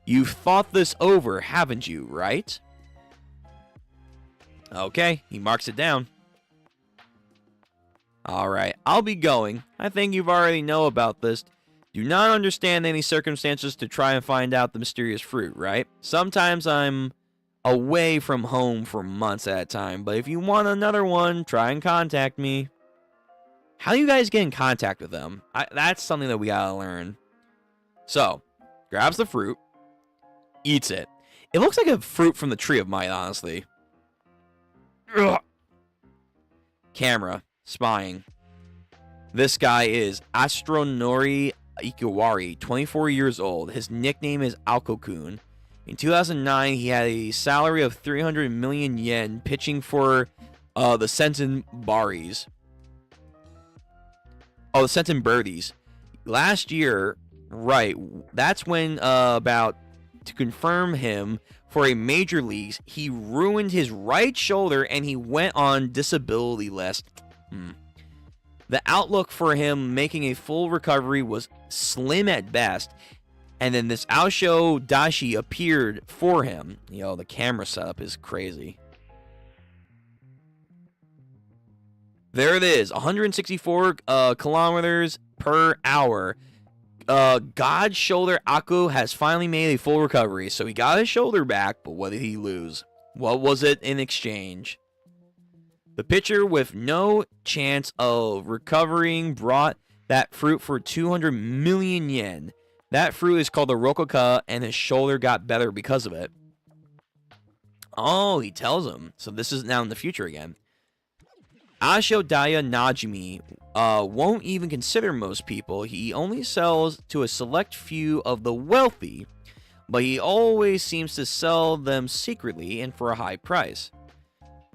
You've thought this over, haven't you, right? Okay, he marks it down. Alright, I'll be going. I think you've already know about this. Do not understand any circumstances to try and find out the mysterious fruit, right? Sometimes I'm away from home for months at a time, but if you want another one, try and contact me. How do you guys get in contact with them? That's something that we gotta learn. So, grabs the fruit, eats it. It looks like a fruit from the Tree of Might, honestly. Ugh. Camera, spying. This guy is Astronori Ikiwari, 24 years old. His nickname is Alko-kun. In 2009, he had a salary of 300 million yen, pitching for The Sentin Baris. Oh, the Sentin Birdies. Last year, right, that's when, about to confirm him for a major leagues, he ruined his right shoulder and he went on disability list. The outlook for him making a full recovery was slim at best. And then this Aosho Dashi appeared for him. You know, the camera setup is crazy. There it is, 164 kilometers per hour. God's shoulder Aku has finally made a full recovery. So he got his shoulder back, but what did he lose? What was it in exchange? The pitcher with no chance of recovering brought that fruit for 200 million yen. That fruit is called the Rokoka, and his shoulder got better because of it. Oh, he tells him. So this is now in the future again. Asho Daya Najimi won't even consider most people. He only sells to a select few of the wealthy, but he always seems to sell them secretly and for a high price.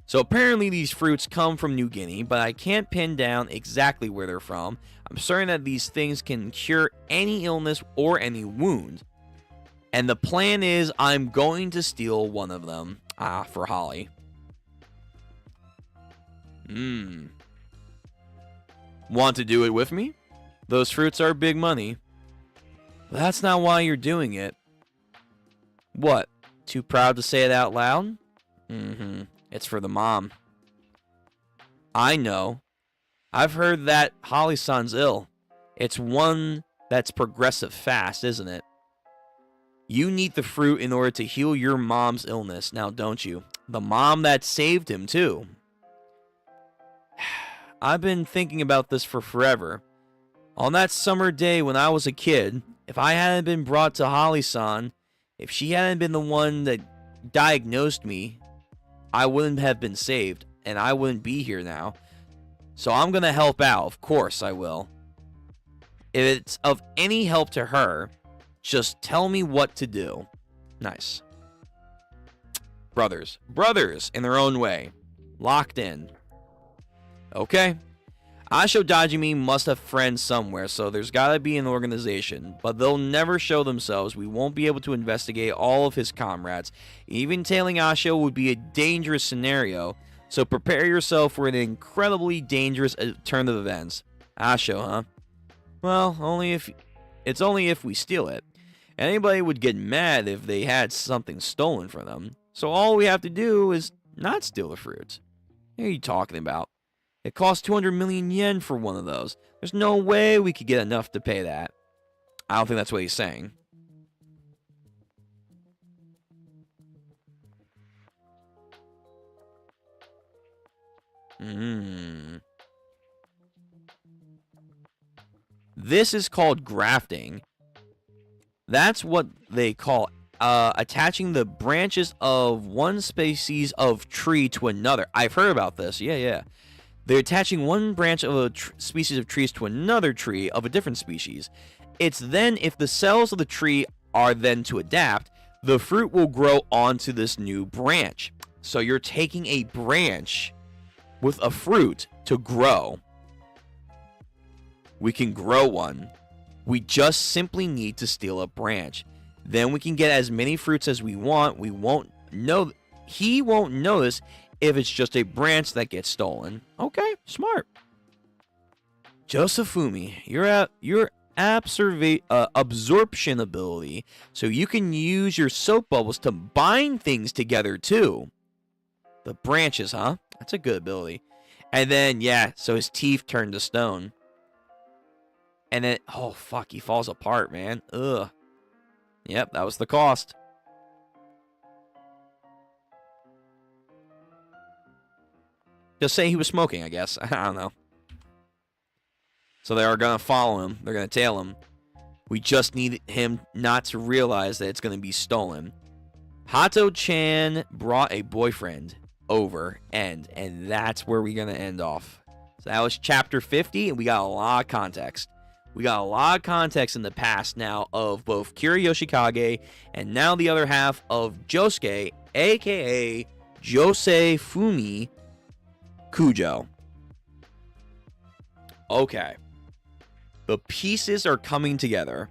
So apparently these fruits come from New Guinea, but I can't pin down exactly where they're from. I'm certain that these things can cure any illness or any wound. And the plan is I'm going to steal one of them. For Holly. Want to do it with me? Those fruits are big money. But that's not why you're doing it. What? Too proud to say it out loud? It's for the mom. I know. I've heard that Holly-san's ill. It's one that's progressive fast, isn't it? You need the fruit in order to heal your mom's illness, now don't you? The mom that saved him, too. I've been thinking about this for forever. On that summer day when I was a kid, if I hadn't been brought to Holly-san, if she hadn't been the one that diagnosed me, I wouldn't have been saved, and I wouldn't be here now. So I'm going to help out. Of course I will. If it's of any help to her, just tell me what to do. Nice. Brothers. Brothers in their own way. Locked in. Okay. Asho Dajimi must have friends somewhere, so there's gotta be an organization. But they'll never show themselves. We won't be able to investigate all of his comrades. Even tailing Asho would be a dangerous scenario, so prepare yourself for an incredibly dangerous turn of events. Asho, huh? Well, only if we steal it. Anybody would get mad if they had something stolen from them. So all we have to do is not steal the fruits. What are you talking about? It costs 200 million yen for one of those. There's no way we could get enough to pay that. I don't think that's what he's saying. This is called grafting. That's what they call attaching the branches of one species of tree to another. I've heard about this. Yeah. They're attaching one branch of a species of trees to another tree of a different species. It's then, if the cells of the tree are then to adapt, the fruit will grow onto this new branch. So you're taking a branch with a fruit to grow. We can grow one. We just simply need to steal a branch. Then we can get as many fruits as we want. We won't know. He won't notice if it's just a branch that gets stolen. Okay, smart. Josefumi, your absorption ability, so you can use your soap bubbles to bind things together too. The branches, huh? That's a good ability. And then, yeah, so his teeth turn to stone. And then, oh fuck, he falls apart, man. Ugh. Yep, that was the cost. Just say he was smoking, I guess. I don't know. So they are going to follow him. They're going to tail him. We just need him not to realize that it's going to be stolen. Hato-chan brought a boyfriend over, and that's where we're going to end off. So that was chapter 50, and we got a lot of context. We got a lot of context in the past now of both Kira Yoshikage and now the other half of Josuke, a.k.a. Josei Fumi, Cujo. Okay. The pieces are coming together.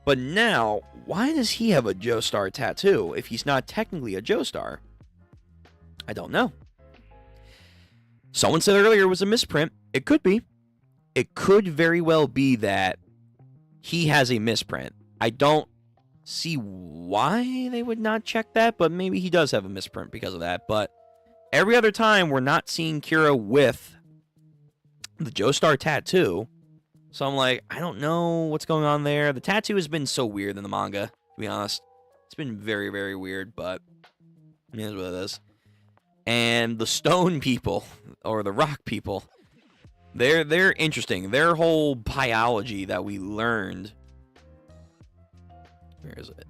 But now, why does he have a Joestar tattoo if he's not technically a Joestar? I don't know. Someone said earlier it was a misprint. It could be. It could very well be that he has a misprint. I don't see why they would not check that, but maybe he does have a misprint because of that. But every other time, we're not seeing Kira with the Joestar tattoo. So I'm like, I don't know what's going on there. The tattoo has been so weird in the manga, to be honest. It's been very, very weird, but it is what it is. And the stone people, or the rock people, they're interesting. Their whole biology that we learned. Where is it?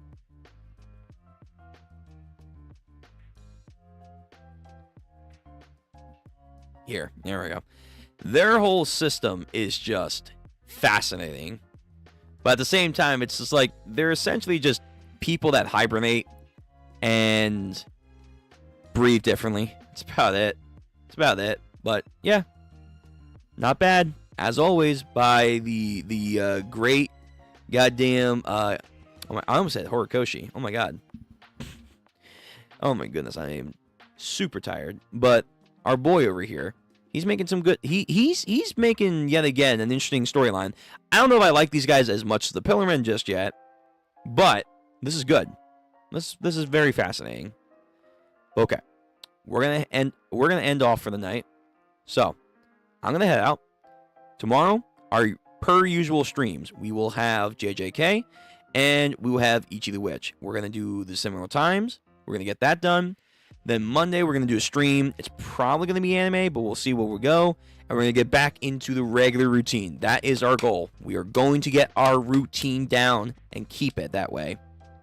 Here, there we go. Their whole system is just fascinating. But at the same time, it's just like they're essentially just people that hibernate and breathe differently. That's about it. That's about it. But yeah, not bad as always by the great goddamn I almost said Horikoshi. Oh my god. Oh my goodness, I am super tired. But our boy over here, he's making some good. He's making yet again an interesting storyline. I don't know if I like these guys as much as the Pillarmen just yet, but this is good. This is very fascinating. Okay, we're gonna end off for the night. So I'm gonna head out. Tomorrow, our per usual streams, we will have JJK and we will have Ichi the Witch. We're gonna do the similar times. We're gonna get that done. Then Monday, we're going to do a stream. It's probably going to be anime, but we'll see where we go. And we're going to get back into the regular routine. That is our goal. We are going to get our routine down and keep it that way.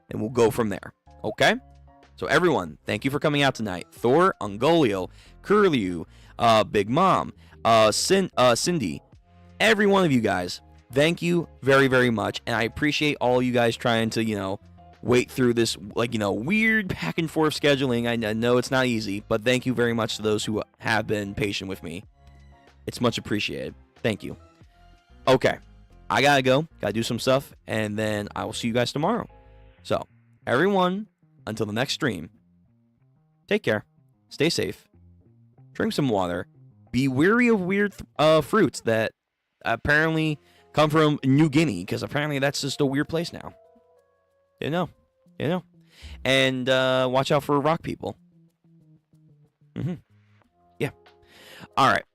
And we'll go from there. Okay? So everyone, thank you for coming out tonight. Thor, Ungolio, Curlew, Big Mom, Cindy, every one of you guys, thank you very, very much. And I appreciate all you guys trying to, wait through this, weird back and forth scheduling. I know it's not easy, but thank you very much to those who have been patient with me. It's much appreciated. Thank you. Okay, I gotta go. Gotta do some stuff, and then I will see you guys tomorrow. So, everyone, until the next stream, take care, stay safe, drink some water, be wary of weird fruits that apparently come from New Guinea, because apparently that's just a weird place now. You know. And watch out for rock people. Yeah. All right.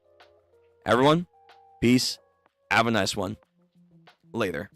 Everyone, peace. Have a nice one. Later.